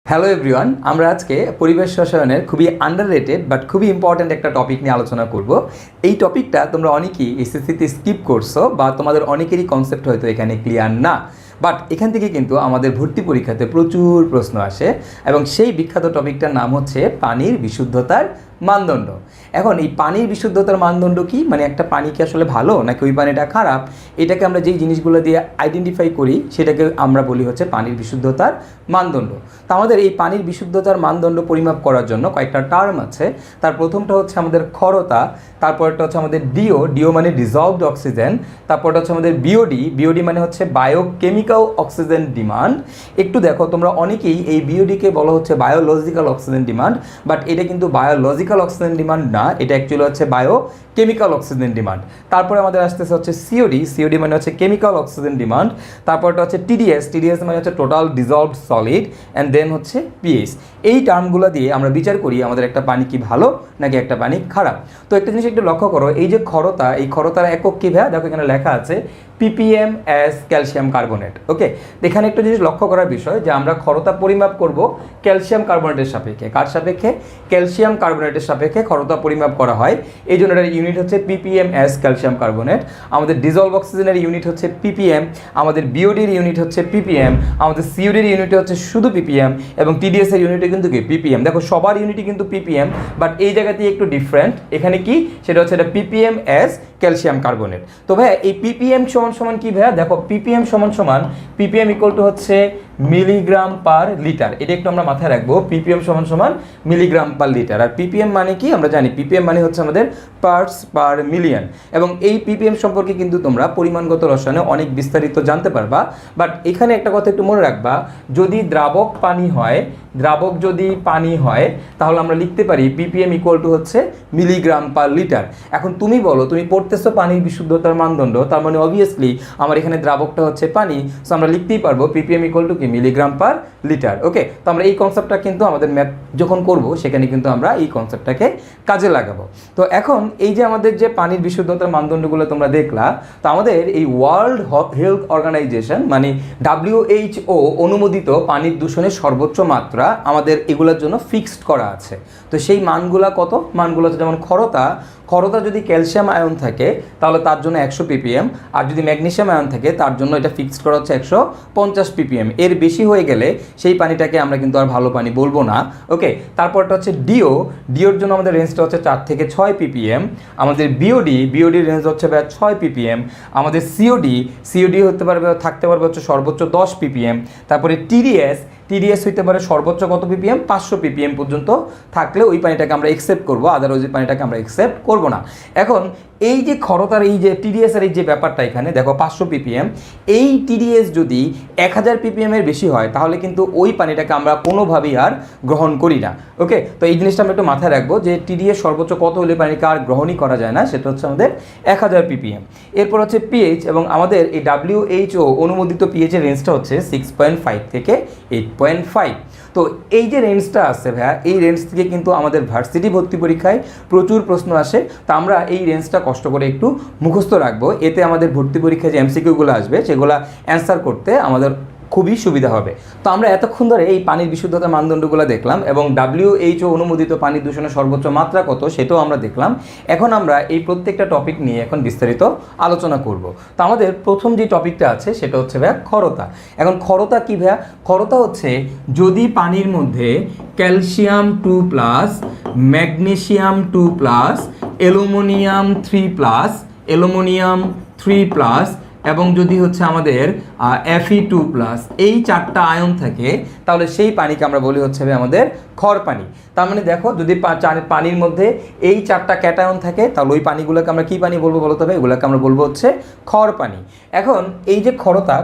Hello everyone, আমরা আজকে পরিবেশ রসায়নের খুবই আন্ডাররেটেড বাট খুবই ইম্পর্ট্যান্ট একটা টপিক নিয়ে আলোচনা করব। এই টপিকটা তোমরা অনেকেই এসএসসিতে স্কিপ করছো বা তোমাদের অনেকেরই কনসেপ্ট হয়তো এখানে ক্লিয়ার না, বাট এখান থেকে কিন্তু আমাদের ভর্তি পরীক্ষাতে প্রচুর প্রশ্ন আসে এবং সেই বিখ্যাত টপিকটার নাম হচ্ছে পানির বিশুদ্ধতার মানদণ্ড। এখন এই পানির বিশুদ্ধতার মানদণ্ড কি, মানে একটা পানি কি আসলে ভালো নাকি ওই পানিটা খারাপ, এটাকে আমরা যেই জিনিসগুলো দিয়ে আইডেন্টিফাই করি সেটাকে আমরা বলি হচ্ছে পানির বিশুদ্ধতার মানদণ্ড। তো আমাদের এই পানির বিশুদ্ধতার মানদণ্ড পরিমাপ করার জন্য কয়েকটা টার্ম আছে। তার প্রথমটা হচ্ছে আমাদের ক্ষরতা, তারপরটা হচ্ছে আমাদের ডিও মানে ডিজলভড অক্সিজেন, তারপরটা হচ্ছে আমাদের বিওডি মানে হচ্ছে বায়োকেমিক্যাল অক্সিজেন ডিমান্ড। একটু দেখো তোমরা অনেকেই এই বিওডিকে বলা হচ্ছে বায়োলজিক্যাল অক্সিজেন ডিমান্ড, বাট এটা কিন্তু বায়োলজিক্যাল অক্সিজেন ডিমান্ড না, এটা অ্যাকচুয়ালি হচ্ছে বায়োকেমিক্যাল অক্সিজেন ডিমান্ড। তারপরে আমাদের আসতেছে হচ্ছে সিওডি মানে হচ্ছে কেমিক্যাল অক্সিজেন ডিমান্ড, তারপরটা হচ্ছে টিডিএস মানে হচ্ছে total dissolved solid, and then হচ্ছে পিএইচ। এই টার্মগুলো দিয়ে আমরা বিচার করি আমাদের একটা পানি কি ভালো নাকি একটা পানি খারাপ। তো একটা জিনিস একটু লক্ষ্য করো, এই যে ক্ষরতা, এই ক্ষরতার একক কী ভাইয়া, দেখো এখানে লেখা আছে ppm অ্যাজ ক্যালসিয়াম কার্বনেট। ওকে, এখানে একটা জিনিস লক্ষ্য করার বিষয় যে আমরা ক্ষরতা পরিমাপ করব ক্যালসিয়াম কার্বনেটের সাপেক্ষে। কার সাপেক্ষে? ক্যালসিয়াম কার্বনেটের সাপেক্ষে ক্ষরতা পরিমাপ করা হয়। এই জন্য এটার ইউনিট হচ্ছে ppm অ্যাজ ক্যালসিয়াম কার্বনেট। আমাদের ডিজলভ অক্সিজেনের ইউনিট হচ্ছে ppm, আমাদের বিওডির ইউনিট হচ্ছে ppm, আমাদের সিওডির ইউনিট হচ্ছে শুধু ppm, এবং টিডিএস এর ইউনিটে কিন্তু কি ppm। দেখো সবার ইউনিটই কিন্তু ppm, বাট এই জায়গাতেই একটু ডিফারেন্ট। এখানে কি সেটা হচ্ছে এটা ppm অ্যাজ ক্যালসিয়াম কার্বনেট। তো ভাইয়া এই ppm সমান কি ভাইয়া, দেখো ppm ইকুয়াল টু হচ্ছে মিলিগ্রাম পার লিটার। এটা একটু আমরা মাথায় রাখবো, ppm সমান মিলিগ্রাম পার লিটার। আর ppm মানে কি আমরা জানি, ppm মানে হচ্ছে আমাদের পার্টস পার মিলিয়ন। এবং এই ppm সম্পর্কে কিন্তু তোমরা পরিমাণগত রসায়নে অনেক বিস্তারিত জানতে পারবা। বাট এখানে একটা কথা একটু মনে রাখবা, যদি দ্রাবক যদি পানি হয় তাহলে আমরা লিখতে পারি ppm ইকুয়াল টু হচ্ছে মিলিগ্রাম পার লিটার। এখন তুমি বলো, তুমি পড়তেছো পানির বিশুদ্ধতার মানদণ্ড, তার মানে অবভিয়াসলি আমার এখানে দ্রাবকটা হচ্ছে পানি, সো আমরা লিখতেই পারবো ppm ইকুয়াল টু কি মিলিগ্রাম পার লিটার। ওকে, তো আমরা এই কনসেপ্টটা কিন্তু আমাদের ম্যাথ যখন করব সেখানে কিন্তু আমরা এই কনসেপ্টটাকে কাজে লাগাবো। তো এখন এই যে আমাদের যে পানির বিশুদ্ধতার মানদণ্ডগুলো তোমরা দেখলা, তো আমাদের এই ওয়ার্ল্ড হেলথ অর্গানাইজেশন মানে WHO অনুমোদিত পানির দূষণের সর্বোচ্চ মাত্রা আমাদের এগুলোর জন্য ফিক্সড করা আছে। তো সেই মানগুলা কত? মানগুলো হচ্ছে যেমন ক্ষরতা যদি ক্যালসিয়াম আয়ন থাকে তাহলে তার জন্য 100 ppm, আর যদি ম্যাগনেসিয়াম আয়ন থাকে তার জন্য এটা ফিক্সড করা হচ্ছে 150 ppm। এর বেশি হয়ে গেলে সেই পানিটাকে আমরা কিন্তু আর ভালো পানি বলবো না। ওকে, তারপরটা হচ্ছে ডিওর জন্য আমাদের রেঞ্জটা হচ্ছে 4 থেকে 6 ppm। আমাদের বিওডির রেঞ্জ হচ্ছে 6 ppm। আমাদের সিওডি থাকতে পারবে হচ্ছে সর্বোচ্চ 10 ppm। তারপরে টিডিএস হইতে পারে সর্বোচ্চ কত ppm? 500 ppm পর্যন্ত থাকলে ওই পানিটাকে আমরা একসেপ্ট করবো, আদারওয়াইজ ওই পানিটাকে আমরা একসেপ্ট করবো না। এখন এই যে ক্ষরতার এই যে টিডিএস এর এই যে ব্যাপারটা, এখানে দেখো 500 ppm, এই টিডিএস যদি 1000 ppm এর বেশি হয় তাহলে কিন্তু ওই পানিটাকে আমরা কোনোভাবেই আর গ্রহণ করি না। ওকে, তো এই জিনিসটা আমরা একটু মাথায় রাখবো যে টিডিএস সর্বোচ্চ কত হলে পানিকে আর গ্রহণই করা যায় না, সেটা হচ্ছে আমাদের 1000 ppm। এরপর হচ্ছে পিএইচ, এবং আমাদের এই WHO অনুমোদিত পিএইচ এর রেঞ্জটা হচ্ছে 6.5 থেকে 8.5। তো এই যে রেঞ্জটা আছে ভাইয়া, এই রেঞ্জ থেকে কিন্তু আমাদের ভার্সিটি ভর্তি পরীক্ষায় প্রচুর প্রশ্ন আসে। তো আমরা এই রেঞ্জটা কষ্ট করে একটু মুখস্থ রাখবো, এতে আমাদের ভর্তি পরীক্ষায় যে MCQগুলো আসবে সেগুলো অ্যান্সার করতে আমাদের খুবই সুবিধা হবে। তো আমরা এতক্ষণ ধরে এই পানির বিশুদ্ধতার মানদণ্ডগুলো দেখলাম এবং WHO অনুমোদিত পানি দূষণের সর্বোচ্চ মাত্রা কত সেটাও আমরা দেখলাম। এখন আমরা এই প্রত্যেকটা টপিক নিয়ে এখন বিস্তারিত আলোচনা করব। তো আমাদের প্রথম যে টপিকটা আছে সেটা হচ্ছে ভাইয়া ক্ষরতা। এখন ক্ষরতা কি ভাইয়া? ক্ষরতা হচ্ছে যদি পানির মধ্যে ক্যালসিয়াম 2+, ম্যাগনেসিয়াম 2+, অ্যালুমিনিয়াম 3+, এবং যদি হচ্ছে আমাদের Fe2+, এই 4টা আয়ন থাকে তাহলে সেই পানিকে আমরা বলি হচ্ছে আমাদের ক্ষর পানি। তার মানে দেখো যদি পানির মধ্যে এই 4টা ক্যাটায়ন থাকে তাহলে ওই পানিগুলোকে আমরা কি পানি বলবো বলতে হবে? এগুলোকে আমরা বলবো হচ্ছে ক্ষর পানি। এখন এই যে ক্ষরতা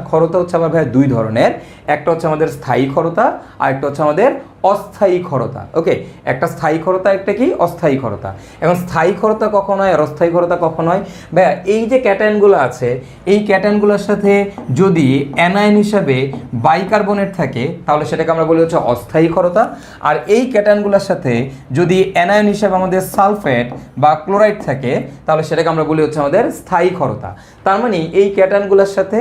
হচ্ছে আমার ভাই দুই ধরনের, একটা হচ্ছে আমাদের স্থায়ী ক্ষরতা আর একটা হচ্ছে আমাদের অস্থায়ী ক্ষরতা। ওকে, একটা স্থায়ী ক্ষরতা, একটা কি অস্থায়ী ক্ষরতা। এখন স্থায়ী ক্ষরতা কখন হয় আর অস্থায়ী ক্ষরতা কখন হয়? ভাইয়া এই যে ক্যাটায়নগুলো আছে এই ক্যাটায়নগুলোর সাথে যদি অ্যানায়ন হিসাবে বাইকার্বনেট থাকে তাহলে সেটাকে আমরা বলি হচ্ছে অস্থায়ী ক্ষরতা। আর এই ক্যাটায়নগুলোর সাথে যদি অ্যানায়ন হিসাবে আমাদের সালফেট বা ক্লোরাইড থাকে তাহলে সেটাকে আমরা বলি হচ্ছে আমাদের স্থায়ী ক্ষরতা। তার মানে এই ক্যাটায়নগুলোর সাথে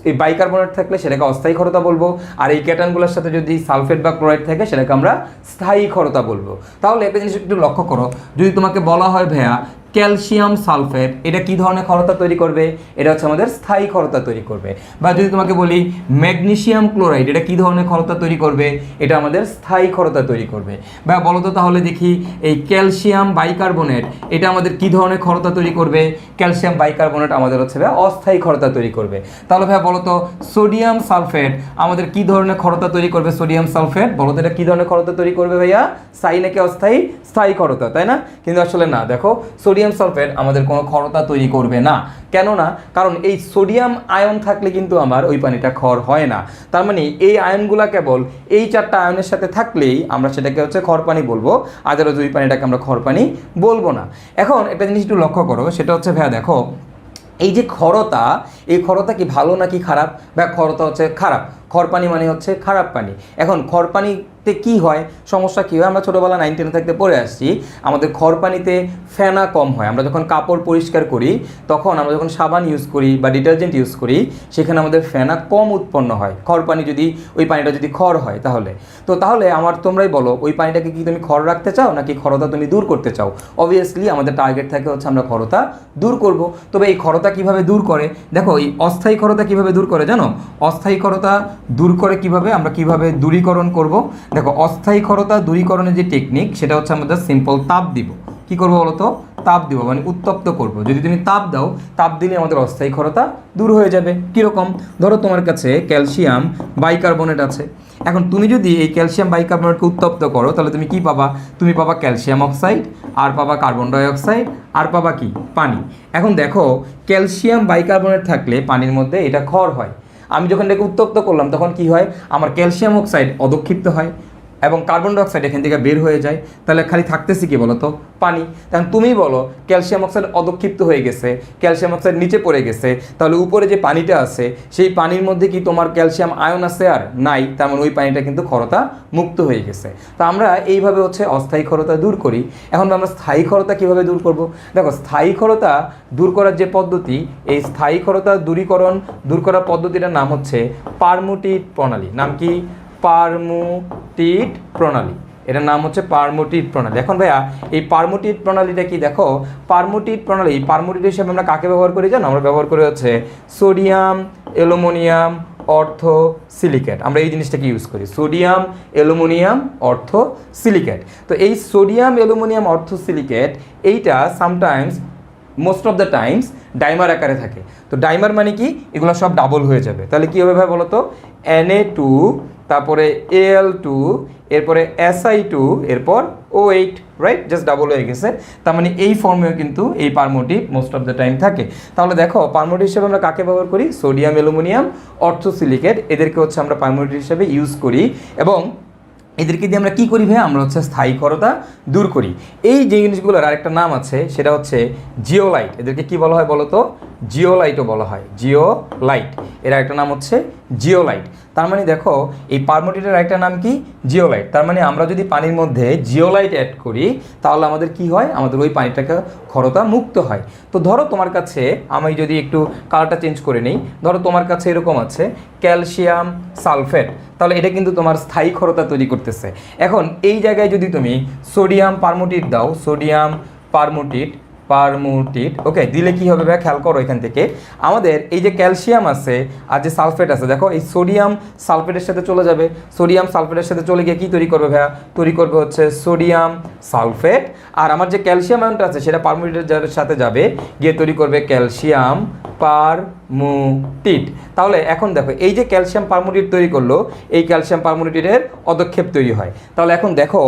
এই বাইকার্বনেট থাকলে সেটাকে অস্থায়ী ক্ষরতা বলবো, আর এই ক্যাটায়নগুলোর সাথে যদি সালফেট বা ক্লোরাইড থাকে সেটাকে আমরা স্থায়ী ক্ষরতা বলবো। তাহলে একটা জিনিস একটু লক্ষ্য করো, যদি তোমাকে বলা হয় ভাইয়া ক্যালসিয়াম সালফেট এটা কি ধরনের ক্ষরতা তৈরি করবে, এটা হচ্ছে আমাদের স্থায়ী ক্ষরতা তৈরি করবে। বা যদি তোমাকে বলি ম্যাগনেসিয়াম ক্লোরাইড এটা কি ধরনের ক্ষরতা তৈরি করবে, এটা আমাদের স্থায়ী ক্ষরতা তৈরি করবে। বা বলো তো তাহলে দেখি এই ক্যালসিয়াম বাইকার্বনেট এটা আমাদের কি ধরনের ক্ষরতা তৈরি করবে, ক্যালসিয়াম বাইকার্বনেট আমাদের হচ্ছে ভাইয়া অস্থায়ী ক্ষরতা তৈরি করবে। তাহলে ভাইয়া বলো তো সোডিয়াম সালফেট আমাদের কি ধরনের ক্ষরতা তৈরি করবে, সোডিয়াম সালফেট বলো তো এটা কি ধরনের ক্ষরতা তৈরি করবে ভাইয়া, স্থায়ী নাকি অস্থায়ী, স্থায়ী ক্ষরতা, তাই না? কিন্তু আসলে না, দেখো সোডিয়াম সালফেট আমাদের কোনো ক্ষরতা তৈরি করবে না। কেন না? কারণ এই সোডিয়াম আয়ন থাকলে কিন্তু আমার ওই পানিটা ক্ষর হয় না। তার মানে এই আয়নগুলা কেবল এই 4টা আয়নের সাথে থাকলেই আমরা সেটাকে হচ্ছে ক্ষর পানি বলবো, আদারওয়াইজ ওই পানিটাকে আমরা ক্ষর পানি বলবো না। এখন একটা জিনিস একটু লক্ষ্য করো, সেটা হচ্ছে ভাইয়া দেখো এই যে ক্ষরতা, এই ক্ষরতা কি ভালো নাকি খারাপ? বা ক্ষরতা হচ্ছে খারাপ, খড়পানি মানে হচ্ছে খারাপ পানি। এখন খড়পানিতে কি হয়, সমস্যা কী হয়, আমরা ছোটোবেলা 9, 10 থাকতে পড়ে আসছি, আমাদের খড়পানিতে ফেনা কম হয়। আমরা যখন কাপড় পরিষ্কার করি তখন আমরা যখন সাবান ইউজ করি বা ডিটারজেন্ট ইউজ করি সেখানে আমাদের ফেনা কম উৎপন্ন হয়। খড়পানি যদি ওই পানিটা যদি খড় হয় তাহলে আমার তোমরাই বলো ওই পানিটাকে কি তুমি খড় রাখতে চাও নাকি খরতা তুমি দূর করতে চাও? অবভিয়াসলি আমাদের টার্গেট থাকে হচ্ছে আমরা খরতা দূর করব। তবে এই খরতা কিভাবে দূর করে, দেখো এই অস্থায়ী খরতা কিভাবে দূর করে জানো? অস্থায়ী খরতা দূর করে কিভাবে, আমরা কিভাবে দূরীকরণ করব? দেখো অস্থায়ী খরতা দূরীকরণের যে টেকনিক সেটা হচ্ছে আমাদের সিম্পল তাপ দিব। কি করবো বলো তো? তাপ দিব, মানে উত্তপ্ত করব। যদি তুমি তাপ দাও, তাপ দিলে আমাদের অস্থায়ী খরতা দূর হয়ে যাবে। কীরকম? ধরো তোমার কাছে ক্যালসিয়াম বাইকার্বনেট আছে, এখন তুমি যদি এই ক্যালসিয়াম বাইকার্বনেটকে উত্তপ্ত করো তাহলে তুমি কি পাবা? তুমি পাবা ক্যালসিয়াম অক্সাইড, আর পাবা কার্বন ডাইঅক্সাইড, আর পাবা কি? পানি। এখন দেখো ক্যালসিয়াম বাইকার্বনেট থাকলে পানির মধ্যে এটা ক্ষর হয়। আমি যখন এটাকে উত্তপ্ত করলাম তখন কি হয়, আমার ক্যালসিয়াম অক্সাইড অধক্ষিপ্ত হয় এবং কার্বন ডাইঅক্সাইড এখান থেকে বের হয়ে যায়। তাহলে খালি থাকতেছে কি বলো তো? পানি। তখন তুমি বলো ক্যালসিয়াম অক্সাইড অধক্ষিপ্ত হয়ে গেছে, ক্যালসিয়াম অক্সাইড নিচে পড়ে গেছে, তাহলে উপরে যে পানিটা আছে সেই পানির মধ্যে কি তোমার ক্যালসিয়াম আয়ন আছে? আর নাই। তার মানে ওই পানিটা কিন্তু খরতা মুক্ত হয়ে গেছে। তো আমরা এইভাবে হচ্ছে অস্থায়ী খরতা দূর করি। এখন আমরা স্থায়ী খরতা কীভাবে দূর করব? দেখো স্থায়ী খরতা দূর করার যে পদ্ধতি, এই স্থায়ী খরতা দূর করার পদ্ধতিটার নাম হচ্ছে পারমুটিট প্রণালী। নাম কি? পারমুটিট প্রণালী। এটার নাম হচ্ছে পারমুটিট প্রণালী। এখন ভাইয়া এই পারমুটিট প্রণালীটা কি? দেখো পারমুটিট প্রণালী, পারমুটিট হিসেবে আমরা কাকে ব্যবহার করি জানো? আমরা ব্যবহার করি হচ্ছে সোডিয়াম অ্যালুমিনিয়াম অর্থ সিলিকেট। আমরা এই জিনিসটাকে ইউজ করি, সোডিয়াম অ্যালুমিনিয়াম অর্থ সিলিকেট। তো এই সোডিয়াম অ্যালুমিনিয়াম অর্থ সিলিকেট এইটা sometimes, most of the Times dimer আকারে থাকে। তো ডাইমার মানে কি? এগুলো সব ডাবল হয়ে যাবে। তাহলে কী হবে ভাই বলো তো? Na2, তারপরে Al2, এরপরে Si2, এরপর O8, রাইট? জাস্ট ডাবল হয়ে গেছে। তার মানে এই ফর্মেও কিন্তু এই পারমুটিট মোস্ট অফ দ্য টাইম থাকে। তাহলে দেখো পারমুটিট হিসেবে আমরা কাকে ব্যবহার করি? সোডিয়াম অ্যালুমিনিয়াম অর্থোসিলিকেট, এদেরকে হচ্ছে আমরা পারমুটিট হিসেবে ইউজ করি। এবং এদেরকে দিয়ে আমরা কী করি ভাই? আমরা হচ্ছে স্থায়ী খরতা দূর করি। এই যে জিনিসগুলোর আরেকটা নাম আছে সেটা হচ্ছে জিওলাইট। এদেরকে কি বলা হয় বলো তো? জিওলাইটও বলা হয়, জিওলাইট। এর একটা নাম হচ্ছে জিওলাইট। তার মানে দেখো এই পারমুটিটের একটা নাম কি? জিওলাইট। তার মানে আমরা যদি পানির মধ্যে জিওলাইট অ্যাড করি তাহলে আমাদের কি হয়? আমাদের ওই পানিটাকে খরতা মুক্ত হয়। তো ধরো তোমার কাছে, আমি যদি একটু কালারটা চেঞ্জ করে নিই, ধরো তোমার কাছে এরকম আছে ক্যালসিয়াম সালফেট, তাহলে এটা কিন্তু তোমার স্থায়ী খরতা তৈরি করতেছে। এখন এই জায়গায় যদি তুমি সোডিয়াম পারমুটিট দাও, সোডিয়াম পারমুটিট, ওকে, দিলে কি হবে ভাই? খেয়াল করো এখান থেকে আমাদের এই যে ক্যালসিয়াম আছে আর যে সালফেট আছে, দেখো এই সোডিয়াম সালফেটের সাথে চলে যাবে, সোডিয়াম সালফেটের সাথে চলে গিয়ে কি তৈরি করবে ভাইয়া? তৈরি করবে হচ্ছে সোডিয়াম সালফেট। আর আমার যে ক্যালসিয়াম আয়নটা আছে সেটা পারমুটিটের সাথে যাবে, গিয়ে তৈরি করবে ক্যালসিয়াম পারমুটিট। তাহলে এখন দেখো এই যে ক্যালসিয়াম পারমুটিট তৈরি করলো, এই ক্যালসিয়াম পারমুটিটের অধক্ষেপ তৈরি হয়। তাহলে এখন দেখো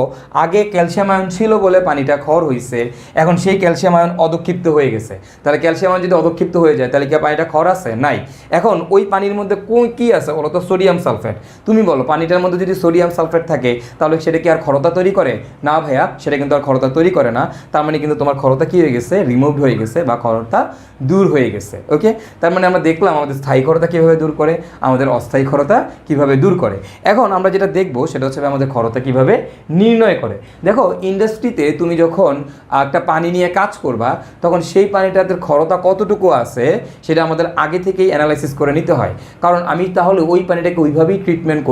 আগে ক্যালসিয়াম আয়ন ছিল বলে পানিটা ক্ষর হয়েছে, এখন সেই ক্যালসিয়াম আয়ন অধক্ষিপ্ত হয়ে গেছে। তাহলে ক্যালসিয়াম আয়ন যদি অধক্ষিপ্ত হয়ে যায় তাহলে কি পানিটা ক্ষর আছে? নাই। এখন ওই পানির মধ্যে কি আছে বলো তো? Sodium sulphate. তুমি বলো পানিটার মধ্যে যদি সোডিয়াম সালফেট থাকে তাহলে সেটা কি আর খরতা তৈরি করে? না ভাইয়া, সেটা কিন্তু আর খরতা তৈরি করে না। তার মানে কিন্তু তোমার খরতা কি হয়ে গেছে? রিমুভড হয়ে গেছে বা খরতা দূর হয়ে গেছে। ওকে, তার মানে আমরা দেখলাম আমাদের স্থায়ী ক্ষরতা কীভাবে দূর করে, আমাদের অস্থায়ী ক্ষরতা কীভাবে দূর করে। এখন আমরা যেটা দেখব সেটা হচ্ছে আমাদের ক্ষরতা কীভাবে নির্ণয় করে। দেখো ইন্ডাস্ট্রিতে তুমি যখন একটা পানি নিয়ে কাজ করবা তখন সেই পানিটাতে ক্ষরতা কতটুকু আছে সেটা আমাদের আগে থেকেই অ্যানালাইসিস করে নিতে হয়, কারণ আমি তাহলে ওই পানিটাকে ওইভাবেই ট্রিটমেন্ট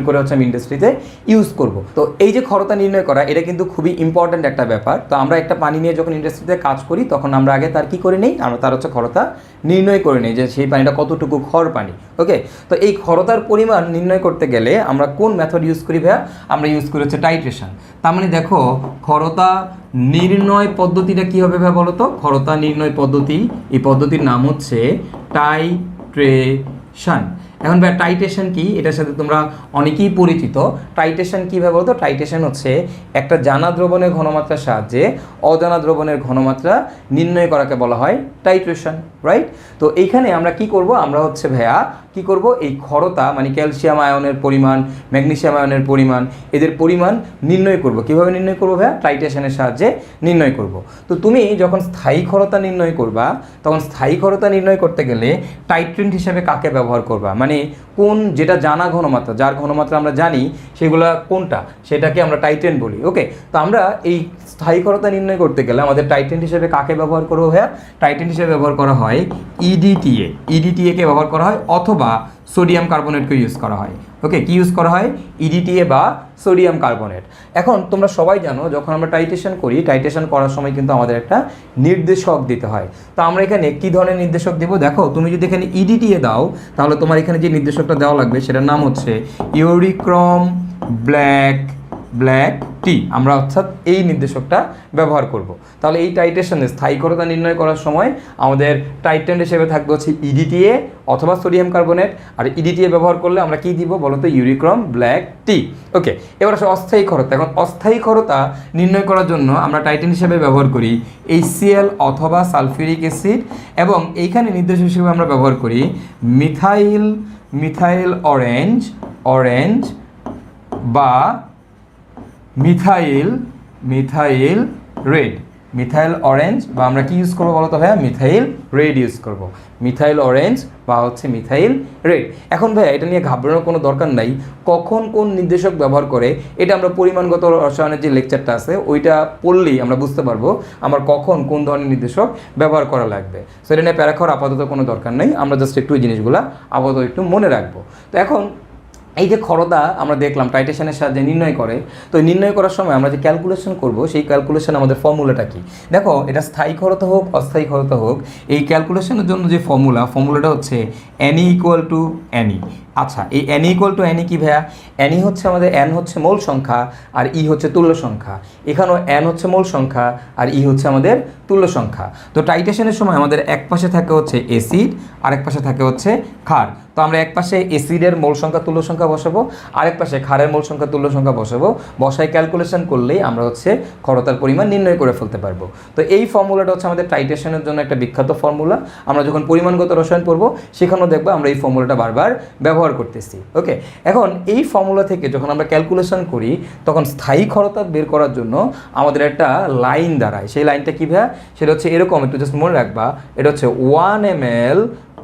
করে হচ্ছে আমি ইন্ডাস্ট্রিতে ইউজ করব। তো এই যে ক্ষরতা নির্ণয় করা এটা কিন্তু খুবই ইম্পর্ট্যান্ট একটা ব্যাপার। তো আমরা একটা পানি নিয়ে যখন ইন্ডাস্ট্রিতে কাজ করি তখন আমরা আগে তার কী করে নিই, আমরা তার হচ্ছে ক্ষরতা নির্ণয় করে নিই যে সেই পানিটা কতটুকু ক্ষর পানি। ওকে, তো এই ক্ষরতার পরিমাণ নির্ণয় করতে গেলে আমরা কোন মেথড ইউজ করি ভাইয়া, আমরা ইউজ করি হচ্ছে টাইট্রেশন। তার মানে দেখো ক্ষরতা নির্ণয় পদ্ধতিটা কী হবে ভাইয়া বলো তো? ক্ষরতা নির্ণয় পদ্ধতি, এই পদ্ধতির নাম হচ্ছে টাইট্রেশন। এখন ভাই টাইট্রেশন কি, এটার সাথে তোমরা অনেকেই পরিচিত। টাইট্রেশন কীভাবে বলতো? টাইট্রেশন হচ্ছে একটা জানা দ্রবণের ঘনমাত্রার সাহায্যে অজানা দ্রবণের ঘনমাত্রা নির্ণয় করাকে বলা হয় টাইট্রেশন, রাইট? তো এইখানে আমরা কি করব, আমরা হচ্ছে ভাইয়া কি করব, এই ক্ষরতা মানে ক্যালসিয়াম আয়নের পরিমাণ, ম্যাগনেসিয়াম আয়নের পরিমাণ, এদের পরিমাণ নির্ণয় করব। কিভাবে নির্ণয় করব ভাইয়া? টাইট্রেশনের সাহায্যে নির্ণয় করব। তো তুমি যখন স্থায়ী ক্ষরতা নির্ণয় করবা তখন স্থায়ী ক্ষরতা নির্ণয় করতে গেলে টাইট্রেন্ট হিসেবে কাকে ব্যবহার করবা, মানে কোন যেটা জানা ঘনমাত্রা, যার ঘনমাত্রা আমরা জানি সেগুলা কোনটা, সেটাকে আমরা টাইট্রেন্ট বলি। ওকে, তো আমরা এই স্থায়ী ক্ষরতা নির্ণয় করতে গেলে আমাদের টাইট্রেন্ট হিসেবে কাকে ব্যবহার করবো ভাইয়া? টাইট্রেন্ট হিসেবে ব্যবহার করা হয় ইডিটিএ, ইডিটিএকে ব্যবহার করা হয়, অথবা সোডিয়াম কার্বনেটকে ইউজ করা হয়। ওকে, কি ইউজ করা হয়? ইডিটিএ বা সোডিয়াম কার্বনেট। এখন তোমরা সবাই জানো যখন আমরা টাইট্রেশন করি, টাইট্রেশন করার সময় কিন্তু আমাদের একটা নির্দেশক দিতে হয়। তো আমরা এখানে কী ধরনের নির্দেশক দেবো? দেখো তুমি যদি এখানে ইডিটিএ দাও তাহলে তোমার এখানে যে নির্দেশকটা দেওয়া লাগবে সেটার নাম হচ্ছে ইউরিক্রম ব্ল্যাক টি। আমরা অর্থাৎ এই নির্দেশকটা ব্যবহার করব। তাহলে এই টাইট্রেশনে স্থায়ী ক্ষরতা নির্ণয় করার সময় আমাদের টাইট্রেন্ট হিসেবে থাকবে হচ্ছে ইডিটিএ অথবা সোডিয়াম কার্বনেট। আর ইডিটিএ ব্যবহার করলে আমরা কি দিব বলো তো? ইউরিক্রম ব্ল্যাক টি। ওকে, এবার আসলে অস্থায়ী ক্ষরতা। এখন অস্থায়ী ক্ষরতা নির্ণয় করার জন্য আমরা টাইট্রেন্ট হিসেবে ব্যবহার করি HCl অথবা সালফিউরিক অ্যাসিড, এবং এইখানে নির্দেশক হিসেবে আমরা ব্যবহার করি মিথাইল অরেঞ্জ বা মিথাইল রেড। মিথাইল অরেঞ্জ বা আমরা কি ইউজ করবো বলো তো ভাইয়া? মিথাইল রেড ইউজ করব। মিথাইল অরেঞ্জ বা হচ্ছে মিথাইল রেড। এখন ভাইয়া এটা নিয়ে ঘাবড়ানোর কোনো দরকার নাই, কখন কোন নির্দেশক ব্যবহার করে এটা আমরা পরিমাণগত রসায়নের যে লেকচারটা আছে ওইটা পড়লেই আমরা বুঝতে পারবো আমার কখন কোন ধরনের নির্দেশক ব্যবহার করা লাগবে। সো এটা নিয়ে প্যারা খাওয়ার আপাতত কোনো দরকার নেই, আমরা জাস্ট একটু এই জিনিসগুলো আপাতত একটু মনে রাখবো। তো এখন এই যে ক্ষরতা আমরা দেখলাম টাইট্রেশনের সাহায্যে নির্ণয় করে, তো নির্ণয় করার সময় আমরা যে ক্যালকুলেশন করব সেই ক্যালকুলেশন আমাদের ফর্মুলাটা কি? দেখো এটা স্থায়ী ক্ষরতা হোক অস্থায়ী ক্ষরতা হোক, এই ক্যালকুলেশনের জন্য যে ফর্মুলাটা হচ্ছে NE = NE। আচ্ছা, এই NE = NE কি ভাইয়া? NE হচ্ছে আমাদের N হচ্ছে মোল সংখ্যা আর E হচ্ছে তুল্য সংখ্যা। এখানেও N হচ্ছে মোল সংখ্যা আর E হচ্ছে আমাদের তুল্য সংখ্যা। তো টাইট্রেশনের সময় আমাদের এক পাশে থাকে হচ্ছে অ্যাসিড, আরেক পাশে থাকে হচ্ছে ক্ষার। তো আমরা এক পাশে অ্যাসিডের মোল সংখ্যা তুল্য সংখ্যা বসাবো, আরেক পাশে ক্ষারের মোল সংখ্যা তুল্য সংখ্যা বসাবো, বসায় ক্যালকুলেশন করলেই আমরা হচ্ছে ক্ষরতার পরিমাণ নির্ণয় করে ফেলতে পারবো। তো এই ফর্মুলাটা হচ্ছে আমাদের টাইট্রেশনের জন্য একটা বিখ্যাত ফর্মুলা। আমরা যখন পরিমাণগত রসায়ন পড়বো সেখানেও দেখবো আমরা এই ফর্মুলাটা বারবার ব্যবহার করতেছি। ওকে, এখন এই ফর্মুলা থেকে যখন আমরা ক্যালকুলেশন করি তখন স্থায়ী ক্ষরতা বের করার জন্য আমাদের একটা লাইন দাঁড়ায়। সেই লাইনটা কী ভাইয়া? সেটা হচ্ছে এরকম, একটু জাস্ট মনে রাখবা। এটা হচ্ছে 1 ml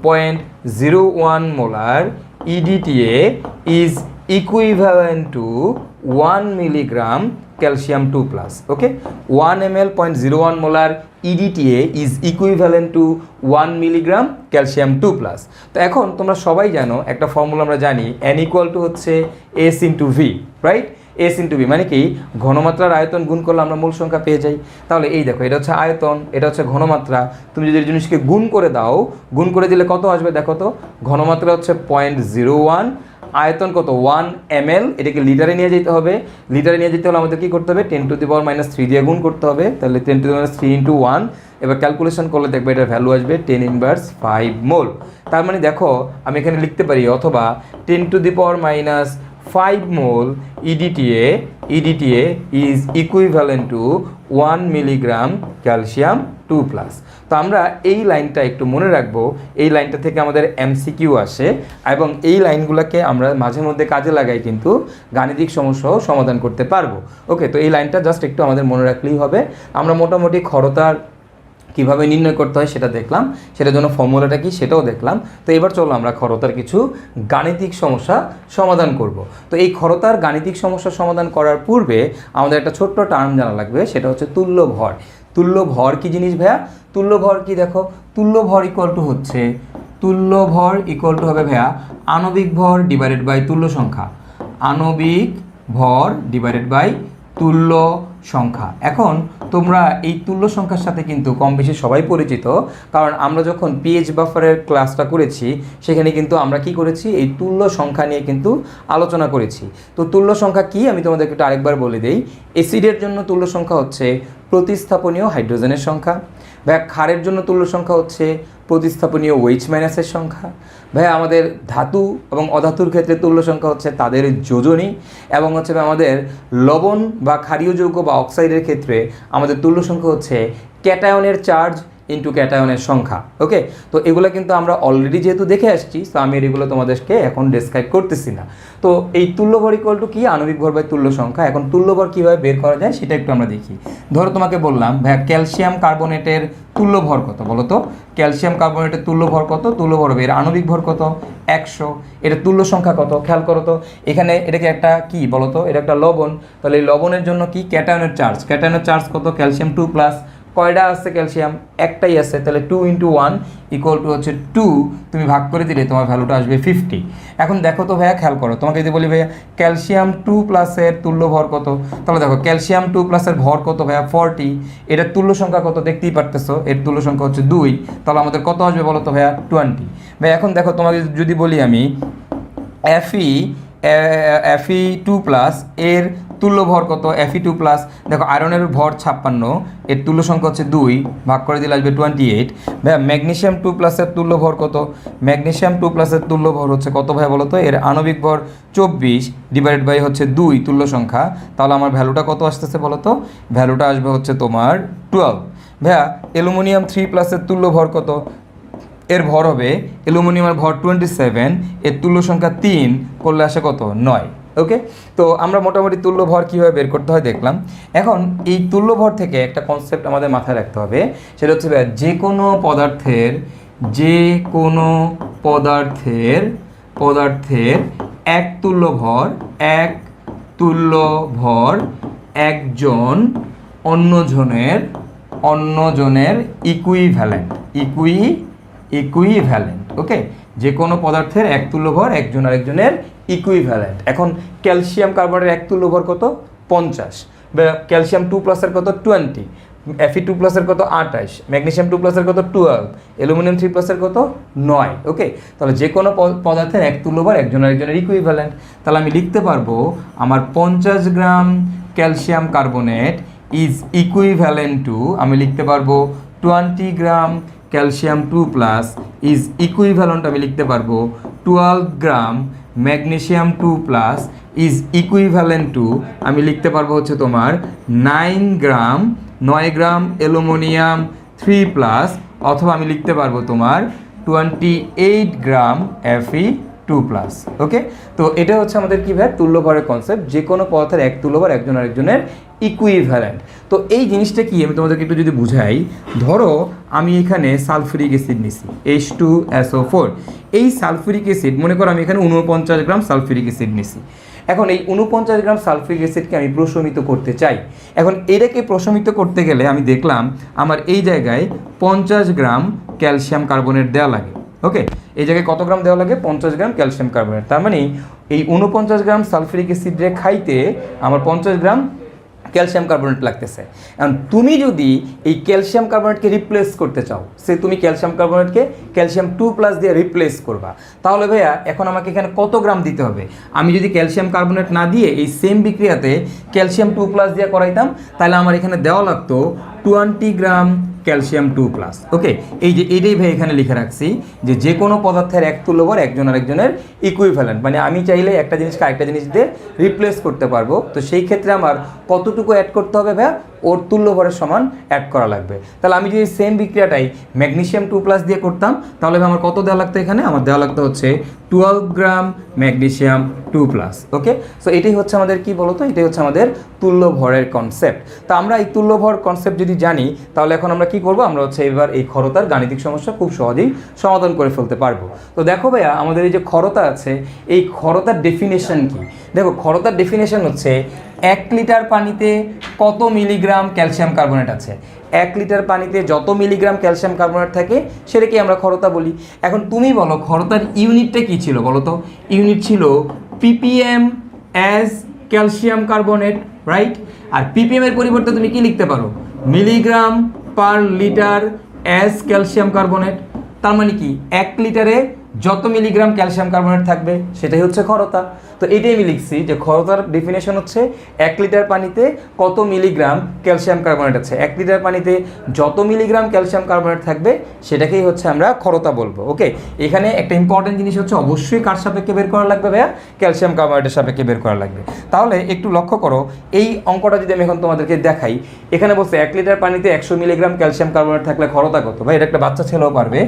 0.01 molar EDTA is equivalent to 1 milligram calcium 2+. Okay, 1 ml 0.01 molar EDTA is equivalent to 1 milligram calcium 2+. তো এখন তোমরা সবাই জানো একটা ফর্মুলা আমরা জানি, N = হচ্ছে S into V, right? S into V মানে কি? ঘনমাত্রার আয়তন গুণ করলে আমরা মূল সংখ্যা পেয়ে যাই। তাহলে এই দেখো এটা হচ্ছে আয়তন, এটা হচ্ছে ঘনমাত্রা। তুমি যদি জিনিসকে গুণ করে দাও, গুণ করে দিলে কত আসবে দেখো তো? ঘনমাত্রা হচ্ছে 0.01, আয়তন কত? 1 ml। এটাকে লিটারে নিয়ে যেতে হবে। লিটারে নিয়ে যেতে হলে আমাদের কী করতে হবে? 10⁻³ দিয়ে গুণ করতে হবে। তাহলে 10⁻³ into 1। এবার ক্যালকুলেশন করলে দেখবে এটার ভ্যালু আসবে 10⁻5 মোল। তার মানে দেখো আমি এখানে লিখতে পারি অথবা 10⁻5 মোল EDTA is equivalent to 1 milligram calcium 2+. তো আমরা এই লাইনটা একটু মনে রাখবো। এই লাইনটা থেকে আমাদের MCQ আসে এবং এই লাইনগুলোকে আমরা মাঝে মধ্যে কাজে লাগাই কিন্তু গাণিতিক সমস্যাও সমাধান করতে পারবো। ওকে, তো এই লাইনটা জাস্ট একটু আমাদের মনে রাখলেই হবে। আমরা মোটামুটি ক্ষরতার কীভাবে নির্ণয় করতে হয় সেটা দেখলাম, সেটার জন্য ফর্মুলাটা কি সেটাও দেখলাম। তো এবার চলো আমরা খরতার কিছু গাণিতিক সমস্যা সমাধান করব। তো এই খরতার গাণিতিক সমস্যা সমাধান করার পূর্বে আমাদের একটা ছোট্ট টার্ম জানা লাগবে, সেটা হচ্ছে তুল্য ভর। তুল্য ভর কী জিনিস ভাইয়া? তুল্য ভর কি দেখো, তুল্য ভর ইকুয়াল টু হচ্ছে, তুল্য ভর ইকুয়াল টু হবে ভাইয়া আণবিক ভর ডিভাইডেড বাই তুল্য সংখ্যা, আণবিক ভর ডিভাইডেড বাই তুল্য সংখ্যা। এখন তোমরা এই তুল্য সংখ্যার সাথে কিন্তু কম বেশি সবাই পরিচিত, কারণ আমরা যখন পিএইচ বাফারের ক্লাসটা করেছি সেখানে কিন্তু আমরা কি করেছি, এই তুল্য সংখ্যা নিয়ে কিন্তু আলোচনা করেছি। তো তুল্য সংখ্যা কি আমি তোমাদেরকে একটু আরেকবার বলে দিই। অ্যাসিডের জন্য তুল্য সংখ্যা হচ্ছে প্রতিস্থাপনীয় হাইড্রোজেনের সংখ্যা। ভাইয়া ক্ষারের জন্য তুল্য সংখ্যা হচ্ছে প্রতিস্থাপনীয় OH মাইনাসের সংখ্যা। ভাইয়া আমাদের ধাতু এবং অধাতুর ক্ষেত্রে তুল্য সংখ্যা হচ্ছে তাদের যোজনী, এবং হচ্ছে আমাদের লবণ বা ক্ষারীয় যৌগ বা অক্সাইডের ক্ষেত্রে আমাদের তুল্য সংখ্যা হচ্ছে ক্যাটায়নের চার্জ ইন্টু ক্যাটায়নের সংখ্যা। ওকে, তো এগুলো কিন্তু আমরা অলরেডি যেহেতু দেখে আসছি, তো আমি এগুলো তোমাদেরকে এখন ডেসক্রাইব করতেছি না। তো এই তুল্য ভর ইকুয়াল টু কি, আণবিক ভর বাই তুল্য সংখ্যা। এখন তুল্য ভর কীভাবে বের করা যায় সেটা একটু আমরা দেখি। ধরো তোমাকে বললাম ভাইয়া ক্যালসিয়াম কার্বনেটের তুল্য ভর কত, বলো তো? ক্যালসিয়াম কার্বনেটের তুল্য ভর কত? তুল্য ভর হবে এর আণবিক ভর কত, 100। এটা তুল্য সংখ্যা কত খেয়াল করো তো। এখানে এটাকে একটা কি বলো তো, এটা একটা লবণ, তাহলে এই লবণের জন্য কি ক্যাটায়নের চার্জ, ক্যাটায়নের চার্জ কত, ক্যালসিয়াম 2+। কয়টা আছে ক্যালসিয়াম? একটাই আছে, তাহলে 2 × 1 ইকুয়াল টু হচ্ছে 2, তুমি ভাগ করে দিলে তোমার ভ্যালুটা আসবে 50। এখন দেখো তো ভাইয়া খেয়াল করো, তোমাকে যদি বলি ভাইয়া ক্যালসিয়াম 2+ এর তুল্য ভর কত, তাহলে দেখো ক্যালসিয়াম 2+ এর ভর কত ভাইয়া 40। এটার তুল্য সংখ্যা কত দেখতেই পারতেছো, এর তুল্য সংখ্যা হচ্ছে 2, তাহলে আমাদের কত আসবে বলো তো ভাইয়া 20। ভাই এখন দেখো তোমাকে যদি বলি আমি Fe2+ এর তুল্য ভর কত, Fe2+, দেখো আয়রনের ভর 56, এর তুল্য সংখ্যা হচ্ছে 2, ভাগ করে দিলে আসবে 28। ভাইয়া ম্যাগনেসিয়াম 2+ এর তুল্য ভর কত, ম্যাগনেসিয়াম 2+ এর তুল্য ভর হচ্ছে কত ভাইয়া বলো তো, এর আণবিক ভর 24 ডিভাইডেড বাই হচ্ছে 2 তুল্য সংখ্যা, তাহলে আমার ভ্যালুটা কত আসতেছে বলো তো, ভ্যালুটা আসবে হচ্ছে তোমার 12। ভাইয়া অ্যালুমিনিয়াম 3+ এর তুল্য ভর কত, এর ভর হবে অ্যালুমিনিয়ামের ভর 27, এর তুল্য সংখ্যা 3 করলে আসে কত, 9। ওকে, তো আমরা মোটামুটি তুল্য ভর কীভাবে বের করতে হয় দেখলাম। এখন এই তুল্য ভর থেকে একটা কনসেপ্ট আমাদের মাথায় রাখতে হবে, সেটা হচ্ছে যে কোনো পদার্থের এক তুল্য ভর একজন অন্যজনের ইকুইভ্যালেন্ট। ওকে, যে কোনো পদার্থের এক তুল্য ভর একজন আরেকজনের ইকুইভ্যালেন্ট। এখন ক্যালসিয়াম কার্বনেটের এক তুল্য ভর কত, 50। ক্যালসিয়াম 2+ এর কত, 20। Fe2+ এর কত, 28। ম্যাগনেসিয়াম 2+ এর কত, 12। অ্যালুমিনিয়াম 3+ এর কত, 9। ওকে, তাহলে যে কোনো পদার্থের এক তুল্য ভর একজন আরেকজনের ইকুইভ্যালেন্ট। তাহলে আমি লিখতে পারবো আমার 50 গ্রাম calcium carbonate is equivalent to, আমি লিখতে পারবো 20 গ্রাম ক্যালসিয়াম 2+ ইজ ইকুইভ্যালেন্ট, আমি লিখতে পারবো 12 গ্রাম ম্যাগনেসিয়াম 2+ ইজ ইকুইভ্যালেন্ট টু, আমি লিখতে পারবো হচ্ছে তোমার 9 গ্রাম অ্যালুমিনিয়াম 3+, অথবা আমি লিখতে পারবো তোমার 28 গ্রাম Fe2+। ওকে, তো এটা হচ্ছে আমাদের কী ভাই তুল্য ভরের কনসেপ্ট, যে কোনো পদার্থের এক তুল্য ভর একজন আরেকজনের ইকুইভ্যালেন্ট। তো এই জিনিসটা কি আমি তোমাদেরকে একটু যদি বুঝাই, ধরো আমি এখানে সালফিউরিক অ্যাসিড নিছি H2SO4, এই সালফিউরিক অ্যাসিড মনে করো আমি এখানে 49 গ্রাম সালফিউরিক অ্যাসিড নিছি। এখন এই 49 গ্রাম সালফিউরিক অ্যাসিডকে আমি প্রশমিত করতে চাই। এখন এটাকে প্রশমিত করতে গেলে আমি দেখলাম আমার এই জায়গায় 50 গ্রাম ক্যালসিয়াম কার্বনেট দেওয়া লাগে। ওকে, এই জায়গায় কত গ্রাম দেওয়া লাগে, 50 গ্রাম ক্যালসিয়াম কার্বনেট। তার মানে এই 49 গ্রাম সালফিউরিক অ্যাসিডে খাইতে আমার 50 গ্রাম ক্যালসিয়াম কার্বনেট লাগতেছে। এখন তুমি যদি এই ক্যালসিয়াম কার্বনেটকে রিপ্লেস করতে চাও, সে তুমি ক্যালসিয়াম কার্বনেটকে ক্যালসিয়াম 2+ দিয়ে রিপ্লেস করবা, তাহলে ভাইয়া এখন আমাকে এখানে কত গ্রাম দিতে হবে? আমি যদি ক্যালসিয়াম কার্বনেট না দিয়ে এই সেম বিক্রিয়াতে ক্যালসিয়াম 2+ দিয়ে করাইতাম, তাহলে আমার এখানে দেওয়া লাগতো 20 গ্রাম ক্যালসিয়াম 2+। ওকে, এই যে এটাই ভাই এখানে লিখে রাখছি যে কোনো পদার্থের এক তুল্য ভর একজন আরেকজনের ইকুইভ্যালেন্ট, মানে আমি চাইলে একটা জিনিসকে আরেকটা জিনিস দিয়ে রিপ্লেস করতে পারবো। তো সেই ক্ষেত্রে আমার কতটুকু অ্যাড করতে হবে ভাইয়া, ওর তুল্য ভরের সমান অ্যাড করা লাগবে। তাহলে আমি যদি সেম বিক্রিয়াটাই ম্যাগনেসিয়াম 2+ দিয়ে করতাম তাহলে আমার কত দেওয়া লাগতো, এখানে আমার দেওয়া লাগতো হচ্ছে 12 গ্রাম ম্যাগনেসিয়াম 2+। ওকে, সো এটাই হচ্ছে আমাদের কি বলতো, এটাই হচ্ছে আমাদের তুল্য ভরের কনসেপ্ট। তো আমরা এই তুল্য ভর কনসেপ্ট যদি জানি তাহলে এখন আমরা কি করব, আমরা হচ্ছে এবার এই ক্ষরতার গাণিতিক সমস্যা খুব সহজেই সমাধান করে ফেলতে পারবো। তো দেখো ভাইয়া, আমাদের এই যে ক্ষরতা আছে, এই ক্ষরতার ডেফিনেশন কি? দেখো, ক্ষরতার ডেফিনেশন হচ্ছে 1 লিটার পানিতে কত মিলিগ্রাম ক্যালসিয়াম কার্বনেট আছে। 1 লিটার পানিতে যত মিলিগ্রাম ক্যালসিয়াম কার্বনেট থাকে সেটাকে আমরা ক্ষরতা বলি। এখন তুমি বলো ক্ষরতার ইউনিটটা কি ছিল বলো তো? ইউনিট ছিল ppm as calcium carbonate, right? আর ppm এর পরিবর্তে তুমি কি লিখতে পারো? Milligram per litre as calcium carbonate. তার মানে কি 1 লিটারে যত মিলিগ্রাম ক্যালসিয়াম কার্বনেট থাকবে সেটাই হচ্ছে ক্ষরতা। তো এটাই আমি লিখছি যে ক্ষরতার ডেফিনেশন হচ্ছে 1 লিটার পানিতে কত মিলিগ্রাম ক্যালসিয়াম কার্বনেট আছে। 1 লিটার পানিতে যত মিলিগ্রাম ক্যালসিয়াম কার্বনেট থাকবে সেটাকেই হচ্ছে আমরা ক্ষরতা বলবো। ওকে, এখানে একটা ইম্পর্টেন্ট জিনিস হচ্ছে অবশ্যই কার সাপেক্ষে বের করা লাগবে ভাইয়া? ক্যালসিয়াম কার্বনেটের সাপেক্ষে বের করা লাগবে। তাহলে একটু লক্ষ্য করো, এই অঙ্কটা যদি আমি এখন তোমাদেরকে দেখাই, এখানে বলছে 1 লিটার পানিতে 100 মিলিগ্রাম ক্যালসিয়াম কার্বনেট থাকলে ক্ষরতা কত? ভাই এটা একটা বাচ্চা ছেলেও পারবে।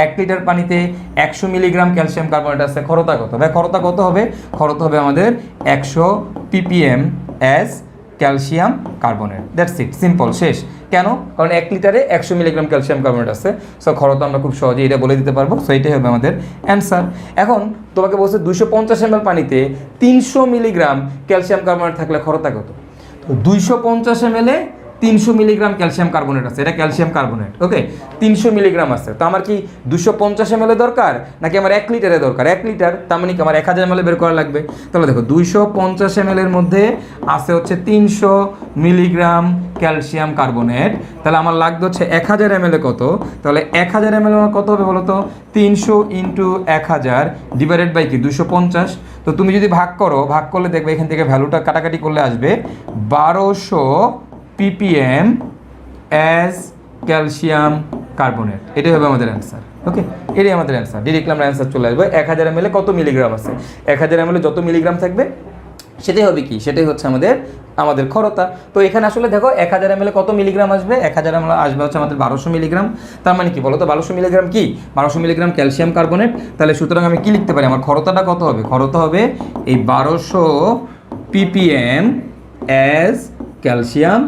1 লিটার পানিতে 100 মিলিগ্রাম ক্যালসিয়াম কার্বনেট আছে, ক্ষরতা কত? ভাই ক্ষরতা কত হবে? ক্ষরতা হবে আমাদের 100 ppm as calcium carbonate. That's it, simple, শেষ। কেন? কারণ 1 লিটারে 100 মিলিগ্রাম ক্যালসিয়াম কার্বনেট আছে, সো ক্ষরতা আমরা খুব সহজেই এটা বলে দিতে পারবো। সো এটাই হবে আমাদের অ্যান্সার। এখন তোমাকে বলছে 250 ml পানিতে 300 মিলিগ্রাম ক্যালসিয়াম কার্বনেট থাকলে ক্ষরতা কত? তো 250 ml 300 মিলিগ্রাম ক্যালসিয়াম কার্বনেট আছে, এটা ক্যালসিয়াম কার্বনেট। ওকে, 300 মিলিগ্রাম আছে, তো আমার কি 250 ml দরকার নাকি আমার 1 লিটারে দরকার? 1 লিটার, তার মানে কি আমার 1000 ml বের করা লাগবে। তাহলে দেখো 250 ml এর মধ্যে আছে হচ্ছে 300 মিলিগ্রাম ক্যালসিয়াম কার্বনেট, তাহলে আমার লাগবে হচ্ছে 1000 ml কত? তাহলে 1000 ml কত হবে বলো তো? 300 ইন্টু 1000 ডিভাইডেড বাই কি 250। তো তুমি যদি ভাগ করো, ভাগ করলে দেখবে এখান থেকে ভ্যালুটা কাটাকাটি করলে আসবে 1200 ppm অ্যাজ ক্যালসিয়াম কার্বনেট। এটাই হবে আমাদের অ্যান্সার। ওকে, এটাই আমাদের অ্যান্সার। ডিরেক্টলি আমরা অ্যান্সার চলে আসবে। 1000 ml কত মিলিগ্রাম আছে? 1000 ml যত মিলিগ্রাম থাকবে সেটাই হবে কি? সেটাই হচ্ছে আমাদের ক্ষরতা। তো এখানে আসলে দেখো 1000 ml কত মিলিগ্রাম আসবে? 1000 ml আসবে হচ্ছে আমাদের 1200 মিলিগ্রাম। তার মানে কি বলো তো? 1200 মিলিগ্রাম কি? 1200 মিলিগ্রাম ক্যালসিয়াম কার্বনেট। তাহলে সুতরাং আমি কি লিখতে পারি? আমার ক্ষরতাটা কত হবে? ক্ষরতা হবে এই 1200 ppm as calcium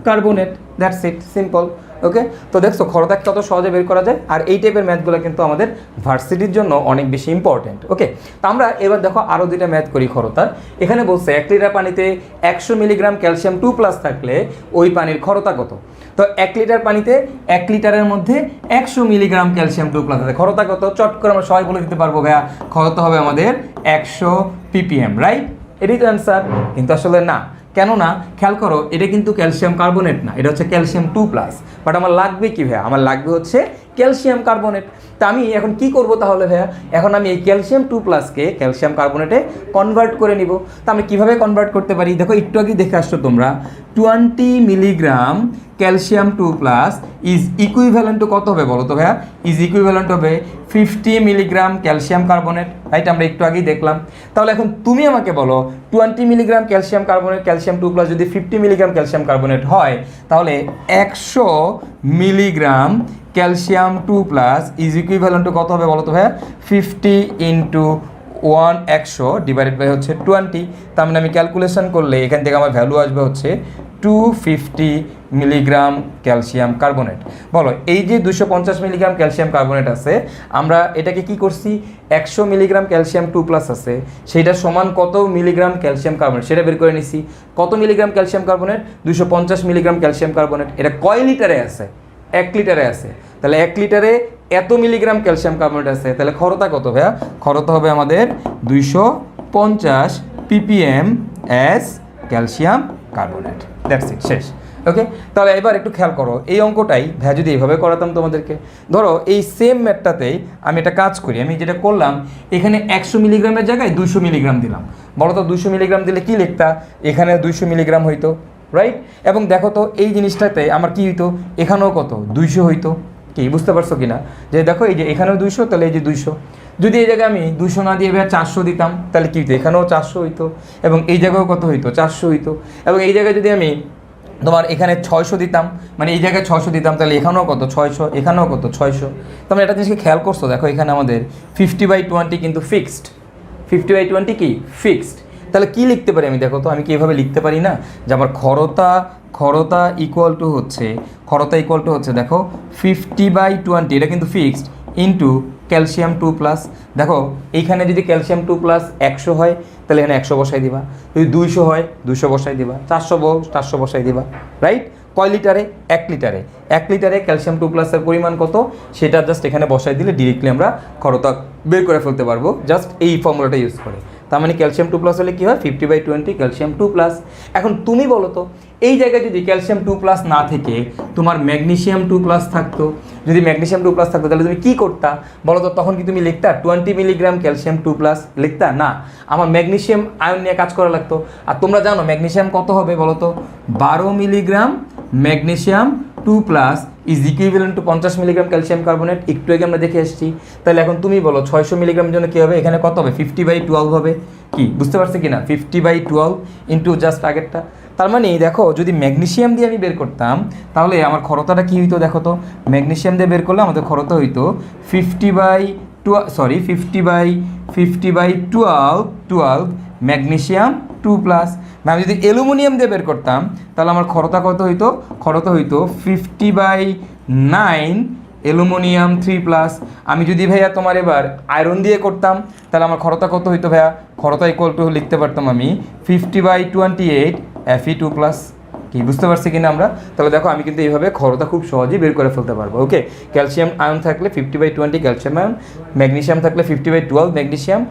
carbonate. That's it, simple. Okay, তো দেখছো ক্ষরতা কত সহজে বের করা যায়। আর এই টাইপের ম্যাথগুলো কিন্তু আমাদের ভার্সিটির জন্য অনেক বেশি ইম্পর্টেন্ট। ওকে, তো আমরা এবার দেখো আরও দুইটা ম্যাথ করি ক্ষরতার। এখানে বলছে 1 লিটার পানিতে 100 মিলিগ্রাম ক্যালসিয়াম 2+ থাকলে ওই পানির ক্ষরতা কত? তো 1 লিটার পানিতে 1 লিটারের মধ্যে 100 মিলিগ্রাম ক্যালসিয়াম 2+ আছে, ক্ষরতা কত? চট করে আমরা সবাই বলে দিতে পারবো ভাইয়া, ক্ষরতা হবে আমাদের 100 ppm, রাইট? এটাই তো অ্যান্সার। কিন্তু আসলে না, কেন না? খেয়াল করো, এটা কিন্তু ক্যালসিয়াম কার্বনেট না, এটা হচ্ছে ক্যালসিয়াম 2+। বাট আমার লাগবে কি ভাইয়া? আমার লাগবে হচ্ছে ক্যালসিয়াম কার্বনেট। তা আমি এখন কি করব তাহলে ভাইয়া? এখন আমি এই ক্যালসিয়াম 2+কে ক্যালসিয়াম কার্বনেটে কনভার্ট করে নিব। তা আমি কীভাবে কনভার্ট করতে পারি? দেখো একটু আগে দেখে আসছো তোমরা, 20 milligram calcium 2+ is equivalent to কত হবে বলো তো ভাইয়া? ইজ ইকুইভ্যালেন্ট হবে 50 মিলিগ্রাম ক্যালসিয়াম কার্বনেট, রাইট? আমরা একটু আগেই দেখলাম। তাহলে এখন তুমি আমাকে বলো 20 মিলিগ্রাম ক্যালসিয়াম কার্বনেট, ক্যালসিয়াম 2+ যদি 50 মিলিগ্রাম ক্যালসিয়াম কার্বনেট হয়, তাহলে 100 milligram calcium 2+ is equivalent to কত হবে বলো তো ভাইয়া? 50 ইন্টু 100 ডিভাইডেড বাই হচ্ছে 20। তার মানে আমি ক্যালকুলেশন করলে এখান থেকে আমার ভ্যালু আসবে হচ্ছে 250 মিলিগ্রাম ক্যালসিয়াম কার্বনেট। বলো এই যে 250 মিলিগ্রাম ক্যালসিয়াম কার্বনেট আছে, আমরা এটাকে কি করছি? 100 মিলিগ্রাম ক্যালসিয়াম 2+ আছে, সেইটা সমান কত মিলিগ্রাম ক্যালসিয়াম কার্বনেট সেটা বের করে নিছি। কত milligram calcium carbonate? 250 milligram calcium carbonate. এটা কয় লিটারে আছে? 1 লিটারে আছে। তাহলে 1 লিটারে এত মিলিগ্রাম ক্যালসিয়াম কার্বনেট আছে, তাহলে ক্ষরতা কত ভাইয়া? ক্ষরতা হবে আমাদের 250 ppm as calcium carbonate. That's ইট, শেষ। ওকে, তাহলে এবার একটু খেয়াল করো, এই অঙ্কটাই ভাইয়া যদি এইভাবে করাতাম তোমাদেরকে, ধরো এই সেম ম্যাথটাতেই আমি একটা কাজ করি। আমি যেটা করলাম, এখানে 100 মিলিগ্রামের জায়গায় 200 মিলিগ্রাম দিলাম। বলো তো 200 মিলিগ্রাম দিলে কি লিখতা? এখানে 200 মিলিগ্রাম হইতো, রাইট? এবং দেখো তো এই জিনিসটাতে আমার কি হইতো? এখানেও কত? 200 হইতো। কি বুঝতে পারছো কিনা? যে দেখো এই যে এখানেও 200, তাহলে এই যে 200। যদি এই জায়গায় আমি 200 না দিয়ে ভাইয়া 400 দিতাম, তাহলে কি হইতো? এখানেও 400 হইতো, এবং এই জায়গায়ও কত হইতো? 400 হইতো। এবং এই জায়গায় যদি আমি তোমার এখানে 600 দিতাম, মানে এই জায়গায় 600 দিতাম, তাহলে এখানেও কত 600, এখানেও কত 600। তোমরা একটা জিনিসকে খেয়াল করছো, দেখো এখানে আমাদের 50/20 কিন্তু ফিক্সড, 50/20 কি ফিক্সড। তাহলে কি লিখতে পারি আমি, দেখো তো আমি কি এভাবে লিখতে পারি না যে আমার খরতা ইকুয়াল টু হচ্ছে দেখো 50/20, এটা কিন্তু ফিক্সড, ইন্টু ক্যালসিয়াম 2+। দেখো এইখানে যদি ক্যালসিয়াম 2+ 100 হয় তাহলে এখানে 100 বসাই দিবা, যদি 200 হয় 200 বসাই দিবা, 400 বসাই দিবা, রাইট। কয় লিটারে? 1 লিটারে। 1 লিটারে ক্যালসিয়াম 2+ এর পরিমাণ কত সেটা জাস্ট এখানে বসাই দিলে ডিরেক্টলি আমরা খরতা বের করে ফেলতে পারবো, জাস্ট এই ফর্মুলাটা ইউজ করে। তার মানে ক্যালসিয়াম 2+ হলে কী হয় 50/20 ক্যালসিয়াম 2+। এখন তুমি বলো তো এই জায়গায় যদি ক্যালসিয়াম 2+ না থেকে তোমার ম্যাগনেসিয়াম 2+ থাকতো, যদি ম্যাগনেসিয়াম 2+ থাকতো তাহলে তুমি কী করতা বলো তো? তখন কি তুমি লিখতা 20 মিলিগ্রাম ক্যালসিয়াম 2+? লিখতা না, আমার ম্যাগনেসিয়াম আয়ন নিয়ে কাজ করা লাগতো। আর তোমরা জানো ম্যাগনেসিয়াম কত হবে বলো তো? 12 milligram magnesium 2+ is equivalent to 50 milligram calcium carbonate. একটু আগে আমরা দেখে এসেছি। তাহলে এখন তুমি বলো 600 মিলিগ্রামের জন্য কী হবে? এখানে কত হবে? 50/12 হবে। কি বুঝতে পারছি কি না? 50/12 ইন্টু জাস্ট আগেরটা। তার মানে দেখো যদি ম্যাগনেসিয়াম দিয়ে আমি বের করতাম তাহলে আমার খরতাটা কী হইতো দেখো তো? ম্যাগনেসিয়াম দিয়ে বের করলে আমাদের খরতা হইতো 50/12 ম্যাগনেসিয়াম 2+। আমি যদি অ্যালুমিনিয়াম দিয়ে বের করতাম তাহলে আমার খরতা কত হইতো? খরতা হইতো 50/9 অ্যালুমিনিয়াম 3+। আমি যদি ভাইয়া তোমার এবার আয়রন দিয়ে করতাম তাহলে আমার খরতা কত হইতো ভাইয়া? খরতা ইকুয়াল টু লিখতে পারতাম আমি 50/28 Fe2+। কি বুঝতে পারছি কিনা আমরা? তাহলে দেখো আমি কিন্তু এইভাবে খরতা খুব সহজেই বের করে ফেলতে পারবো। ওকে, ক্যালসিয়াম আয়ন থাকলে 50/20 ক্যালসিয়াম আয়ন, ম্যাগনেসিয়াম থাকলে 50/12 ম্যাগনেসিয়াম,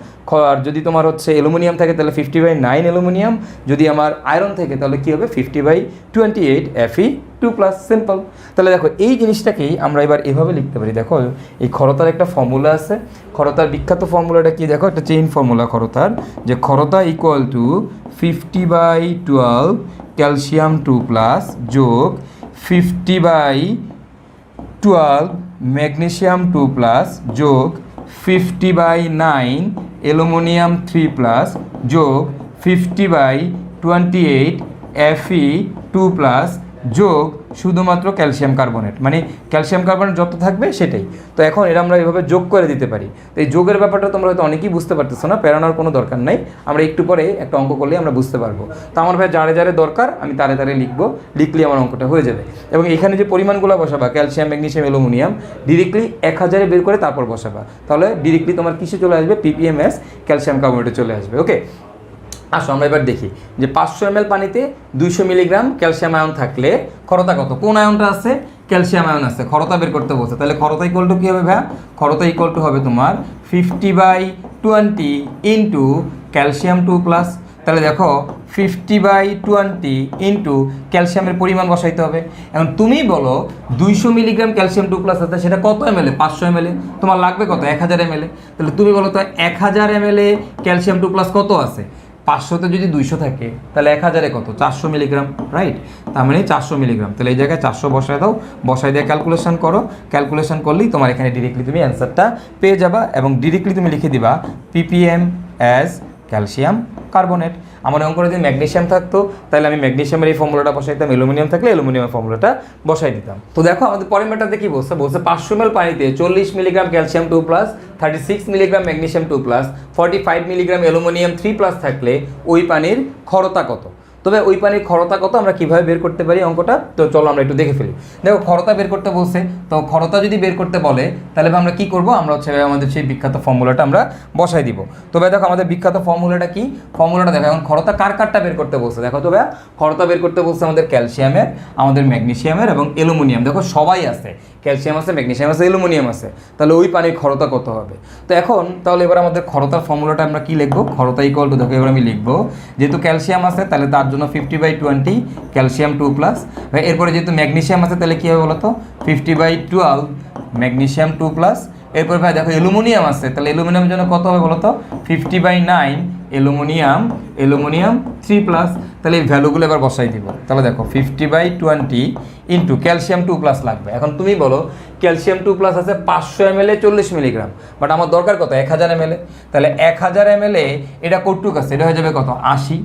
আর যদি তোমার হচ্ছে অ্যালুমিনিয়াম থাকে তাহলে 50/9 অ্যালুমিনিয়াম, যদি আমার আয়রন থাকে তাহলে কী হবে 50/28 Fe2+। সিম্পল। তাহলে দেখো এই জিনিসটাকেই আমরা এবার এভাবে লিখতে পারি। দেখো এই খরতার একটা ফর্মুলা আছে, খরতার বিখ্যাত ফর্মুলাটা কি দেখো? একটা চেইন ফর্মুলা খরতার, যে খরতা ইকুয়াল টু 50/12 ক্যালসিয়াম 2+ যোগ 50/12 ম্যাগনেসিয়াম 2+ যোগ 50/9 অ্যালুমিনিয়াম 3+ যোগ 50/28 Fe2+ যোগ শুধুমাত্র ক্যালসিয়াম কার্বনেট, মানে ক্যালসিয়াম কার্বনেট যত থাকবে সেটাই। তো এখন এরা আমরা এভাবে যোগ করে দিতে পারি। তো এই যোগের ব্যাপারটা তোমরা হয়তো অনেকেই বুঝতে পারতেছো না, প্যারানোর কোনো দরকার নাই, আমরা একটু পরে একটা অঙ্ক করলেই আমরা বুঝতে পারবো। তো আমার ভাই যারে যারে দরকার আমি তারে তারে লিখবো, লিখলে আমার অঙ্কটা হয়ে যাবে। এবং এখানে যে পরিমাণগুলো বসাবা ক্যালসিয়াম ম্যাগনেসিয়াম অ্যালুমিনিয়াম ডিরেক্টলি 1000-এ বের করে তারপর বসাবা, তাহলে ডিরেক্টলি তোমার কিসে চলে আসবে? ppms ক্যালসিয়াম কার্বনেটে চলে আসবে। ওকে, আসো আমরা এবার দেখি যে 500 ml পানিতে 200 মিলিগ্রাম ক্যালসিয়াম আয়ন থাকলে খরতা কত? কোন আয়নটা আছে? ক্যালসিয়াম আয়ন আছে। খরতা বের করতে বলছে, তাহলে খরতা ইকুয়াল টু কী হবে ভাইয়া? খরতা ইকুয়াল টু হবে তোমার 50/20 ইন্টু ক্যালসিয়াম 2+। তাহলে দেখো 50/20 ইন্টু ক্যালসিয়ামের পরিমাণ বসাইতে হবে। এখন তুমি বলো 200 মিলিগ্রাম ক্যালসিয়াম 2+ আছে, সেটা কত ml? 500 ml। তোমার লাগবে কত? 1000 ml। তাহলে তুমি বলো তো 1000 ml ক্যালসিয়াম 2+ কত আছে? 500তে যদি 200 থাকে তাহলে 1000-এ কত? 400 মিলিগ্রাম, রাইট? তার মানে 400 মিলিগ্রাম। তাহলে এই জায়গায় 400 বসায় দাও, বসাই দিয়ে ক্যালকুলেশন করো, ক্যালকুলেশন করলেই তোমার এখানে ডিরেক্টলি তুমি অ্যান্সারটা পেয়ে যাবা এবং ডিরেক্টলি তুমি লিখে দিবা ppm অ্যাজ ক্যালসিয়াম কার্বনেট। আমার অঙ্কনে যদি ম্যাগনেসিয়াম থাকতো তাহলে আমি ম্যাগনেসিয়ামের এই ফর্মুলাটা বসাইতাম, অ্যালুমিনিয়াম থাকলে অ্যালুমিনিয়ামের ফর্মুলাটা বসাই দিতাম। তো দেখো আমাদের পরের ম্যাটারতে কি বলছে? 500 ml পানিতে 40 milligram calcium 2+, 36 milligram magnesium 2+, 45 milligram aluminium 3+ থাকলে ওই পানির খরতা কত? তবে ওই পানির খরতা কত আমরা কীভাবে বের করতে পারি অঙ্কটা? তো চলো আমরা একটু দেখে ফেলি। দেখো খরতা বের করতে বলছে, তো খরতা যদি বের করতে বলে তাহলে আমরা কি করব? আমরা হচ্ছে আমাদের সেই বিখ্যাত ফর্মুলাটা আমরা বসাই দিব। তবে দেখো আমাদের বিখ্যাত ফর্মুলাটা কি? ফর্মুলাটা দেখো। এখন খরতা কারটা বের করতে বলছে? দেখো তো ভাইয়া খরতা বের করতে বলছে আমাদের ক্যালসিয়ামের, আমাদের ম্যাগনেসিয়ামের এবং অ্যালুমিনিয়াম। দেখো সবাই আছে, ক্যালসিয়াম আছে, ম্যাগনেসিয়াম আছে, অ্যালুমিনিয়াম আছে, তাহলে ওই পানির খরতা কত হবে? তো এখন তাহলে এবার আমাদের খরতার ফর্মুলাটা আমরা কি লিখবো? খরতা ইকুয়াল টু, দেখো এবার আমি লিখবো যেহেতু ক্যালসিয়াম আছে তাহলে তার জন্য 50/20 ক্যালসিয়াম 2+, এরপরে যেহেতু ম্যাগনেসিয়াম আছে তাহলে কী হবে বলো তো? 50/12 ম্যাগনেসিয়াম 2+। এরপর ভাই দেখো অ্যালুমিনিয়াম আছে, তাহলে অ্যালুমিনিয়ামের জন্য কত হবে বলো তো? 50/9 অ্যালুমিনিয়াম 3+। তাহলে এই ভ্যালুগুলো এবার বসাই দিব। তাহলে দেখো 50/20 ইন্টু ক্যালসিয়াম 2+ লাগবে। এখন তুমি বলো ক্যালসিয়াম 2+ আছে 500 ml 40 মিলিগ্রাম, বাট আমার দরকার কত? 1000 ml। তাহলে 1000 ml এটা কতটুক আছে? এটা হয়ে যাবে কত? 80।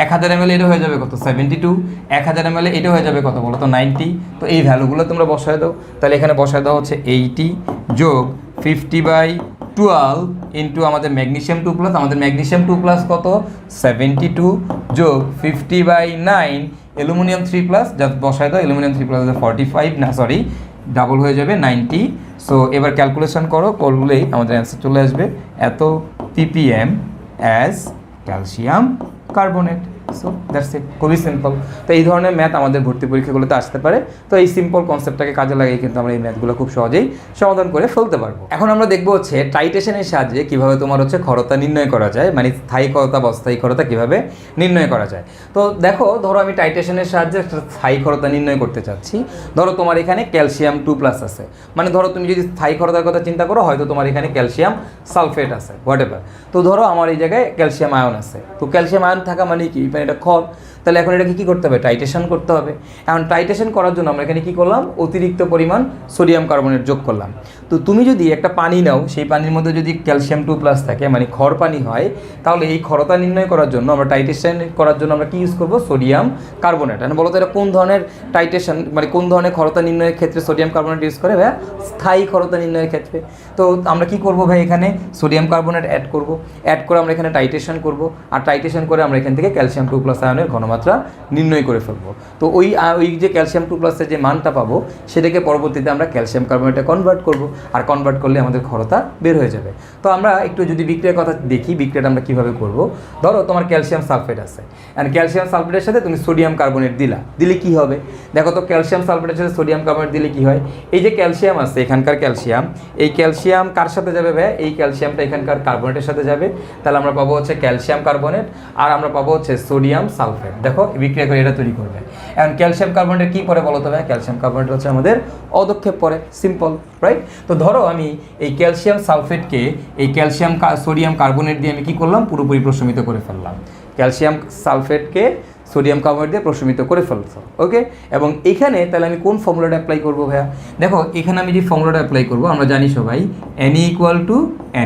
1000 ml এটা হয়ে যাবে কত 72, 1000 ml এটা হয়ে যাবে কত বলো তো 90। তো এই ভ্যালুগুলো তোমরা বসায় দাও, তাহলে এখানে বসায় দাও হচ্ছে 80 যোগ 50/12 ইন্টু আমাদের ম্যাগনেসিয়াম 2+, আমাদের ম্যাগনেসিয়াম 2+ কত 72 যোগ 50/9 অ্যালুমিনিয়াম 3+, যা বসায় দাও অ্যালুমিনিয়াম 3+ 45, না সরি ডাবল হয়ে যাবে 90। সো এবার ক্যালকুলেশন করলেই আমাদের অ্যান্সার চলে আসবে এত ppm as calcium carbonate. So that's it, খুবই সিম্পল। তো এই ধরনের ম্যাথ আমাদের ভর্তি পরীক্ষাগুলোতে আসতে পারে। তো এই সিম্পল কনসেপ্টটাকে কাজে লাগিয়ে কিন্তু আমরা এই ম্যাথগুলো খুব সহজেই সমাধান করে ফেলতে পারবো। এখন আমরা দেখবো হচ্ছে টাইটেশনের সাহায্যে কীভাবে তোমার হচ্ছে ক্ষরতা নির্ণয় করা যায়, মানে স্থায়ী ক্ষরতা বা অস্থায়ী ক্ষরতা কীভাবে নির্ণয় করা যায়। তো দেখো, ধরো আমি টাইটেশনের সাহায্যে একটা স্থায়ী ক্ষরতা নির্ণয় করতে চাচ্ছি। ধরো তোমার এখানে ক্যালসিয়াম 2+ আছে, মানে ধরো তুমি যদি স্থায়ী ক্ষরতার কথা চিন্তা করো, হয়তো তোমার এখানে ক্যালসিয়াম সালফেট আছে, হোয়াটএভার। তো ধরো আমার এই জায়গায় ক্যালসিয়াম আয়ন আছে। তো ক্যালসিয়াম আয়ন থাকা মানে কি, মানে এটা ক্ষর। তাহলে এখন এটাকে কী করতে হবে, টাইটেশন করতে হবে। এখন টাইটেশন করার জন্য আমরা এখানে কী করলাম, অতিরিক্ত পরিমাণ সোডিয়াম কার্বনেট যোগ করলাম। তো তুমি যদি একটা পানি নাও, সেই পানির মধ্যে যদি ক্যালসিয়াম 2+ থাকে, মানে ক্ষর পানি হয়, তাহলে এই ক্ষরতা নির্ণয় করার জন্য আমরা টাইটেশন করার জন্য আমরা কী ইউজ করবো, সোডিয়াম কার্বনেট। মানে বলো তো এটা কোন ধরনের টাইটেশন, মানে কোন ধরনের ক্ষরতা নির্ণয়ের ক্ষেত্রে সোডিয়াম কার্বনেট ইউজ করে ভাইয়া, স্থায়ী ক্ষরতা নির্ণয়ের ক্ষেত্রে। তো আমরা কি করব ভাই, এখানে সোডিয়াম কার্বনেট অ্যাড করব, অ্যাড করে আমরা এখানে টাইটেশন করব, আর টাইটেশন করে আমরা এখান থেকে ক্যালসিয়াম 2+ আয়নের ঘনমাত্রা নির্ণয় করে ফেলবো। তো ওই যে ক্যালসিয়াম 2+-এর যে মানটা পাবো, সেটাকে পরবর্তীতে আমরা ক্যালসিয়াম কার্বনেটে কনভার্ট করব, আর কনভার্ট করলে আমাদের ক্ষরতা বের হয়ে যাবে। তো আমরা একটু যদি বিক্রিয়ার কথা দেখি, বিক্রিয়াটা আমরা কীভাবে করব। ধরো তোমার ক্যালসিয়াম সালফেট আছে, অ্যান্ড ক্যালসিয়াম সালফেটের সাথে তুমি সোডিয়াম কার্বনেট দিলে কি হবে, দেখো তো ক্যালসিয়াম সালফেটের সাথে সোডিয়াম কার্বনেট দিলে কি হয়, এই যে ক্যালসিয়াম আছে এখানকার ক্যালসিয়াম, এই ক্যালসিয়াম কার সাথে যাবে ভাই, এই ক্যালসিয়ামটা এখানকার কার্বনেটের সাথে যাবে, তাহলে আমরা পাবো হচ্ছে ক্যালসিয়াম কার্বনেট, আর আমরা পাবো হচ্ছে সোডিয়াম সালফেট। দেখো বিক্রিয়া করে এটা তৈরি করবে। এখন ক্যালসিয়াম কার্বনেটের কি পরে বলো তো ভাই, ক্যালসিয়াম কার্বনেট হচ্ছে আমাদের অদক্ষেপ পরে, সিম্পল রাইট। তো ধরো আমি এই ক্যালসিয়াম সালফেটকে এই ক্যালসিয়াম সোডিয়াম কার্বনেট দিয়ে আমি কি করলাম, পুরোপুরি প্রশমিত করে ফেললাম। ক্যালসিয়াম সালফেটকে সোডিয়াম কার্বনেট দিয়ে প্রশমিত করে ফেলছো, ওকে। এবং এখানে তাহলে আমি কোন ফর্মুলাটা অ্যাপ্লাই করবো ভাইয়া, দেখো এখানে আমি যে ফর্মুলাটা অ্যাপ্লাই করবো, আমরা জানি সবাই NA =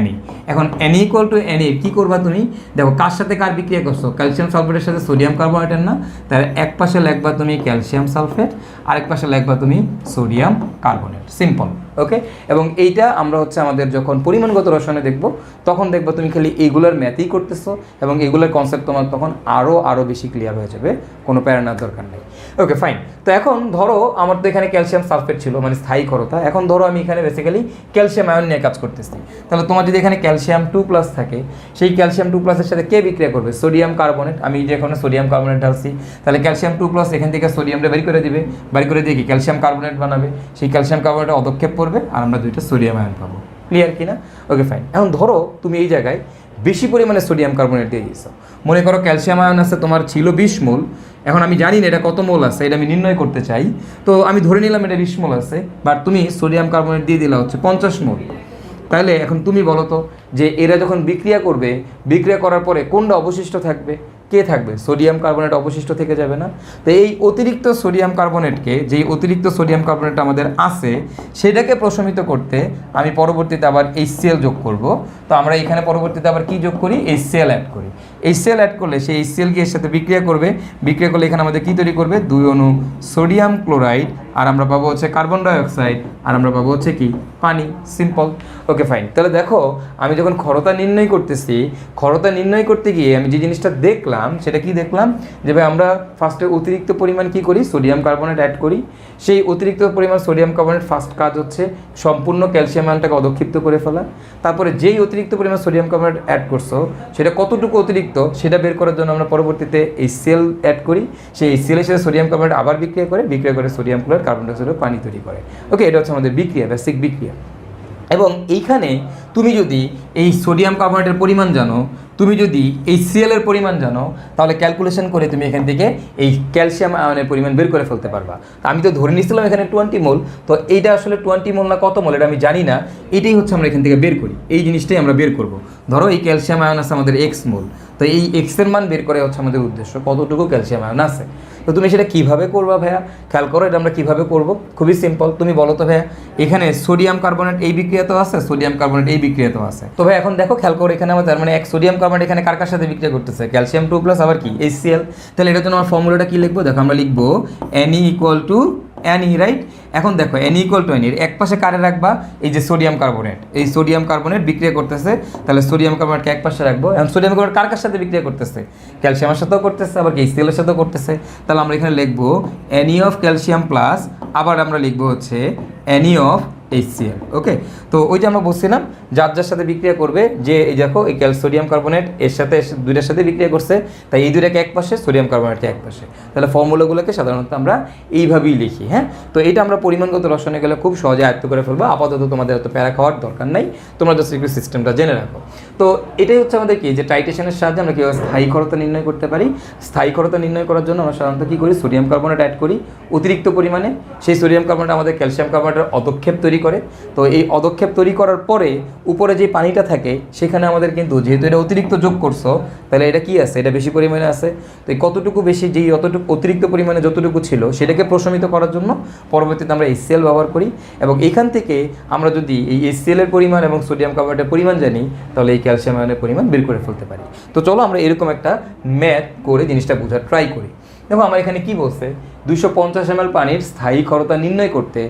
NA। এখন NA = NA কী করবা তুমি, দেখো কার সাথে কার বিক্রিয়া করছো, ক্যালসিয়াম সালফেটের সাথে সোডিয়াম কার্বনেটের না, তাহলে এক পাশে লিখবা তুমি ক্যালসিয়াম সালফেট, আরেক পাশে লিখবা তুমি সোডিয়াম কার্বনেট, সিম্পল, ওকে। এবং এইটা আমরা হচ্ছে আমাদের যখন পরিমাণগত রসায়নে দেখবো, তখন দেখবো তুমি খালি এইগুলোর ম্যাথই করতেছো, এবং এগুলোর কনসেপ্ট তোমার তখন আরও বেশি ক্লিয়ার হয়ে যাবে, কোনো প্যারানার দরকার নেই, ওকে ফাইন। তো এখন ধরো আমার তো এখানে ক্যালসিয়াম সালফেট ছিল, মানে স্থায়ী ক্ষরতা। এখন ধরো আমি এখানে বেসিক্যালি ক্যালসিয়াম আয়ন নিয়ে কাজ করতেছি, তাহলে তোমার যদি এখানে ক্যালসিয়াম 2+ থাকে, সেই ক্যালসিয়াম 2+-এর সাথে কে বিক্রিয়া করবে, সোডিয়াম কার্বনেট। আমি যে এখানে সোডিয়াম কার্বনেট ঢালছি, তাহলে ক্যালসিয়াম 2+ এখান থেকে সোডিয়ামটা বের করে দিবে, বের করে দিয়ে কি ক্যালসিয়াম কার্বনেট বানাবে, সেই ক্যালসিয়াম কার্বনেটে অদক্ষেপ করবে, আর আমরা দুইটা সোডিয়াম আয়ন পাবো। ক্লিয়ার কিনা, ওকে ফাইন। এখন ধরো তুমি এই জায়গায় বেশি পরিমাণে সোডিয়াম কার্বনেট দিয়ে দিয়েছো, মনে করো ক্যালসিয়াম আয়ন আছে তোমার ছিল 20 মোল, এখন আমি জানি না এটা কত মোল আছে, এটা আমি নির্ণয় করতে চাই। তো আমি ধরে নিলাম এটা 20 মোল আছে, বাট তুমি সোডিয়াম কার্বনেট দিয়ে দিলা হচ্ছে 50 মোল। তাহলে এখন তুমি বলো তো যে এরা যখন বিক্রিয়া করবে, বিক্রিয়া করার পরে কোনটা অবশিষ্ট থাকবে, কে থাকবে, সোডিয়াম কার্বনেট অবশিষ্ট থেকে যাবে না। তো এই অতিরিক্ত সোডিয়াম কার্বনেটকে, যেই অতিরিক্ত সোডিয়াম কার্বনেট আমাদের আছে, সেটাকে প্রশমিত করতে আমি পরবর্তীতে আবার HCl যোগ করব। তো আমরা এখানে পরবর্তীতে আবার কি যোগ করি, HCl অ্যাড করি। HCl অ্যাড করলে সেই HCl কি এর সাথে বিক্রিয়া করবে, বিক্রিয়া করলে এখানে আমাদের কি তৈরি করবে, 2 অণু সোডিয়াম ক্লোরাইড, আর আমরা পাবো হচ্ছে কার্বন ডাইঅক্সাইড, আর আমরা পাবো হচ্ছে কি পানি, সিম্পল, ওকে ফাইন। তাহলে দেখো আমি যখন ক্ষরতা নির্ণয় করতেছি, ক্ষরতা নির্ণয় করতে গিয়ে আমি যে জিনিসটা দেখলাম, সেটা কি দেখলাম, যে ভাই আমরা ফার্স্টে অতিরিক্ত পরিমাণ কি করি, সোডিয়াম কার্বনেট অ্যাড করি। সেই অতিরিক্ত পরিমাণ সোডিয়াম কার্বনেট ফার্স্ট কাজ হচ্ছে সম্পূর্ণ ক্যালসিয়াম আয়নটাকে অদক্ষিপ্ত করে ফেলা। তারপরে যেই অতিরিক্ত পরিমাণ সোডিয়াম কার্বনেট অ্যাড করছো, সেটা কতটুকু অতিরিক্ত সেটা বের করার জন্য আমরা পরবর্তীতে HCl অ্যাড করি। সেই HCl এর সাথে সোডিয়াম কার্বনেট আবার বিক্রিয়া করে সোডিয়াম ক্লোরাইড, কার্বন ডাইঅক্সাইড, পানি তৈরি করে, ওকে। এটা হচ্ছে আমাদের বিক্রিয়া, বেসিক বিক্রিয়া। এবং এইখানে তুমি যদি এই সোডিয়াম কার্বনেটের পরিমাণ জানো, তুমি যদি HCl এর পরিমাণ জানো, তাহলে ক্যালকুলেশন করে তুমি এখান থেকে এই ক্যালসিয়াম আয়নের পরিমাণ বের করে ফেলতে পারবা। আমি তো ধরে নিয়েছিলাম এখানে 20 মোল, তো এইটা আসলে 20 মোল না কত মোল এটা আমি জানি না, এটাই হচ্ছে আমরা এখান থেকে বের করি, এই জিনিসটাই আমরা বের করব। ধরো এই ক্যালসিয়াম আয়ন আছে আমাদের X মোল, তো এই এক্স এর মান বের করে হচ্ছে আমাদের উদ্দেশ্য, কতটুকু ক্যালসিয়াম আয়ন আছে। তো তুমি সেটা কীভাবে করবা ভাইয়া, খেয়াল করো এটা আমরা কীভাবে করবো, খুবই সিম্পল। তুমি বলো তো ভাইয়া, এখানে সোডিয়াম কার্বনেট এই বিক্রিয়াতেও আছে, সোডিয়াম কার্বনেট এই বিক্রিয়াতেও আছে। তো ভাই এখন দেখো খেয়াল করো, এখানে আমাদের মানে এক সোডিয়াম কার্বনেট এখানে কার কার সাথে বিক্রিয়া করতেছে, ক্যালসিয়াম 2 প্লাস আবার কি HCl। তাহলে এটার জন্য আমার ফর্মুলাটা কী লিখবো, দেখো আমরা লিখবো Ne equal to Ni, right. এখন দেখো Ne ইকুয়াল টু Ni, এক পাশে কারে রাখবা, এই যে সোডিয়াম কার্বনেট, এই সোডিয়াম কার্বনেট বিক্রিয়া করতেছে, তাহলে সোডিয়াম কার্বনেটকে এক পাশে রাখবো। এখন সোডিয়াম কার্বনেট কার কার সাথে বিক্রিয়া করতেছে, ক্যালসিয়ামের সাথেও করতেছে, আবার কি HCl এর সাথেও করতেছে। তাহলে আমরা এখানে লিখবো Ne অফ ক্যালসিয়াম প্লাস, আবার আমরা লিখবো হচ্ছে Ne অফ HCl। ওকে, তো ওই যে আমরা বলছিলাম যার যার সাথে বিক্রিয়া করবে, যে এই দেখো এই সোডিয়াম কার্বনেট এর সাথে দুইটার সাথে বিক্রিয়া করছে, তাই এই দুইটাকে এক পাশে, সোডিয়াম কার্বনেটকে এক পাশে। তাহলে ফর্মুলাগুলোকে সাধারণত আমরা এইভাবেই লিখি। হ্যাঁ, তো এটা আমরা পরিমাণগত রসায়নে গেলে খুব সহজে আয়ত্ত করে ফেলবো। আপাতত তোমাদের এত প্যারা খাওয়ার দরকার নাই, তোমরা জাস্ট একটু সিস্টেমটা জেনে রাখো। তো এটাই হচ্ছে আমাদের কি, যে টাইট্রেশনের সাহায্যে আমরা কীভাবে স্থায়ী ক্ষরতা নির্ণয় করতে পারি। স্থায়ী ক্ষরতা নির্ণয় করার জন্য আমরা সাধারণত কী করি, সোডিয়াম কার্বনেট অ্যাড করি অতিরিক্ত পরিমাণে। সেই সোডিয়াম কার্বনেট আমাদের ক্যালসিয়াম কার্বনেটের অদক্ষেপ তৈরি করে। তো এই অদক্ষেপ তৈরি করার পরে উপরে যে পানিটা থাকে সেখানে আমাদের কিন্তু, যেহেতু এটা অতিরিক্ত যোগ করছো, তাহলে এটা কি আছে, এটা বেশি পরিমাণে আছে। তো এই কতটুকু বেশি, যেই অতটুকু অতিরিক্ত পরিমাণে যতটুকু ছিল সেটাকে প্রশমিত করার জন্য পরবর্তীতে আমরা HCl ব্যবহার করি, এবং এখান থেকে আমরা যদি এই HCl এর পরিমাণ এবং সোডিয়াম কার্বনেটের পরিমাণ জানি, তাহলে এই ক্যালসিয়াম আয়নের পরিমাণ বের করে ফেলতে পারি। তো চলো আমরা এরকম একটা ম্যাথ করে জিনিসটা বোঝার ট্রাই করি। দেখো আমার এখানে কি বলছে, 250 ml পানির স্থায়ী ক্ষরতা নির্ণয় করতে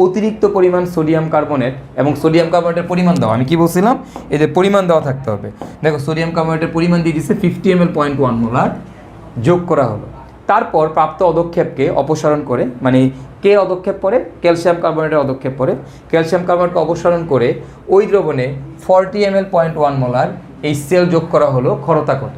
অতিরিক্ত পরিমাণ সোডিয়াম কার্বনেট এবং সোডিয়াম কার্বনেটের পরিমাণ দেওয়া, আমি কি বলছিলাম, এদের পরিমাণ দেওয়া থাকতে হবে। দেখো সোডিয়াম কার্বনেটের পরিমাণ দিয়ে দিচ্ছে 50 ml 0.1 মোলার, যোগ করা হলো। তারপর প্রাপ্ত অদক্ষেপকে অপসারণ করে, মানে কে অদক্ষেপ পরে, ক্যালসিয়াম কার্বনেটের অদক্ষেপ পরে, ক্যালসিয়াম কার্বনেটকে অপসারণ করে ওই দ্রবণে 40 ml 0.1 মোলার HCl যোগ করা হলো। ক্ষরতা কত,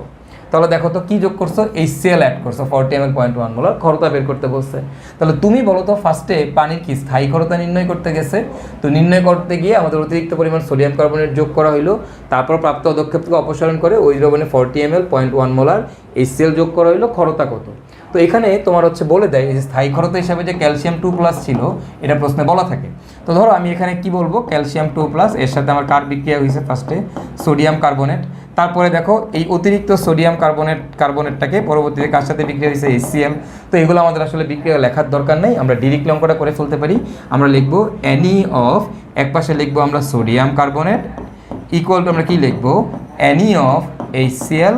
তাহলে দেখো তো কী যোগ করছো, HCl অ্যাড করছো, 40 ml 0.1 মোলার, ক্ষরতা বের করতে বলছে। তাহলে তুমি বলো তো ফার্স্টে পানির কি স্থায়ী ক্ষরতা নির্ণয় করতে গেছে, তো নির্ণয় করতে গিয়ে আমাদের অতিরিক্ত পরিমাণ সোডিয়াম কার্বনেট যোগ করা হইলো, তারপর প্রাপ্ত অদক্ষেপ থেকে অপসারণ করে ওই দ্রবণে 40 ml 0.1 মোলার HCl যোগ করা হইলো। ক্ষরতা কত, তো এখানে তোমার হচ্ছে বলে দেয় যে স্থায়ী ক্ষরতা হিসাবে যে ক্যালসিয়াম 2 প্লাস ছিল, এটা প্রশ্নে বলা থাকে। তো ধরো আমি এখানে কি বলবো, ক্যালসিয়াম 2 প্লাস, এর সাথে আমার কার বিক্রিয়া হয়েছে, ফার্স্টে সোডিয়াম কার্বনেট, তারপরে দেখো এই অতিরিক্ত সোডিয়াম কার্বনেটটাকে পরবর্তীতে কার সাথে বিক্রিয়া হয়েছে, HCl। তো এগুলো আমাদের আসলে বিক্রিয়া লেখার দরকার নেই, আমরা ডিরেক্টলি অঙ্কটা করে ফেলতে পারি। আমরা লিখবো Ne অফ, এক পাশে লিখবো আমরা সোডিয়াম কার্বনেট, ইকুয়াল টু আমরা কি লিখবো, Ne অফ HCl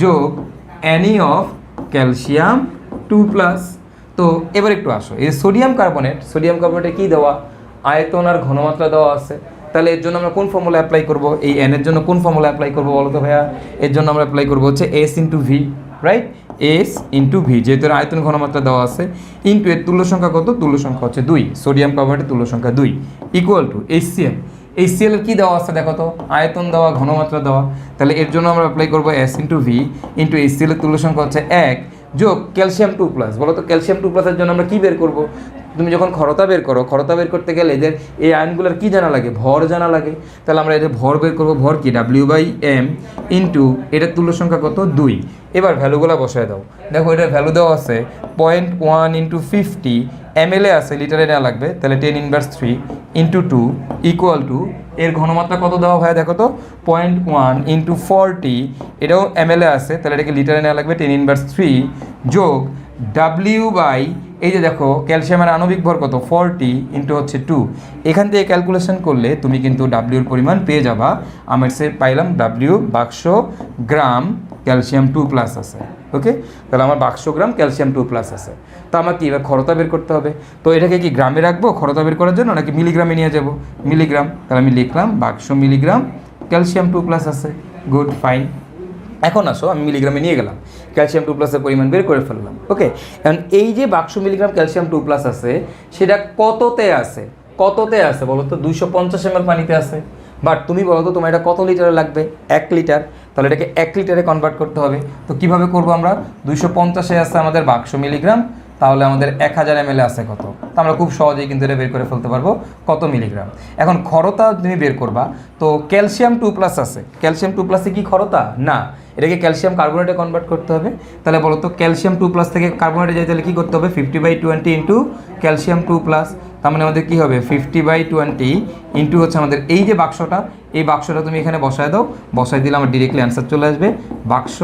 যোগ Ne অফ ক্যালসিয়াম 2 প্লাস। তো এবার একটু আসো, এই সোডিয়াম কার্বনেটে কী দেওয়া, আয়তন আর ঘনমাত্রা দেওয়া আছে। তাহলে এর জন্য আমরা কোন ফর্মুলা অ্যাপ্লাই করব, এই n এর জন্য কোন ফর্মুলা অ্যাপ্লাই করব বলো তো ভাইয়া, এর জন্য আমরা অ্যাপ্লাই করব হচ্ছে S into V, right, S into V, যেহেতু আয়তন ঘনমাত্রা দেওয়া আছে, ইন্টু এর তুল্য সংখ্যা কত, তুল্য সংখ্যা হচ্ছে 2, সোডিয়াম কার্বনেটের তুল্য সংখ্যা 2, ইকুয়াল টু HCl। HCl এর কী দেওয়া আছে দেখো তো, আয়তন দেওয়া, ঘনমাত্রা দেওয়া। তাহলে এর জন্য আমরা অ্যাপ্লাই করবো S into V into HCl এর তুল্য সংখ্যা হচ্ছে 1 যোগ ক্যালসিয়াম 2 প্লাস। বলো তো ক্যালসিয়াম 2 প্লাসের জন্য আমরা কী বের করবো, তুমি যখন ক্ষরতা বের করো, ক্ষরতা বের করতে গেলে এদের এই আয়নগুলোর কী জানা লাগে, ভর জানা লাগে। তাহলে আমরা এদের ভর বের করবো, ভর কি W/m ইন্টু এটার তুল্য সংখ্যা কত 2। এবার ভ্যালুগুলো বসায় দাও, দেখো এটার ভ্যালু দেওয়া আছে 0.1 ইন্টু 50 ml আছে, লিটারে নেওয়া লাগবে, তাহলে 10⁻³ ইন্টু 2 ইকুয়াল টু এর ঘনমাত্রা কত দেওয়া হয় দেখো তো, 0.1 ইন্টু 40, এটাও ml আছে, তাহলে এটাকে লিটারে নেওয়া লাগবে 10⁻³ যোগ W বাই, এই যে দেখো ক্যালসিয়ামের আণবিক ভর কত 40 ইন্টু হচ্ছে 2, এখান থেকে ক্যালকুলেশন করলে তুমি কিন্তু W এর পরিমাণ পেয়ে যাবা। আমার সে পাইলাম W বাক্স গ্রাম ক্যালসিয়াম 2 প্লাস আছে। ওকে, তাহলে আমার 100 গ্রাম ক্যালসিয়াম 2 প্লাস আছে। তো আমাকে এবার ক্ষরতা বের করতে হবে, তো এটাকে কি গ্রামে রাখবো ক্ষরতা বের করার জন্য, নাকি মিলিগ্রামে নিয়ে যাব, মিলিগ্রাম। তাহলে আমি লিখলাম 100 মিলিগ্রাম ক্যালসিয়াম 2 প্লাস আছে, গুড ফাইন। এখন আসো আমি মিলিগ্রামে নিয়ে গেলাম, ক্যালসিয়াম 2 প্লাসের পরিমাণ বের করে ফেললাম। ওকে, এখন এই যে 100 মিলিগ্রাম ক্যালসিয়াম 2 প্লাস আছে, সেটা কততে আছে বলো তো, 250 ml পানিতে আছে। বাট তুমি বলো তো তোমার এটা কত লিটারে লাগবে, 1 লিটার। তাহলে এটাকে 1 লিটারে কনভার্ট করতে হবে। তো কিভাবে করব আমরা, 250-এ আছে আমাদের 100 মিলিগ্রাম, তাহলে আমাদের 1000 ml আছে কত, তো আমরা খুব সহজেই কিন্তু এটা বের করে ফেলতে পারবো কত মিলিগ্রাম। এখন ক্ষরতা তুমি বের করবা, তো ক্যালসিয়াম 2+ আছে, ক্যালসিয়াম 2+ কি ক্ষরতা না, এটাকে ক্যালসিয়াম কার্বনেটে কনভার্ট করতে হবে। তাহলে বলো তো ক্যালসিয়াম 2+ থেকে কার্বনেটে যাই, তাহলে কী করতে হবে 50/20 ইন্টু ক্যালসিয়াম 2+, তার মানে আমাদের কী হবে 50/20 ইন্টু হচ্ছে আমাদের এই যে বাক্সটা, এই বাক্সটা তুমি এখানে বসায় দাও, বসায় দিলে আমার ডিরেক্টলি অ্যান্সার চলে আসবে বাক্স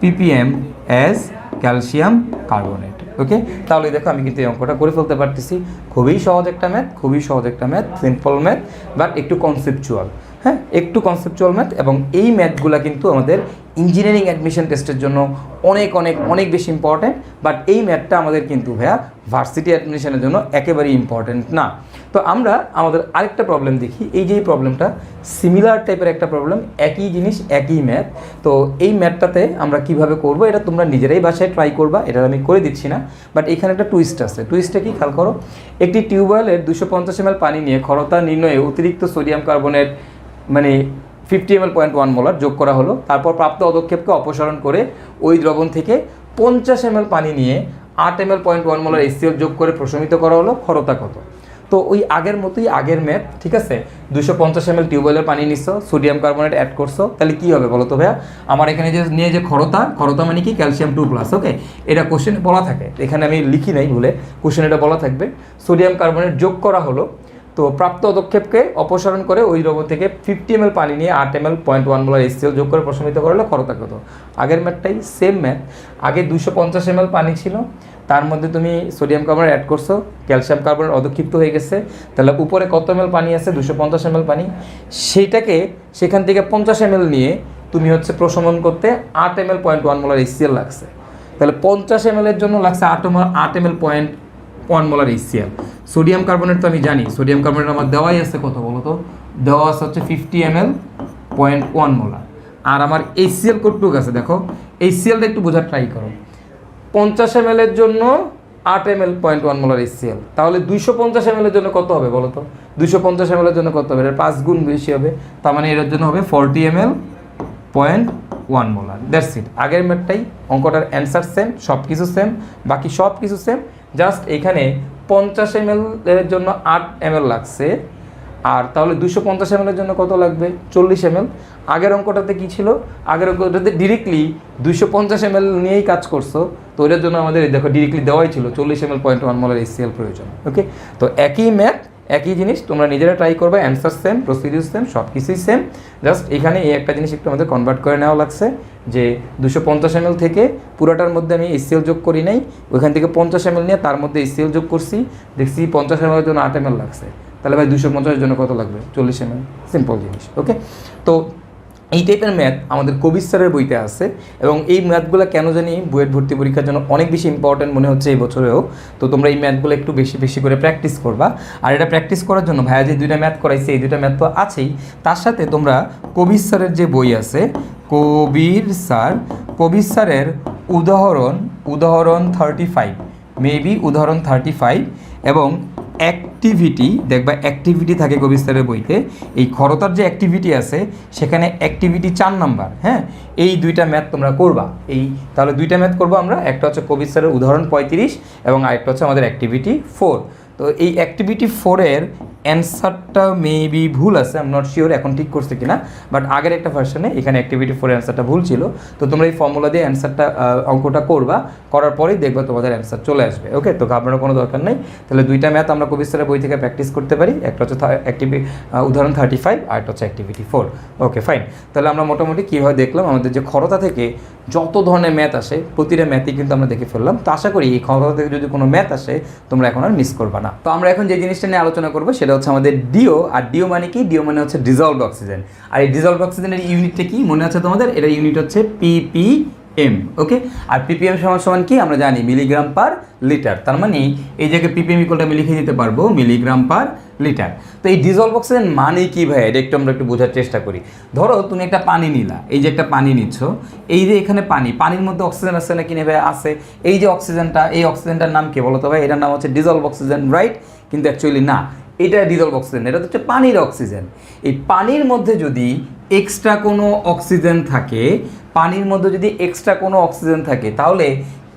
ppm অ্যাজ ক্যালসিয়াম কার্বনেট। ওকে, তাহলে দেখো আমি কিন্তু এই অঙ্কটা করে ফেলতে পারতেছি। খুবই সহজ একটা ম্যাথ, খুবই সহজ একটা ম্যাথ, সিম্পল ম্যাথ বাট একটু কনসেপচুয়াল। হ্যাঁ, একটু কনসেপচুয়াল ম্যাথ, এবং এই ম্যাথগুলো কিন্তু আমাদের ইঞ্জিনিয়ারিং অ্যাডমিশন টেস্টের জন্য অনেক অনেক অনেক বেশি ইম্পর্ট্যান্ট। বাট এই ম্যাথটা আমাদের কিন্তু ভাইয়া ভার্সিটি অ্যাডমিশনের জন্য একেবারেই ইম্পর্ট্যান্ট না। তো আমরা আমাদের আরেকটা প্রবলেম দেখি, এই যে এই প্রবলেমটা সিমিলার টাইপের একটা প্রবলেম, একই জিনিস একই ম্যাথ। তো এই ম্যাথটাতে আমরা কিভাবে করব এটা তোমরা নিজেরাই বাসায় ট্রাই করবা, এটা আমি করে দিচ্ছি না। বাট এখানে একটা টুইস্ট আছে, টুইস্টটা কি খেয়াল করো। একটি টিউবওয়েলের 250 ml পানি নিয়ে ক্ষরতা নির্ণয়ে অতিরিক্ত সোডিয়াম কার্বনেট মানে 50 ml 0.1 মোলার যোগ করা হলো। তারপর প্রাপ্ত পদক্ষেপকে অপসারণ করে ওই দ্রবণ থেকে 50 ml পানি নিয়ে 8 ml 0.1 মোলার HCl যোগ করে প্রশমিত করা হলো, ক্ষরতা কত। তো ওই আগের মতোই আগের ম্যাথ, ঠিক আছে। 250 ml টিউবওয়েলের পানি নিচ্ছ, সোডিয়াম কার্বনেট অ্যাড করছো, তাহলে কী হবে বলো তো ভাইয়া। আমার এখানে যে নিয়ে যে ক্ষরতা, ক্ষরতা মানে কি ক্যালসিয়াম 2+। ওকে, এটা কোশ্চেনে বলা থাকে, এখানে আমি লিখি নাই ভুলে, কোশ্চেন এটা বলা থাকবে সোডিয়াম কার্বনেট যোগ করা হলো। তো প্রাপ্ত পদক্ষেপকে অপসারণ করে ওই দ্রবণ থেকে 50 ml পানি নিয়ে 8 ml 0.1 মোলার HCl যোগ করে প্রশমিত করা হলো, ক্ষরতা কত। আগের ম্যাথটাই সেম ম্যাথ, আগে 250 ml পানি ছিল, তার মধ্যে তুমি সোডিয়াম কার্বনেট অ্যাড করছো, ক্যালসিয়াম কার্বনেট অধক্ষিপ্ত হয়ে গেছে, তাহলে উপরে কত ml পানি আছে 250 ml পানি, সেইটাকে সেখান থেকে 50 ml নিয়ে তুমি হচ্ছে প্রশমন করতে 8 ml 0.1 মোলার HCl লাগছে। তাহলে 50 ml এর জন্য লাগছে 8 ml 0.1 molar HCl। Sodium carbonate তো আমি জানি, সোডিয়াম কার্বনেট আমার দেওয়াই আছে কত বলো তো, দেওয়া আছে হচ্ছে 50 ml 0.1 মোলার। আর আমার HCl কতটুকু আছে দেখো, HClটা একটু বোঝার ট্রাই করো। 50 ml এর জন্য 8 ml 0.1 মোলার HCl, তাহলে 250 ml এর জন্য কত হবে বলো তো, 250 ml এর জন্য কত হবে, এর 5 গুণ বেশি হবে, তার মানে এর জন্য হবে 40 ml 0.1 মোলার। দ্যাটস ইট, আগের ম্যাথটাই, অঙ্কটার অ্যান্সার সেম, সব কিছু সেম, বাকি সব কিছু সেম, জাস্ট এখানে 50 ml এর জন্য 8 ml লাগছে, আর তাহলে 250 ml এর জন্য কত লাগবে 40 ml। আগের অঙ্কটাতে কী ছিল, আগের অঙ্কটাতে ডিরেক্টলি 250 ml নিয়েই কাজ করছো, তো ওটার জন্য আমাদের দেখো ডিরেক্টলি দেওয়াই ছিল 40 ml 0.1 মোলার HCl প্রয়োজন। ওকে, তো একই ম্যাথ একই জিনিস, তোমরা নিজেরা ট্রাই করবে, অ্যান্সার সেম, প্রসিডিউর সেম, সব কিছুই সেম। জাস্ট এখানে এই একটা জিনিস একটু আমাদের কনভার্ট করে নেওয়া লাগছে, যে 250 ml থেকে পুরোটার মধ্যে আমি HCl যোগ করি নাই, ওইখান থেকে 50 ml নিয়ে তার মধ্যে HCl যোগ করছি, দেখছি 50 ml এর জন্য 8 ml লাগছে, তাহলে ভাই 250 এর জন্য কত লাগবে 40 ml, সিম্পল জিনিস। ওকে, তো এই টাইপের ম্যাথ আমাদের কবির স্যারের বইতে আছে, এবং এই ম্যাথগুলো কেন জানি বুয়েট ভর্তি পরীক্ষার জন্য অনেক বেশি ইম্পর্টেন্ট মনে হচ্ছে এই বছরেও। তো তোমরা এই ম্যাথগুলো একটু বেশি বেশি করে প্র্যাকটিস করবা। আর এটা প্র্যাকটিস করার জন্য ভাইয়া যে 2টা ম্যাথ করাইছে, এই 2টা ম্যাথ তো আছেই, তার সাথে তোমরা কবির স্যারের যে বই আছে, কবির স্যারের উদাহরণ 35, মেবি উদাহরণ 35, এবং অ্যাক্টিভিটি, দেখবা অ্যাক্টিভিটি থাকে কবির স্যারের বইতে, এই ক্ষরতার যে অ্যাক্টিভিটি আছে সেখানে অ্যাক্টিভিটি 4 নাম্বার। হ্যাঁ, এই 2টা ম্যাথ তোমরা করবা, এই তাহলে 2টা ম্যাথ করবো আমরা, একটা হচ্ছে কবির স্যারের উদাহরণ 35 এবং আরেকটা হচ্ছে আমাদের অ্যাক্টিভিটি 4। তো এই অ্যাক্টিভিটি 4-এর অ্যান্সারটা মেবি ভুল আছে, আই এম নট শিওর এখন ঠিক করছে কিনা, বাট আগের একটা ভার্সনে এখানে অ্যাক্টিভিটি 4-এর অ্যান্সারটা ভুল ছিল। তো তোমরা এই ফর্মুলা দিয়ে অ্যান্সারটা অঙ্কটা করবা, করার পরেই দেখবা তোমাদের অ্যান্সার চলে আসবে। ওকে, তো ঘাবড়ানোর কোনো দরকার নেই। তাহলে 2টা ম্যাথ আমরা কবির স্যারের বই থেকে প্র্যাকটিস করতে পারি, একটা হচ্ছে উদাহরণ 35 আর একটা হচ্ছে অ্যাক্টিভিটি 4। ওকে ফাইন, তাহলে আমরা মোটামুটি কীভাবে দেখলাম আমাদের যে ক্ষরতা থেকে যত ধরনের ম্যাথ আসে প্রতিটা ম্যাথই কিন্তু আমরা দেখে ফেললাম। তো আশা করি এই ক্ষরতা থেকে যদি কোনো ম্যাথ আসে তোমরা এখন আর মিস করবা না। তো আমরা এখন যে জিনিসটা নিয়ে আলোচনা করবো সেটা হচ্ছে আমাদের ডিও। আর ডিও মানে কি, ডিও মানে হচ্ছে ডিজলভড অক্সিজেন। আর এই ডিজলভড অক্সিজেনের ইউনিটটা কি মনে আছে তোমাদের, এটা ইউনিট হচ্ছে ppm। ওকে, আর ppm সমান কি আমরা জানি, মিলিগ্রাম পার লিটার। তার মানে এই জায়গায় ppm ইকুয়ালটা আমি লিখে দিতে পারবো মিলিগ্রাম পার লিটার। তো এই ডিজলভ অক্সিজেন মানে কি ভাই, এটা একটু আমরা একটু বোঝার চেষ্টা করি। ধরো তুমি একটা পানি নিলা, এই যে একটা পানি নিচ্ছ, এই যে এখানে পানির মধ্যে অক্সিজেন আছে নাকি নেবে আছে, এই যে অক্সিজেনটা, এই অক্সিজেনটার নাম কি বলো তো ভাই, এটার নাম হচ্ছে ডিজলভ অক্সিজেন, রাইট? কিন্তু অ্যাকচুয়ালি না, এটা ডিজলভ অক্সিজেন, এটা হচ্ছে পানির অক্সিজেন। এই পানির মধ্যে যদি এক্সট্রা কোনো অক্সিজেন থাকে, পানির মধ্যে যদি এক্সট্রা কোনো অক্সিজেন থাকে, তাহলে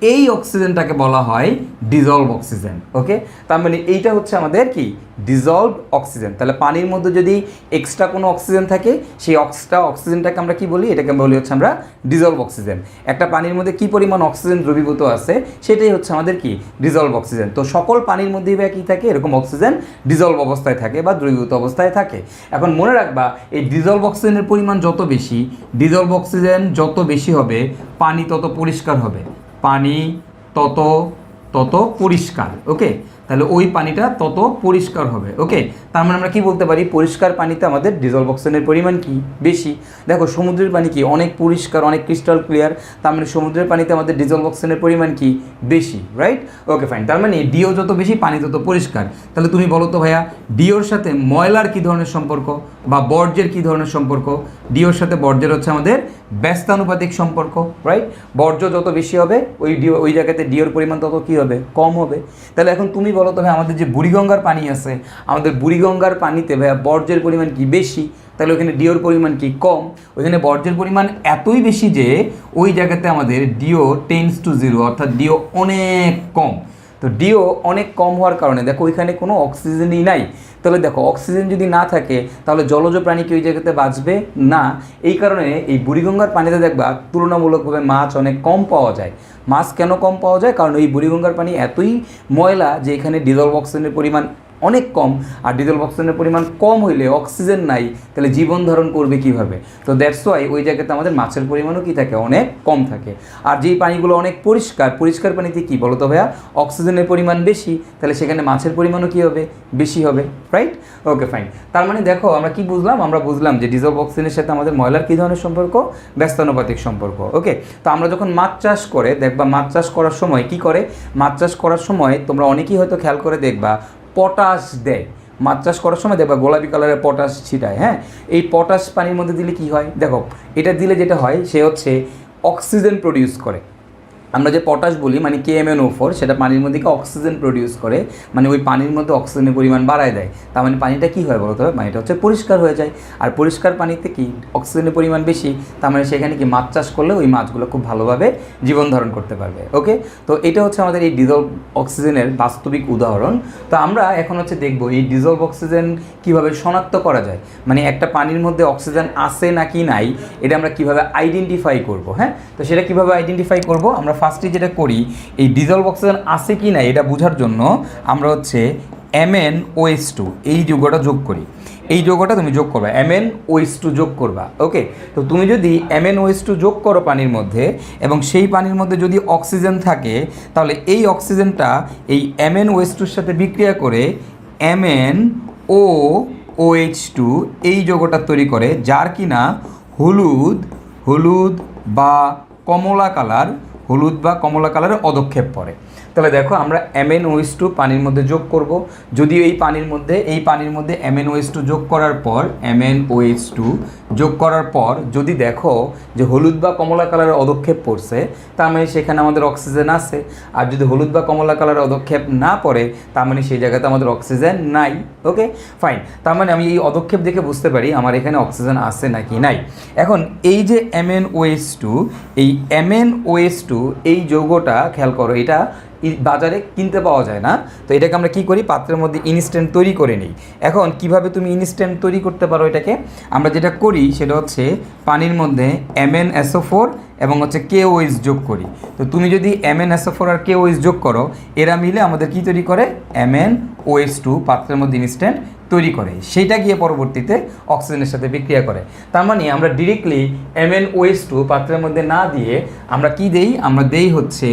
এই অক্সিজেনটাকে বলা হয় ডিজলভ অক্সিজেন। ওকে, তার মানে এইটা হচ্ছে আমাদের কি ডিজলভ অক্সিজেন। তাহলে পানির মধ্যে যদি এক্সট্রা কোনো অক্সিজেন থাকে সেই এক্সট্রা অক্সিজেনটাকে আমরা কি বলি, এটাকে বলি হচ্ছে আমরা ডিজলভ অক্সিজেন। একটা পানির মধ্যে কি পরিমাণ অক্সিজেন দ্রবীভূত আছে সেটাই হচ্ছে আমাদের কি ডিজলভ অক্সিজেন। তো সকল পানির মধ্যেই বা কি থাকে, এরকম অক্সিজেন ডিজলভ অবস্থায় থাকে বা দ্রবীভূত অবস্থায় থাকে। এখন মনে রাখবা এই ডিজলভ অক্সিজেনের পরিমাণ যত বেশি, ডিজলভ অক্সিজেন যত বেশি হবে পানি তত পরিষ্কার হবে, পানি তত তত পরিষ্কার। ওকে, তাহলে ওই পানিটা তত পরিষ্কার হবে। ওকে, তার মানে আমরা কি বলতে পারি, পরিষ্কার পানিতে আমাদের ডিজলভ অক্সিজেনের পরিমাণ কি বেশি। দেখো সমুদ্রের পানি কি অনেক পরিষ্কার, অনেক ক্রিস্টাল ক্লিয়ার, তার মানে সমুদ্রের পানিতে আমাদের ডিজলভ অক্সিজেনের পরিমাণ কি বেশি, রাইট? ওকে ফাইন, তার মানে ডিও যত বেশি পানি তত পরিষ্কার। তাহলে তুমি বলো তো ভাইয়া ডিওর সাথে ময়লার কি ধরনের সম্পর্ক বা বর্জ্যের কি ধরনের সম্পর্ক? ডিওর সাথে বর্জ্যের হচ্ছে আমাদের ব্যস্তানুপাতিক সম্পর্ক, রাইট? বর্জ্য যত বেশি হবে ওই জায়গাতে ডিওর পরিমাণ তত কী হবে, কম হবে। তাহলে এখন তুমি বলো তবে আমাদের যে বুড়িগঙ্গার পানি আছে, আমাদের বুড়িগঙ্গার পানিতে ভাইয়া বর্জ্যের পরিমাণ কি বেশি, তাহলে ওইখানে ডিওর পরিমাণ কি কম। ওইখানে বর্জ্যের পরিমাণ এতই বেশি যে ওই জায়গাতে আমাদের ডিও টেন্ডস টু 0, অর্থাৎ ডিও অনেক কম। তো ডিও অনেক কম হওয়ার কারণে দেখো ওইখানে কোনো অক্সিজেনই নাই। তাহলে দেখো অক্সিজেন যদি না থাকে তাহলে জলজ প্রাণী কি ওই জায়গাতে বাঁচবে না। এই কারণে এই বুড়িগঙ্গার পানিতে দেখবা তুলনামূলকভাবে মাছ অনেক কম পাওয়া যায়। মাছ কেন কম পাওয়া যায়, কারণ এই বুড়িগঙ্গার পানি এতই ময়লা যে এখানে ডিজলভ অক্সিজেনের পরিমাণ অনেক কম। আর ডিজলভ অক্সিজেনের পরিমাণ কম হইলে অক্সিজেন নাই, তাহলে জীবন ধারণ করবে কিভাবে? তো দ্যাটস ওয়াই ওই জায়গাতে আমাদের মাছের পরিমাণও কি থাকে, অনেক কম থাকে। আর যেই পানিগুলো অনেক পরিষ্কার, পরিষ্কার পানিতে কি বলো তো ভাইয়া অক্সিজেনের পরিমাণ বেশি, তাহলে সেখানে মাছের পরিমাণও কী হবে, বেশি হবে, রাইট? ওকে ফাইন, তার মানে দেখো আমরা কি বুঝলাম, আমরা বুঝলাম যে ডিজলভ অক্সিজেনের সাথে আমাদের ময়লার কী ধরনের সম্পর্ক, ব্যস্তানুপাতিক সম্পর্ক। ওকে, তো আমরা যখন মাছ চাষ করে দেখবা, মাছ চাষ করার সময় কি করে, মাছ চাষ করার সময় তোমরা অনেকেই হয়তো খেয়াল করে দেখবা পটাশ দেয়। মাছ চাষ করার সময় দেখবা গোলাপি কালারের পটাশ ছিটায়। হ্যাঁ, এই পটাশ পানির মধ্যে দিলে কি হয়, দেখো এটা দিলে যেটা হয় সে হচ্ছে অক্সিজেন প্রডিউস করে। আমরা যে পটাশ বলি মানে KMnO4, সেটা পানির মধ্যে কি অক্সিজেন প্রডিউস করে, মানে ওই পানির মধ্যে অক্সিজেনের পরিমাণ বাড়ায় দেয়। তার মানে পানিটা কী হয় বলতে হবে, পানিটা হচ্ছে পরিষ্কার হয়ে যায়। আর পরিষ্কার পানিতে কি অক্সিজেনের পরিমাণ বেশি, তার মানে সেখানে কি মাছ চাষ করলে ওই মাছগুলো খুব ভালোভাবে জীবন ধারণ করতে পারবে। ওকে, তো এটা হচ্ছে আমাদের এই ডিজলভ অক্সিজেনের বাস্তবিক উদাহরণ। তো আমরা এখন হচ্ছে দেখব এই ডিজলভ অক্সিজেন কীভাবে শনাক্ত করা যায়, মানে একটা পানির মধ্যে অক্সিজেন আছে নাকি নাই এটা আমরা কীভাবে আইডেন্টিফাই করব। হ্যাঁ, তো সেটা কীভাবে আইডেন্টিফাই করব, আমরা ফার্স্টে যেটা করি এই ডিজলভ অক্সিজেন আছে কি না এটা বোঝার জন্য আমরা হচ্ছে MnOH2 এই যৌগটা যোগ করি। এই যৌগটা তুমি যোগ করবা, MnOH2 যোগ করবা। ওকে, তো তুমি যদি MnOH2 যোগ করো পানির মধ্যে এবং সেই পানির মধ্যে যদি অক্সিজেন থাকে, তাহলে এই অক্সিজেনটা এই MnOH2 সাথে বিক্রিয়া করে MnOOH2 এই যৌগটা তৈরি করে, যার কিনা হলুদ বা কমলা কালারের অধক্ষেপ পড়ে। তাহলে দেখো আমরা MnOH2 পানির মধ্যে যোগ করব। যদি এই পানির মধ্যে MnOH2 যোগ করার পর যদি দেখো যে হলুদ বা কমলা কালারের অধক্ষেপ পড়ছে, তার মানে সেখানে আমাদের অক্সিজেন আছে। আর যদি হলুদ বা কমলা কালারের অধক্ষেপ না পড়ে, তার মানে সেই জায়গাতে আমাদের অক্সিজেন নাই। ওকে ফাইন, তার মানে আমি এই অধক্ষেপ দেখে বুঝতে পারি আমার এখানে অক্সিজেন আছে নাকি নাই। এখন এই যে MnOH2 এই যৌগটা খেয়াল করো, এটা বাজারে কিনতে পাওয়া যায় না। তো এটাকে আমরা কি করি, পাত্রের মধ্যে ইনস্ট্যান্ট তৈরি করে নিই। এখন কিভাবে তুমি ইনস্ট্যান্ট তৈরি করতে পারো এটাকে, আমরা যেটা করি সেটা হচ্ছে পানির মধ্যে MnSO4 এবং হচ্ছে KOH যোগ করি। তো তুমি যদি MnSO4 আর KOH যোগ করো, এরা মিলে আমাদের কি তৈরি করে, MnOH2 পাত্রের মধ্যে ইনস্ট্যান্ট তৈরি করে, সেইটা গিয়ে পরবর্তীতে অক্সিজেনের সাথে বিক্রিয়া করে। তার মানে আমরা ডিরেক্টলি MnOH2 পাত্রের মধ্যে না দিয়ে আমরা কি দেই, আমরা দেই হচ্ছে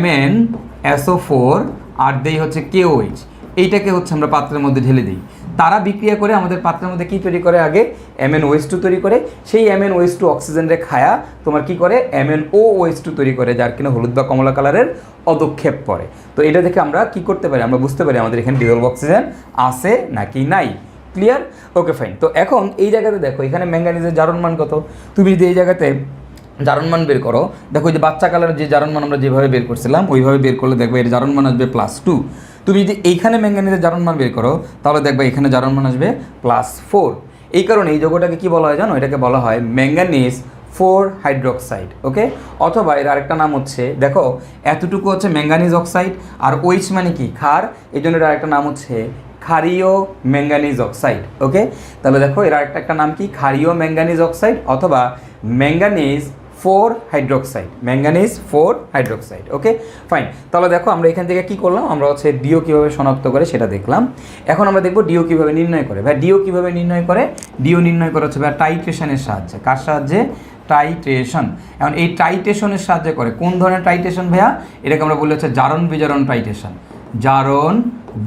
MnSO4 আর দেই হচ্ছে KOH, এইটাকে হচ্ছে আমরা পাত্রের মধ্যে ঢেলে দিই। তারা বিক্রিয়া করে আমাদের পাত্রের মধ্যে কি তৈরি করে, আগে MnOH2 তৈরি করে, সেই MnOH2 অক্সিজেনরে খায়া তোমার কি করে MnOOH2 তৈরি করে, যার কিনা হলুদ বা কমলা কালারের অধক্ষেপ পড়ে। তো এটা দেখে আমরা কি করতে পারি, আমরা বুঝতে পারি আমাদের এখানে ডিজলভ অক্সিজেন আছে নাকি নাই। ক্লিয়ার? Okay fine. তো এখন এই জায়গাতে দেখো এখানে ম্যাঙ্গানিজের জারণ মান কত, তুমি যদি এই জায়গাতে জারণ মান বের করো, দেখো যে বাচ্চা কালারের যে জারণ মান আমরা যেভাবে বের করছিলাম ওইভাবে বের করলে দেখবে এর জারণ মান আসবে +2। তুমি যদি এইখানে ম্যাঙ্গানিজের জারণ মান বের করো তাহলে দেখবে এখানে জারণ মান আসবে +4। এই কারণে এই যৌগটাকে কি বলা হয় জানো, এটাকে বলা হয় ম্যাঙ্গানিজ 4 হাইড্রোক্সাইড, ওকে। অথবা এর আরেকটা নাম হচ্ছে, দেখো এতটুকু হচ্ছে ম্যাঙ্গানিজ অক্সাইড, আর ওইচ মানে কি ক্ষার, এই জন্য এর আরেকটা নাম হচ্ছে ক্ষারীয় ম্যাঙ্গানিজ অক্সাইড, ওকে। তাহলে দেখো এর আরেকটা একটা নাম কি, ক্ষারীয় ম্যাঙ্গানিজ অক্সাইড অথবা ম্যাঙ্গানিজ 4 হাইড্রোক্সাইড, ম্যাঙ্গানিজ 4 হাইড্রোক্সাইড, ওকে ফাইন। তাহলে দেখো আমরা এখান থেকে কি করলাম, আমরা হচ্ছে ডিও কীভাবে শনাক্ত করে সেটা দেখলাম। এখন আমরা দেখবো ডিও কীভাবে নির্ণয় করে। ভাই ডিও কীভাবে নির্ণয় করে, ডিও নির্ণয় করে হচ্ছে ভাই টাইট্রেশনের সাহায্যে। কার সাহায্যে? টাইট্রেশন। এখন এই টাইট্রেশনের সাহায্যে করে, কোন ধরনের টাইট্রেশন ভাইয়া? এটাকে আমরা বলি হচ্ছে জারণ বিজারণ টাইট্রেশন, জারণ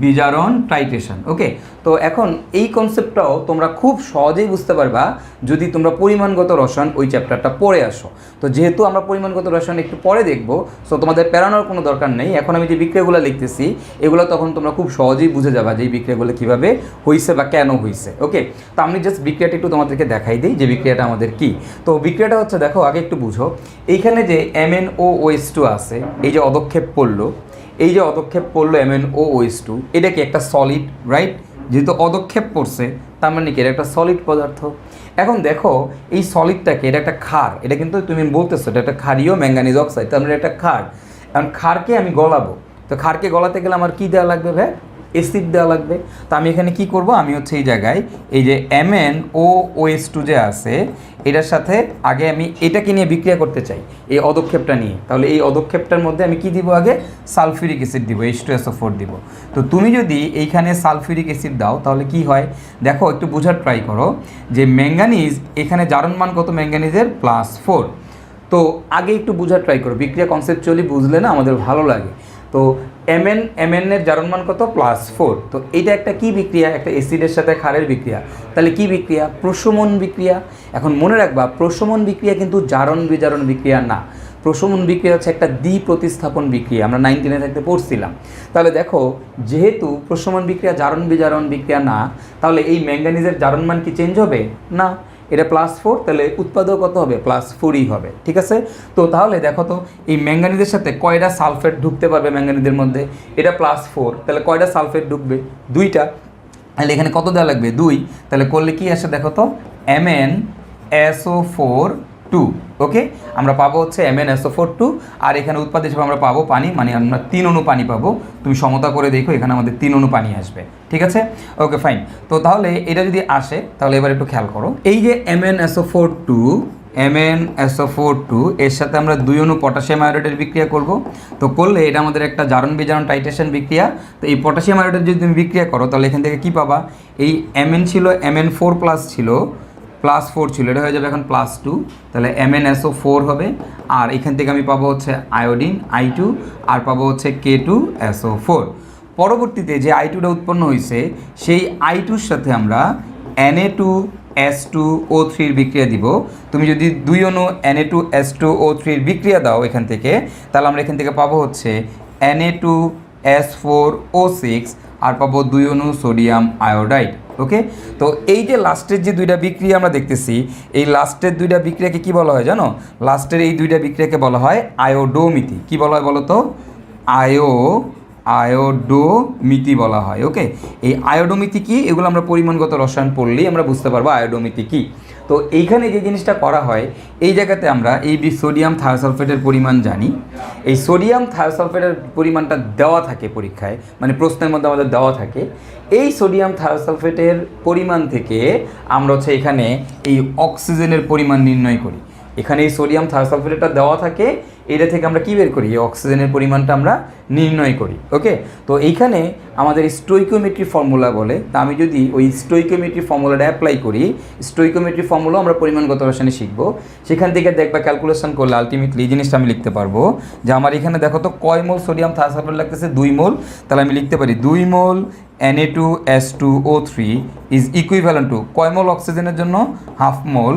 বিজারণ টাইট্রেশন, ওকে। তো এখন এই কনসেপ্টটাও তোমরা খুব সহজেই বুঝতে পারবা যদি তোমরা পরিমাণগত রসায়ন ওই চ্যাপ্টারটা পড়ে আসো। তো যেহেতু আমরা পরিমাণগত রসায়ন একটু পরে দেখবো, সো তোমাদের প্যারানোর কোনো দরকার নেই। এখন আমি যে বিক্রিয়াগুলো লিখতেছি এগুলো তখন তোমরা খুব সহজেই বুঝে যাবা যে এই বিক্রিয়াগুলো কীভাবে হয়েছে বা কেন হয়েছে, ওকে। তো আমি জাস্ট বিক্রিয়াটা একটু তোমাদেরকে দেখাই দিই যে বিক্রিয়াটা আমাদের কি। তো বিক্রিয়াটা হচ্ছে, দেখো আগে একটু বুঝো, এইখানে যে MnOOH2 আছে, এই যে অদক্ষেপ পড়লো, এই যে অদক্ষেপ পড়লো MnOOH2, এটা কি একটা সলিড, রাইট? যেহেতু অদক্ষেপ পড়ছে তার মানে কি এটা একটা সলিড পদার্থ। এখন দেখো এই সলিডটাকে, এটা একটা ক্ষার, এটা কিন্তু তুমি বলতেছো এটা একটা ক্ষারীয় ম্যাঙ্গানিজ অক্সাইড, তার মানে একটা ক্ষার। কারণ ক্ষারকে আমি গলাবো, তো ক্ষারকে গলাতে গেলে আমার কী দেওয়া লাগবে ভাই? অ্যাসিড দেওয়া লাগবে। তো আমি এখানে কি করব, আমি হচ্ছে এই জায়গায় এই যে MnOOH2 যে আছে এটার সাথে আগে আমি এটাকে নিয়ে বিক্রিয়া করতে চাই, এই অদক্ষেপটা নিয়ে। তাহলে এই অদক্ষেপটার মধ্যে আমি কি দিব, আগে সালফিউরিক অ্যাসিড দিব, H2SO4 দিব। তো তুমি যদি এইখানে সালফিউরিক অ্যাসিড দাও তাহলে কি হয় দেখো, একটু বোঝার ট্রাই করো যে ম্যাঙ্গানিজ এখানে জারণ মান কত ম্যাঙ্গানিজের? +4। তো আগে একটু বোঝার ট্রাই করো, বিক্রিয়া কনসেপচুয়ালি বুঝলে না আমাদের ভালো লাগে। তো Mn এর জারণ মান কত? +4। তো এইটা একটা কি বিক্রিয়া? একটা অ্যাসিডের সাথে ক্ষারের বিক্রিয়া। তাহলে কি বিক্রিয়া? প্রশমন বিক্রিয়া। এখন মনে রাখবা প্রশমন বিক্রিয়া কিন্তু জারণ বিজারণ বিক্রিয়া না। প্রশমন বিক্রিয়া হচ্ছে একটা দ্বি-প্রতিস্থাপন বিক্রিয়া, আমরা 9-10 থাকতে পড়ছিলাম। তাহলে দেখো যেহেতু প্রশমন বিক্রিয়া জারণ বিজারণ বিক্রিয়া না, তাহলে এই ম্যাঙ্গানিজের জারণ মান কি চেঞ্জ হবে? না, এটা +4, তাহলে উৎপাদক কত হবে? +4ই হবে, ঠিক আছে। তো তাহলে দেখো তো এই ম্যাঙ্গানিজের সাথে কয়টা সালফেট ঢুকতে পারবে ম্যাঙ্গানিজের মধ্যে? এটা +4, তাহলে কয়টা সালফেট ঢুকবে? 2টা। তাহলে এখানে কত দেওয়া লাগবে? 2। তাহলে করলে কি আসে দেখো তো, MnSO4 2, ওকে। আমরা পাবো হচ্ছে MnSO4 2, আর এখানে উৎপাদ হিসেবে আমরা পাবো পানি, মানে আমরা 3 অণু পানি পাবো। তুমি সমতা করে দেখো, এখানে আমাদের 3 অণু পানি আসবে, ঠিক আছে, ওকে ফাইন। তো তাহলে এটা যদি আসে তাহলে এবার একটু খেয়াল করো, এই যে MnSO4 2 এর সাথে আমরা 2 অণু পটাশিয়াম আয়োডাইডের বিক্রিয়া করব। তো করলে এটা আমাদের একটা জারণ বিজারণ টাইট্রেশন বিক্রিয়া। তো এই পটাশিয়াম আয়োডাইড যদি তুমি বিক্রিয়া করো তাহলে এখান থেকে কি পাবা? এই Mn ছিল Mn4+ ছিল, +4 ছিল, এটা হয়ে যাবে এখন +2, তাহলে MnSO4 হবে। আর এখান থেকে আমি পাবো হচ্ছে আয়োডিন I2, আর পাবো হচ্ছে K2SO4। পরবর্তীতে যে I2টা উৎপন্ন হয়েছে সেই I2-র সাথে আমরা Na2S2O3 বিক্রিয়া দিব। তুমি যদি 2 অণু Na2S2O3 বিক্রিয়া দাও এখান থেকে, তাহলে আমরা এখান থেকে পাবো হচ্ছে Na2S4O6, আর পাবো 2 অণু সোডিয়াম আয়োডাইড, ওকে। তো এই যে লাস্টের যে 2টা বিক্রিয়া আমরা দেখতেছি, এই লাস্টের 2টা বিক্রিয়াকে কি বলা হয় জানো? লাস্টের এই 2টা বিক্রিয়াকে বলা হয় আয়োডোমিতি। কি বলা হয় বলো তো? আয়োডোমিতি বলা হয়, ওকে। এই আয়োডোমিতি কি, এগুলো আমরা পরিমাণগত রসায়ন পড়লেই আমরা বুঝতে পারবো আয়োডোমিতি কি। তো এইখানে যে জিনিসটা করা হয়, এই জায়গাতে আমরা এই সোডিয়াম থায়োসালফেটের পরিমাণ জানি। এই সোডিয়াম থায়োসালফেটের পরিমাণটা দেওয়া থাকে পরীক্ষায়, মানে প্রশ্নের মধ্যে আমাদের দেওয়া থাকে। এই সোডিয়াম থায়োসালফেটের পরিমাণ থেকে আমরা হচ্ছে এখানে এই অক্সিজেনের পরিমাণ নির্ণয় করি। এখানে এই সোডিয়াম থায়োসালফেটটা দেওয়া থাকে, এটা থেকে আমরা কী বের করি? এই অক্সিজেনের পরিমাণটা আমরা নির্ণয় করি, ওকে। তো এইখানে আমাদের স্টোইকিওমেট্রি ফর্মুলা বলে। তা আমি যদি ওই স্টোইকিওমেট্রি ফর্মুলাটা অ্যাপ্লাই করি, স্টোইকিওমেট্রি ফর্মুলা আমরা পরিমাণগত রসায়নে শিখব, সেখান থেকে দেখবা ক্যালকুলেশন করলে আলটিমেটলি এই জিনিসটা আমি লিখতে পারবো যে আমার এখানে দেখো তো কয় মোল সোডিয়াম থায়োসালফেট লাগতেছে? 2 মোল। তাহলে আমি লিখতে পারি 2 মোল Na2S2O3 ইজ ইকুইভ্যালেন্ট টু কয় মোল অক্সিজেনের জন্য? হাফ মোল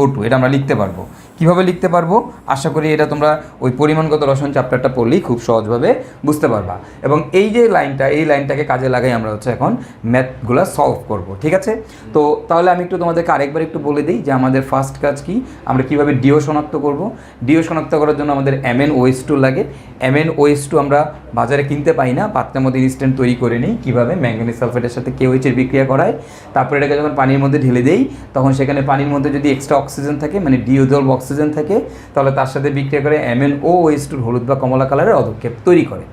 O2। এটা আমরা লিখতে পারবো। কীভাবে লিখতে পারবো আশা করি এটা তোমরা ওই পরিমাণগত রসায়ন চ্যাপ্টারটা পড়লেই খুব সহজভাবে বুঝতে পারবা। এবং এই যে লাইনটা, এই লাইনটাকে কাজে লাগাই আমরা হচ্ছে এখন ম্যাথগুলো সলভ করব, ঠিক আছে? তো তাহলে আমি একটু তোমাদেরকে আরেকবার একটু বলে দিই যে আমাদের ফার্স্ট কাজ কি, আমরা কীভাবে ডিও শনাক্ত করব। ডিও শনাক্ত করার জন্য আমাদের MnOH2 লাগে। MnOH2 আমরা বাজারে কিনতে পাই না, পাত্রের মধ্যে ইনস্ট্যান্ট তৈরি করে নিই। কীভাবে? ম্যাঙ্গানিজ সালফেটের সাথে KOH এর বিক্রিয়া করায়, তারপরে এটাকে যখন পানির মধ্যে ঢেলে দেই তখন সেখানে পানির মধ্যে যদি এক্সট্রা অক্সিজেন থাকে, মানে ডিওজলভ অক্সিজেন থাকে, তাহলে তার সাথে বিক্রিয়া করে MnOH2 হলুদ বা কমলা কালারের অদক্ষেপ তৈরি করে।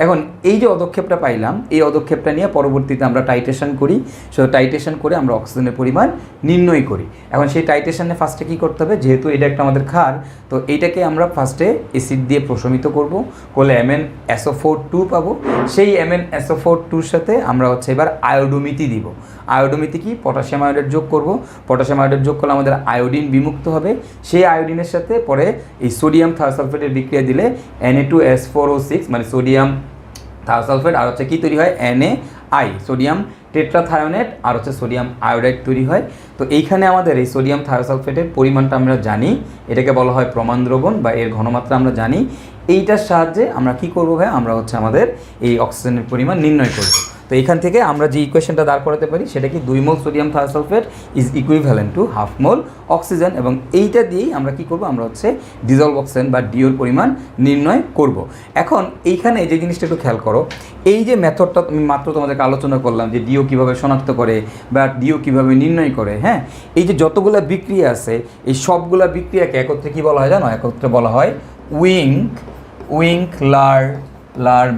এখন এই যে অদক্ষেপটা পাইলাম, এই অদক্ষেপটা নিয়ে পরবর্তীতে আমরা টাইট্রেশন করি। সো টাইট্রেশন করে আমরা অক্সিজেনের পরিমাণ নির্ণয় করি। এখন সেই টাইট্রেশনে ফার্স্টে কী করতে হবে, যেহেতু এটা একটা আমাদের ক্ষার, তো এইটাকে আমরা ফার্স্টে অ্যাসিড দিয়ে প্রশমিত করব, করলে MnSO4 পাবো। সেই MnSO4 সাথে আমরা হচ্ছে এবার আয়োডোমিতি দিব। আয়োডোমিতি কি? পটাশিয়াম আয়োডেট যোগ করব। পটাশিয়াম আয়োডেট যোগ করলে আমাদের আয়োডিন বিমুক্ত হবে। সেই আয়োডিনের সাথে পরে এই সোডিয়াম থায়োসালফেটের বিক্রিয়া দিলে Na2S4O6 মানে সোডিয়াম থায়োসালফেট আর হচ্ছে কি তৈরি হয়, NaI সোডিয়াম টেট্রাথায়োনেট আর হচ্ছে সোডিয়াম আয়োডাইড তৈরি হয়। তো এইখানে আমাদের এই সোডিয়াম থায়োসালফেটের পরিমাণটা আমরা জানি, এটাকে বলা হয় প্রমাণ দ্রবণ বা এর ঘনমাত্রা আমরা জানি। এইটার সাহায্যে আমরা কি করব ভাই, আমরা হচ্ছে আমাদের এই অক্সিজেনের পরিমাণ নির্ণয় করব। তো এখান থেকে আমরা যে ইকুয়েশনটা দাঁড় করাতে পারি সেটা কি, 2 মোল sodium thiosulphate is equivalent to 1/2 mole oxygen. এবং এইটা দিয়েই আমরা কি করব, আমরা হচ্ছে ডিজলভ অক্সিজেন বা ডিওর পরিমাণ নির্ণয় করব। এখন এইখানে যে জিনিসটা একটু খেয়াল করো, এই যে মেথডটা আমি মাত্র তোমাদেরকে আলোচনা করলাম যে ডিও কীভাবে শনাক্ত করে বা ডিও কীভাবে নির্ণয় করে, হ্যাঁ, এই যে যতগুলো বিক্রিয়া আছে এই সবগুলা বিক্রিয়াকে একত্রে কী বলা হয় জানো, একত্রে বলা হয় উইঙ্কলার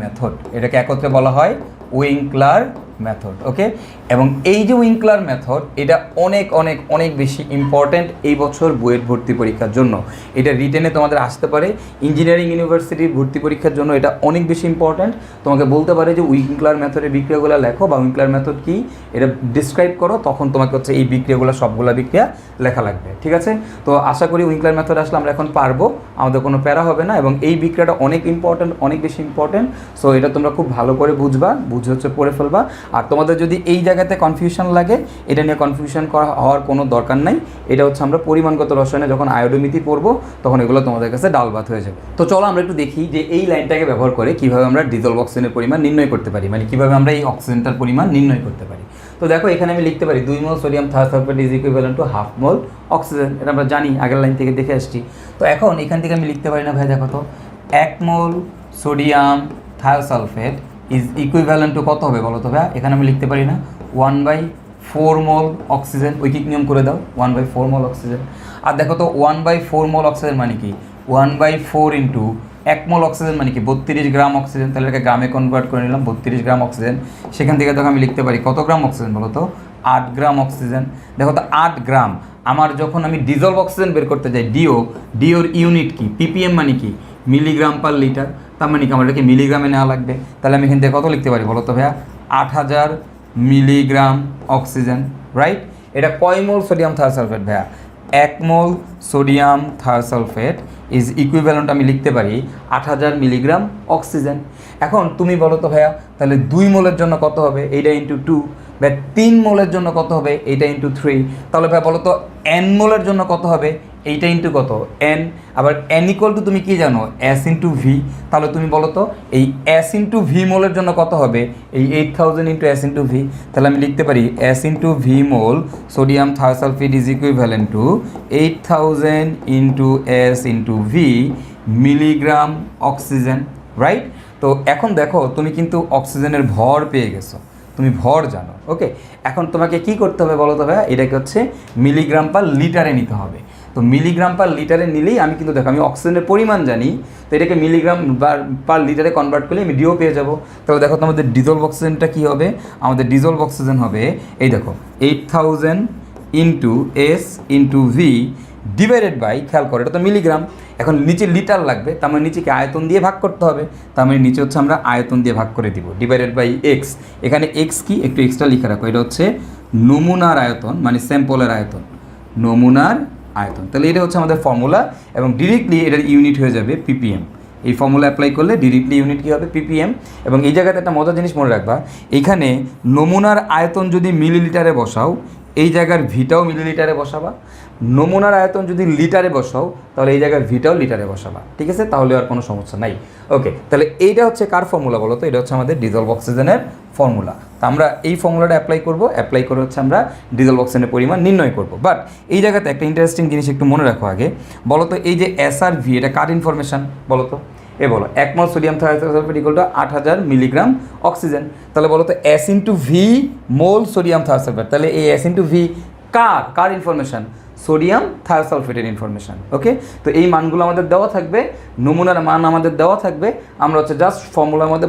মেথড। এটাকে একত্রে বলা হয় উইঙ্কলার মেথড, ওকে? এবং এই যে উইঙ্কলার মেথড এটা অনেক অনেক অনেক বেশি ইম্পর্ট্যান্ট এই বছর বুয়েট ভর্তি পরীক্ষার জন্য। এটা রিটেনে তোমাদের আসতে পারে, ইঞ্জিনিয়ারিং ইউনিভার্সিটির ভর্তি পরীক্ষার জন্য এটা অনেক বেশি ইম্পর্ট্যান্ট। তোমাকে বলতে পারে যে উইঙ্কলার মেথডের বিক্রিয়াগুলো লেখো বা উইঙ্কলার মেথড কি এটা ডিসক্রাইব করো, তখন তোমাকে হচ্ছে এই বিক্রিয়াগুলো সবগুলো বিক্রিয়া লেখা লাগবে, ঠিক আছে? তো আশা করি উইঙ্কলার মেথড আসলে আমরা এখন পারবো, আমাদের কোনো প্যারা হবে না। এবং এই বিক্রিয়াটা অনেক ইম্পর্ট্যান্ট, অনেক বেশি ইম্পর্ট্যান্ট। সো এটা তোমরা খুব ভালো করে বুঝে হচ্ছে পড়ে ফেলবা। আর তোমাদের যদি এই জায়গাতে কনফিউশন লাগে, এটা নিয়ে কনফিউশন হওয়ার কোনো দরকার নাই। এটা হচ্ছে আমরা পরিমাণগত রসায়নে যখন আয়োডোমিতি পড়বো তখন এগুলো তোমাদের কাছে ডাল ভাত হয়ে যাবে। তো চলো আমরা একটু দেখি যে এই লাইনটাকে ব্যবহার করে কীভাবে আমরা ডিজলভ অক্সিজেনের পরিমাণ নির্ণয় করতে পারি, মানে কীভাবে আমরা এই অক্সিজেনটার পরিমাণ নির্ণয় করতে পারি। তো দেখো এখানে আমি লিখতে পারি 2 মোল sodium thiosulphate is equivalent to 1/2 mole oxygen. এটা আমরা জানি, আগের লাইন থেকে দেখে আসছি। তো এখন এখান থেকে আমি লিখতে পারি না ভাই, দেখো তো 1 mole sodium thiosulphate is equivalent to কত হবে বলো তো ভাই? এখানে আমি লিখতে পারি না 1/4 মোল অক্সিজেন। ঐকিক নিয়ম করে দাও, 1/4 মোল অক্সিজেন। আর দেখো তো 1/4 মোল অক্সিজেন মানে কি, 1/4 ইন্টু 1 মোল অক্সিজেন মানে কি 32 গ্রাম অক্সিজেন। তাহলে এটাকে গ্রামে কনভার্ট করে নিলাম, 32 গ্রাম অক্সিজেন। সেখান থেকে দেখো আমি লিখতে পারি কত গ্রাম অক্সিজেন বলো তো, 8 গ্রাম অক্সিজেন। দেখো তো 8 গ্রাম। আমার যখন আমি ডিজলভ অক্সিজেন বের করতে যাই, ডিওর ইউনিট কি, ppm মানে কি মিলিগ্রাম পার লিটার। তার মানে কি আমার এটাকে মিলিগ্রামে নেওয়া লাগবে। তাহলে আমি এখান থেকে কত লিখতে পারি বলো তো ভাইয়া, 8000 মিলিগ্রাম অক্সিজেন, রাইট? এটা কয় মোল সোডিয়াম থায়োসালফেট ভাইয়া? 1 mole sodium thiosulphate is equivalent আমি লিখতে পারি 8000 মিলিগ্রাম অক্সিজেন। এখন তুমি বলো তো ভাইয়া, তাহলে 2 মোলের জন্য কত হবে, এইটা ইন্টু 2, বা 3 মোলের জন্য কত হবে, এইটা ইন্টু 3। তাহলে ভাই বলো তো n মোলের জন্য কত হবে, এইটা ইন্টু কত, n। আবার n ইকুয়াল টু তুমি কি জানো, s ইন্টু v। তাহলে তুমি বলো তো এই s ইন্টু v মোলের জন্য কত হবে, এই 8000 ইন্টু s ইন্টু v। তাহলে আমি লিখতে পারি s into v mole sodium thiosulphate is equivalent to 8000 into s into v milligram oxygen, right? তো এখন দেখো তুমি কিন্তু অক্সিজেনের ভর পেয়ে গেছো, তুমি ভর জানো, ওকে? এখন তোমাকে কি করতে হবে বলো তো ভাইয়া, এটাকে হচ্ছে মিলিগ্রাম পার লিটারে নিতে হবে। তো মিলিগ্রাম পার লিটারে নিলেই আমি কিন্তু দেখো আমি অক্সিজেনের পরিমাণ জানি, তো এটাকে মিলিগ্রাম পার লিটারে কনভার্ট করলে আমি ডিও পেয়ে যাবো। তাহলে দেখো তো আমাদের ডিজলভ অক্সিজেনটা কী হবে, আমাদের ডিজলভ অক্সিজেন হবে এই দেখো 8000 into S into V divided by, খেয়াল করো এটা তো মিলিগ্রাম, এখন নিচে লিটার লাগবে, তার মানে নিচেকে আয়তন দিয়ে ভাগ করতে হবে। তার মানে নিচে হচ্ছে আমরা আয়তন দিয়ে ভাগ করে দিব, ডিভাইডেড বাই এক্স। এখানে এক্স কি একটু এক্সট্রা লিখে রাখো, এটা হচ্ছে নমুনার আয়তন, মানে স্যাম্পলের আয়তন, নমুনার আয়তন। তাহলে এটা হচ্ছে আমাদের ফর্মুলা, এবং ডিরেক্টলি এটার ইউনিট হয়ে যাবে ppm। এই ফর্মুলা অ্যাপ্লাই করলে ডিরেক্টলি ইউনিট কী হবে, ppm। এবং এই জায়গাতে একটা মজার জিনিস মনে রাখবা, এইখানে নমুনার আয়তন যদি মিলিলিটারে বসাও, এই জায়গার ভিটাও মিলিলিটারে বসাবা, নমুনার আয়তন যদি লিটারে বসাও তাহলে এই জায়গায় ভিটাও লিটারে বসাবা, ঠিক আছে? তাহলে আর কোনো সমস্যা নাই। ওকে, তাহলে এইটা হচ্ছে কার ফর্মুলা বলো তো? এটা হচ্ছে আমাদের ডিজলভ অক্সিজেনের ফর্মুলা। তো আমরা এই ফর্মুলাটা অ্যাপ্লাই করে হচ্ছে আমরা ডিজলভ অক্সিজেনের পরিমাণ নির্ণয় করব। বাট এই জায়গাতে একটা ইন্টারেস্টিং জিনিস একটু মনে রাখো আগে, বলো তো এই যে SRV এটা কার ইনফরমেশান বলো তো? বলো 1 mole sodium thiosulphate equal to 8000 milligram oxygen. তাহলে বলো তো S into V mole sodium thiosulphate, তাহলে এই S ইন্টু ভি কার ইনফরমেশান? সোডিয়াম থায়োসালফেটের ইনফরমেশান। ওকে, তো এই মানগুলো আমাদের দেওয়া থাকবে, নমুনার মান আমাদের দেওয়া থাকবে, আমরা হচ্ছে জাস্ট ফর্মুলার মধ্যে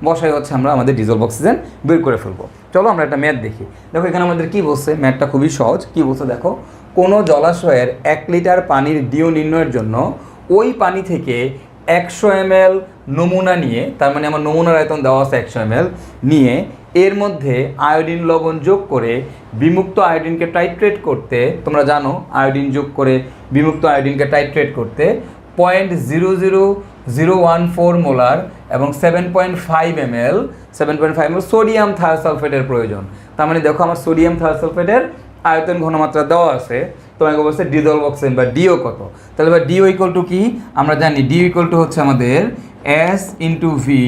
বসাই হচ্ছে আমরা আমাদের ডিজলভ অক্সিজেন বের করে ফেলবো। চলো আমরা একটা ম্যাথ দেখি। দেখো এখানে আমাদের কি বলছে, ম্যাথটা খুবই সহজ। কি বলছে দেখো, কোনো জলাশয়ের 1 লিটার পানির ডিও নির্ণয়ের জন্য ওই পানি থেকে 100 ml নমুনা নিয়ে, তার মানে আমার নমুনার আয়তন দেওয়া আছে 100 ml নিয়ে, এর মধ্যে আয়োডিন লবণ যোগ করে বিমুক্ত আয়োডিনকে টাইট্রেট করতে, তোমরা জানো আয়োডিন যোগ করে বিমুক্ত আয়োডিনকে টাইট্রেট করতে 0.00014 মোলার এবং 7.5 ml সোডিয়াম থায়োসালফেটের প্রয়োজন। তার মানে দেখো আমার সোডিয়াম থায়োসালফেটের আয়তন ঘনমাত্রা দেওয়া আছে, তোমাকে বলছে ডিজলভ অক্সিজেন বা ডিও কত। তাহলে বা ডিও ইকুয়াল টু কি আমরা জানি, ডিও ইকুয়াল টু হচ্ছে আমাদের S into V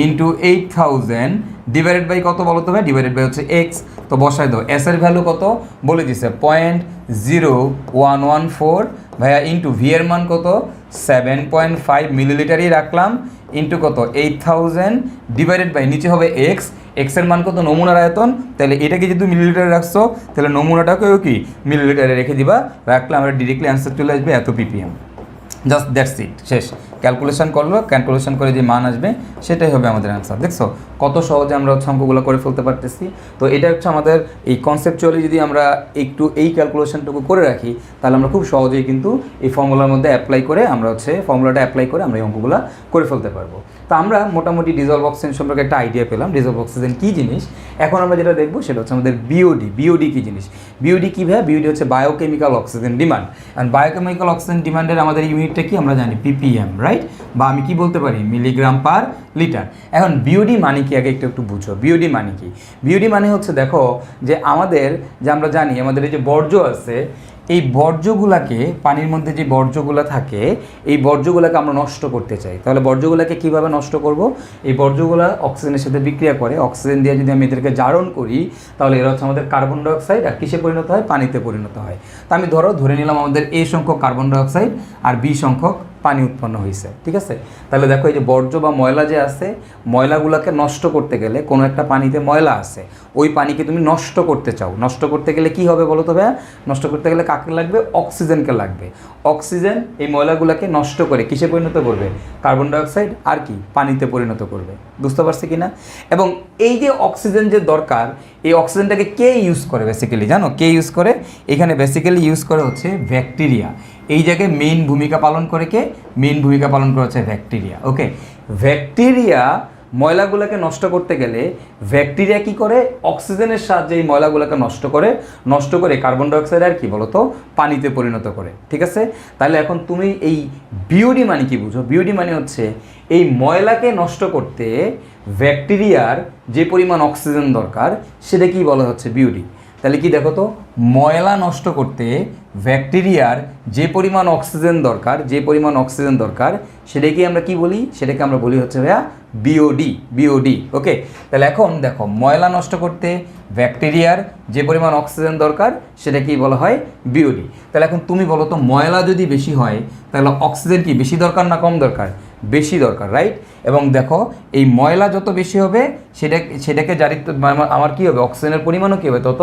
into 8000 divided by কত বলো তো ভাই? ডিভাইডেড বাই হচ্ছে এক্স। তো বসাই দাও, এস এর ভ্যালু কত বলে দিছে 0.0114 ভাইয়া, ইন্টু ভি এর মান কত 7.5 মিলিলিটারই রাখলাম, ইন্টু কত 8000 ডিভাইডেড বাই নিচে হবে এক্স, এক্সের মান কত নমুনার আয়তন, তাহলে এটাকে যদি মিলিলিটারে রাখছো তাহলে নমুনাটাকেও কি মিলিলিটারে রেখে দিবা, রাখলে আমরা ডিরেক্টলি অ্যান্সার চলে আসবে এত ppm। জাস্ট দ্যাটস ইট, শেষ। ক্যালকুলেশন করে যে মান আসবে সেটাই হবে আমাদের অ্যান্সার। দেখছো কত সহজে আমরা হচ্ছে অঙ্কগুলো করে ফেলতে পারতেছি। তো এটা হচ্ছে আমাদের এই কনসেপচুয়ালি যদি আমরা একটু এই ক্যালকুলেশনটুকু করে রাখি তাহলে আমরা খুব সহজেই কিন্তু এই ফর্মুলার মধ্যে অ্যাপ্লাই করে আমরা হচ্ছে ফর্মুলাটা অ্যাপ্লাই করে আমরা এই অঙ্কগুলো করে ফেলতে পারবো। তো আমরা মোটামুটি ডিজলভ অক্সিজেন সম্পর্কে একটা আইডিয়া পেলাম, ডিজলভ অক্সিজেন কী জিনিস। এখন আমরা যেটা দেখবো সেটা হচ্ছে আমাদের বিওডি কী জিনিস। বিওডি কী ভাই? বিওডি হচ্ছে biochemical oxygen demand. And biochemical oxygen ডিমান্ডের আমাদের ইউনিটটা কি আমরা জানি ppm, রাইট? বা আমি কি বলতে পারি মিলিগ্রাম পার লিটার। এখন বিওডি মানে কি আগে একটু বুঝো, বিওডি মানে কি? বিওডি মানে হচ্ছে দেখো যে আমাদের যে আমরা জানি আমাদের এই যে বর্জ্য আছে, এই বর্জ্যগুলাকে পানির মধ্যে যে বর্জ্যগুলো থাকে এই বর্জ্যগুলোকে আমরা নষ্ট করতে চাই। তাহলে বর্জ্যগুলোকে কীভাবে নষ্ট করব? এই বর্জ্যগুলো অক্সিজেনের সাথে বিক্রিয়া করে, অক্সিজেন দিয়ে যদি আমি এদেরকে জারণ করি তাহলে এরা হচ্ছে আমাদের কার্বন ডাইঅক্সাইড আর কিসে পরিণত হয়? পানিতে পরিণত হয়। তো আমি ধরে নিলাম আমাদের A সংখ্যক কার্বন ডাইঅক্সাইড আর B সংখ্যক পানি উৎপন্ন হয়েছে, ঠিক আছে? তাহলে দেখো এই যে বর্জ্য বা ময়লা যে আছে, ময়লাগুলোকে নষ্ট করতে গেলে কোনো একটা পানিতে ময়লা আছে, ওই পানিকে তুমি নষ্ট করতে চাও, নষ্ট করতে গেলে কি হবে বলো তো ভাইয়া? নষ্ট করতে গেলে কাকে লাগবে? অক্সিজেনকে লাগবে। অক্সিজেন এই ময়লাগুলোকে নষ্ট করে কিসে পরিণত করবে? কার্বন ডাইঅক্সাইড আর কি পানিতে পরিণত করবে। বুঝতে পারছি কি না? এবং এই যে অক্সিজেন যে দরকার, এই অক্সিজেনটাকে কে ইউজ করে বেসিক্যালি জানো? কে ইউজ করে? এখানে বেসিক্যালি ইউজ করে হচ্ছে ব্যাকটেরিয়া। এই জায়গায় মেইন ভূমিকা পালন করে কে? মেইন ভূমিকা পালন করে হচ্ছে ব্যাকটেরিয়া। ওকে, ব্যাকটেরিয়া ময়লাগুলোকে নষ্ট করতে গেলে ব্যাকটেরিয়া কি করে? অক্সিজেনের সাহায্যে এই ময়লাগুলোকে নষ্ট করে কার্বন ডাইঅক্সাইড আর কি বলতো পানিতে পরিণত করে, ঠিক আছে? তাহলে এখন তুমি এই বিওডি মানে কি বুঝো? বিওডি মানে হচ্ছে এই ময়লাকে নষ্ট করতে ব্যাকটেরিয়ার যে পরিমাণ অক্সিজেন দরকার সেটা কি বলা হচ্ছে? বিওডি। তাহলে কি দেখো তো, ময়লা নষ্ট করতে ব্যাকটেরিয়ার যে পরিমাণ অক্সিজেন দরকার সেটাকে আমরা কি বলি? সেটাকে আমরা বলি হচ্ছে ভাইয়া বিওডি। ওকে, তাহলে এখন দেখো ময়লা নষ্ট করতে ব্যাকটেরিয়ার যে পরিমাণ অক্সিজেন দরকার সেটা কি বলা হয়? বিওডি। তাহলে এখন তুমি বলো তো, ময়লা যদি বেশি হয় তাহলে অক্সিজেন কি বেশি দরকার না কম দরকার? বেশি দরকার, রাইট? এবং দেখো এই ময়লা যত বেশি হবে সেটাকে জারিত আমার কী হবে? অক্সিজেনের পরিমাণও কী হবে? তত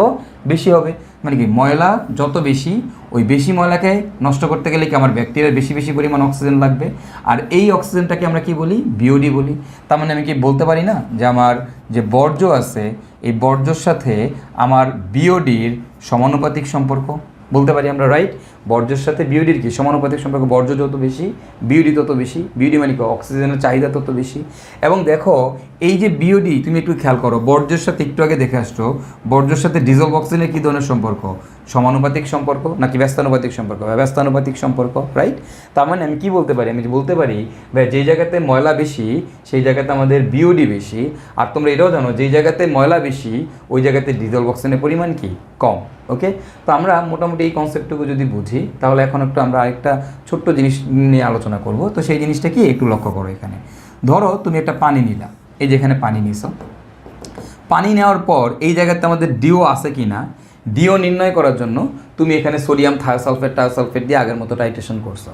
বেশি হবে। মানে কি ময়লা যত বেশি, ওই বেশি ময়লাকে নষ্ট করতে গেলে কি আমার ব্যাকটেরিয়ার বেশি পরিমাণ অক্সিজেন লাগবে, আর এই অক্সিজেনটাকে আমরা কি বলি? বিওডি বলি। তার মানে আমি কি বলতে পারি না যে আমার যে বর্জ্য আছে এই বর্জ্যর সাথে আমার বিওডির সমানুপাতিক সম্পর্ক বলতে পারি আমরা, রাইট? বর্জ্যের সাথে বিওডির কি সমানুপাতিক সম্পর্ক, বর্জ্য যত বেশি বিওডি তত বেশি, বিওডি মানে কি অক্সিজেনের চাহিদা তত বেশি। এবং দেখো এই যে বিওডি তুমি একটু খেয়াল করো, বর্জ্যের সাথে একটু আগে দেখে আসছো, বর্জ্যের সাথে ডিজলভ অক্সিজেনের কী ধরনের সম্পর্ক, সমানুপাতিক সম্পর্ক নাকি ব্যস্তানুপাতিক সম্পর্ক, ব্যস্তানুপাতিক সম্পর্ক, রাইট। তার মানে আমি কি বলতে পারি, আমি বলতে পারি যেই জায়গাতে ময়লা বেশি সেই জায়গাতে আমাদের বিওডি বেশি, আর তোমরা এটাও জানো যেই জায়গাতে ময়লা বেশি ওই জায়গাতে ডিজলভ অক্সিজেনের পরিমাণ কি কম। ওকে, তো আমরা মোটামুটি এই কনসেপ্টটুকু যদি বুঝি তাহলে এখন একটু আমরা আরেকটা ছোট্ট জিনিস নিয়ে আলোচনা করব। তো সেই জিনিসটা কি একটু লক্ষ্য করো। এখানে ধরো তুমি একটা পানি নিলা, এই যেখানে পানি নিছো, পানি নেওয়ার পর এই জায়গাতে আমাদের ডিও আছে কি না, ডিও নির্ণয় করার জন্য তুমি এখানে সোডিয়াম থায়োসালফেট দিয়ে আগের মতো টাইট্রেশন করছো,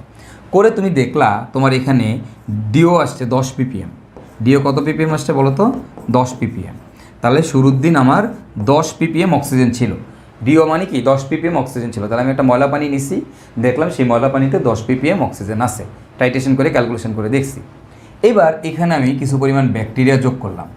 করে তুমি দেখলা তোমার এখানে ডিও আসছে 10 ppm। ডিও কত ppm আসছে বলো তো, 10 ppm। তাহলে শুরুর দিন আমার 10 ppm অক্সিজেন ছিল, ডিও মানে কি 10 ppm অক্সিজেন ছিল। তাহলে আমি একটা ময়লা পানি নিছি, দেখলাম সেই ময়লা পানিতে 10 ppm অক্সিজেন আছে, টাইট্রেশন করে ক্যালকুলেশন করে দেখছি। এবার এখানে আমি কিছু পরিমাণ ব্যাকটেরিয়া যোগ করলাম,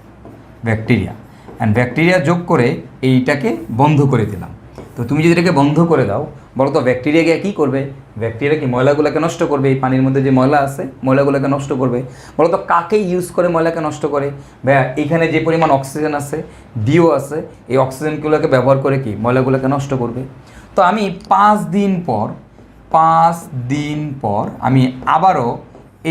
ব্যাকটেরিয়া যোগ করে এইটাকে বন্ধ করে দিলাম। তো তুমি যদি এটাকে বন্ধ করে দাও, বলো তো ব্যাকটেরিয়া গিয়ে কী করবে, ব্যাকটেরিয়া কি ময়লাগুলোকে নষ্ট করবে, এই পানির মধ্যে যে ময়লা আছে ময়লাগুলোকে নষ্ট করবে। বলো তো কাকে ইউজ করে ময়লাকে নষ্ট করে, ভাইয়া এখানে যে পরিমাণ অক্সিজেন আছে, ডিও আছে, এই অক্সিজেনগুলোকে ব্যবহার করে কি ময়লাগুলোকে নষ্ট করবে। তো আমি 5 দিন পর আমি আবারও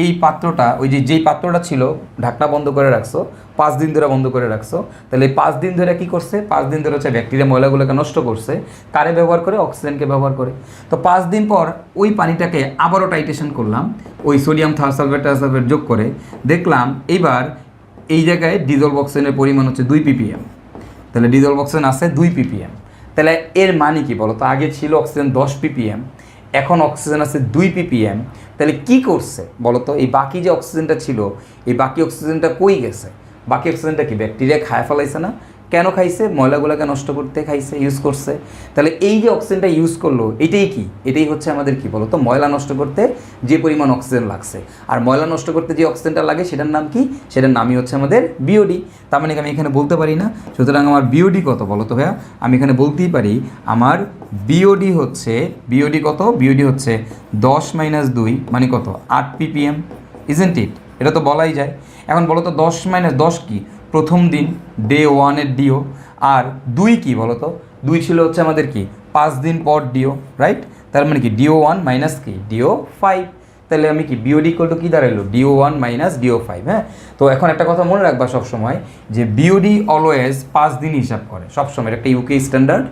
এই পাত্রটা, ওই যেই পাত্রটা ছিল ঢাকনা বন্ধ করে রাখছো, 5 দিন ধরে বন্ধ করে রাখছো, তাহলে এই 5 দিন ধরে কী করছে, 5 দিন ধরে হচ্ছে ব্যাকটেরিয়া ময়লাগুলোকে নষ্ট করছে, কারে ব্যবহার করে, অক্সিজেনকে ব্যবহার করে। তো 5 দিন পর ওই পানিটাকে আবারও টাইট্রেশন করলাম, ওই সোডিয়াম থায়োসালফেট যোগ করে দেখলাম এইবার এই জায়গায় ডিজলভ অক্সিজেনের পরিমাণ হচ্ছে 2 ppm। তাহলে ডিজলভ অক্সিজেন আছে 2 ppm। তাহলে এর মানে কি বলো তো, আগে ছিল অক্সিজেন 10 ppm, এখন অক্সিজেন আছে 2 ppm। তাহলে কি করছে বলো তো, এই বাকি যে অক্সিজেনটা ছিল এই বাকি অক্সিজেনটা কই গেছে, বাকি অক্সিজেনটা কি ব্যাকটেরিয়া খায় ফেলাইছে না, কেন খাইছে, ময়লাগুলোকে নষ্ট করতে খাইছে, ইউজ করছে। তাহলে এই যে অক্সিজেনটা ইউজ করলো এটাই কি, এটাই হচ্ছে আমাদের কি বলো তো ময়লা নষ্ট করতে যে পরিমাণ অক্সিজেন লাগছে। আর ময়লা নষ্ট করতে যে অক্সিজেনটা লাগে সেটার নাম কি, সেটার নামই হচ্ছে আমাদের বিওডি। তার মানে আমি এখানে বলতে পারি না, সুতরাং আমার বিওডি কত বলো তো ভাইয়া, আমি এখানে বলতেই পারি আমার বিওডি কত, বিওডি হচ্ছে 10 - 2 মানে কত, 8 ppm, ইজেন্ট ইট, এটা তো বলাই যায়। এখন বলো তো 10 - 10 কি, প্রথম দিন ডে 1 এর ডিও, আর 2 কি বলো তো, 2 ছিল হচ্ছে আমাদের কি 5 দিন পর ডিও, রাইট। তার মানে কি ডিও 1 মাইনাস কি ডিও 5। তাহলে আমি কি বিওডি ইকুয়াল কি দাঁড়াইলো, ডিও 1 মাইনাস ডিও 5। হ্যাঁ, তো এখন একটা কথা মনে রাখবা সবসময় যে বিওডি অলওয়েজ 5 দিন হিসাব করে, সবসময় একটা ইউকে স্ট্যান্ডার্ড।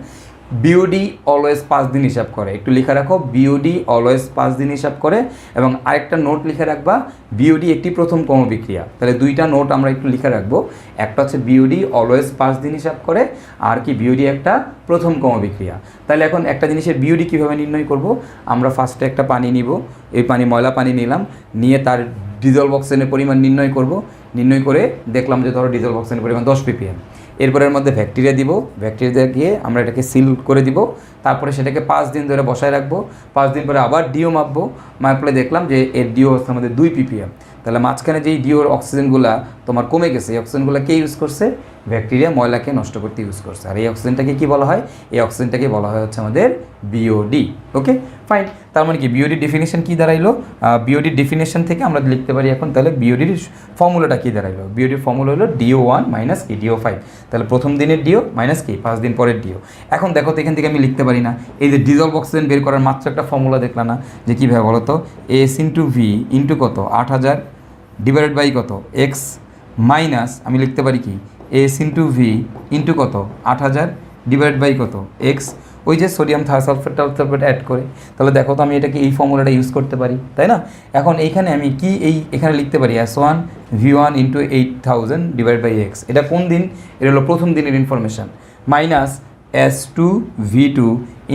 বিওডি অলওয়েজ 5 দিন হিসাব করে, একটু লিখে রাখো, বিওডি অলওয়েজ 5 দিন হিসাব করে। এবং আরেকটা নোট লিখে রাখবা, বিওডি একটি প্রথম ক্রমবিক্রিয়া। তাহলে দুইটা নোট আমরা একটু লিখে রাখবো, একটা হচ্ছে বিওডি অলওয়েজ 5 দিন হিসাব করে, আর কি বিওডি একটা প্রথম ক্রমবিক্রিয়া। তাহলে এখন একটা জিনিসের বিওডি কীভাবে নির্ণয় করব, আমরা ফার্স্টে একটা পানি নিব, এই পানি ময়লা পানি নিলাম, নিয়ে তার ডিজলভ অক্সিজেনের পরিমাণ নির্ণয় করব, নির্ণয় করে দেখলাম যে ধরো ডিজলভ অক্সিজেনের পরিমাণ 10 ppm। এরপরের মধ্যে ব্যাকটেরিয়া দিব, ব্যাকটেরিয়া দিয়ে আমরা এটাকে সিল করে দিব, তারপরে সেটাকে 5 দিন ধরে বসায় রাখবো, 5 দিন পরে আবার ডিও মাপবো, মাপলে দেখলাম যে এর ডিও হচ্ছে আমাদের 2 ppm। তাহলে মাঝখানে যেই ডিওর অক্সিজেনগুলো তোমার কমে গেছে, এই অক্সিজেনগুলো কে ইউজ করছে, ব্যাকটেরিয়া ময়লাকে নষ্ট করতে ইউজ করছে। আর এই অক্সিজেনটাকে কী বলা হয়, এই অক্সিজেনটাকে বলা হয় হচ্ছে আমাদের বিওডি। ওকে ফাইন, তার মানে কি বিওডি ডেফিনেশন কী দাঁড়াইলো, বিওডি ডেফিনেশন থেকে আমরা লিখতে পারি এখন তাহলে বিওডির ফর্মুলাটা কী দাঁড়াইলো, বিওডির ফর্মুলা হলো ডিও 1 মাইনাস কি ডিও 5। তাহলে প্রথম দিনের ডিও মাইনাস কি 5 দিন পরের ডিও। এখন দেখো তো এখান থেকে আমি লিখতে পারি না, এই যে ডিজলভ অক্সিজেন বের করার মাত্র একটা ফর্মুলা দেখলাম না, যে কীভাবে বলো তো, এস ইন্টু ভি ইন্টু কত 8000 ডিভাইডেড বাই কত এক্স, মাইনাস আমি লিখতে পারি কি এস ইন্টু ভি ইন্টু কত 8000 ডিভাইড বাই কত এক্স, ওই যে সোডিয়াম থায়োসালফেট অ্যাড করে। তাহলে দেখো তো আমি এটাকে এই ফর্মুলাটা ইউজ করতে পারি, তাই না। এখন এইখানে আমি কি এখানে লিখতে পারি S1 V1 into 8000 divide by X, এটা কোন দিন, এটা হলো প্রথম দিনের information, minus S2 V2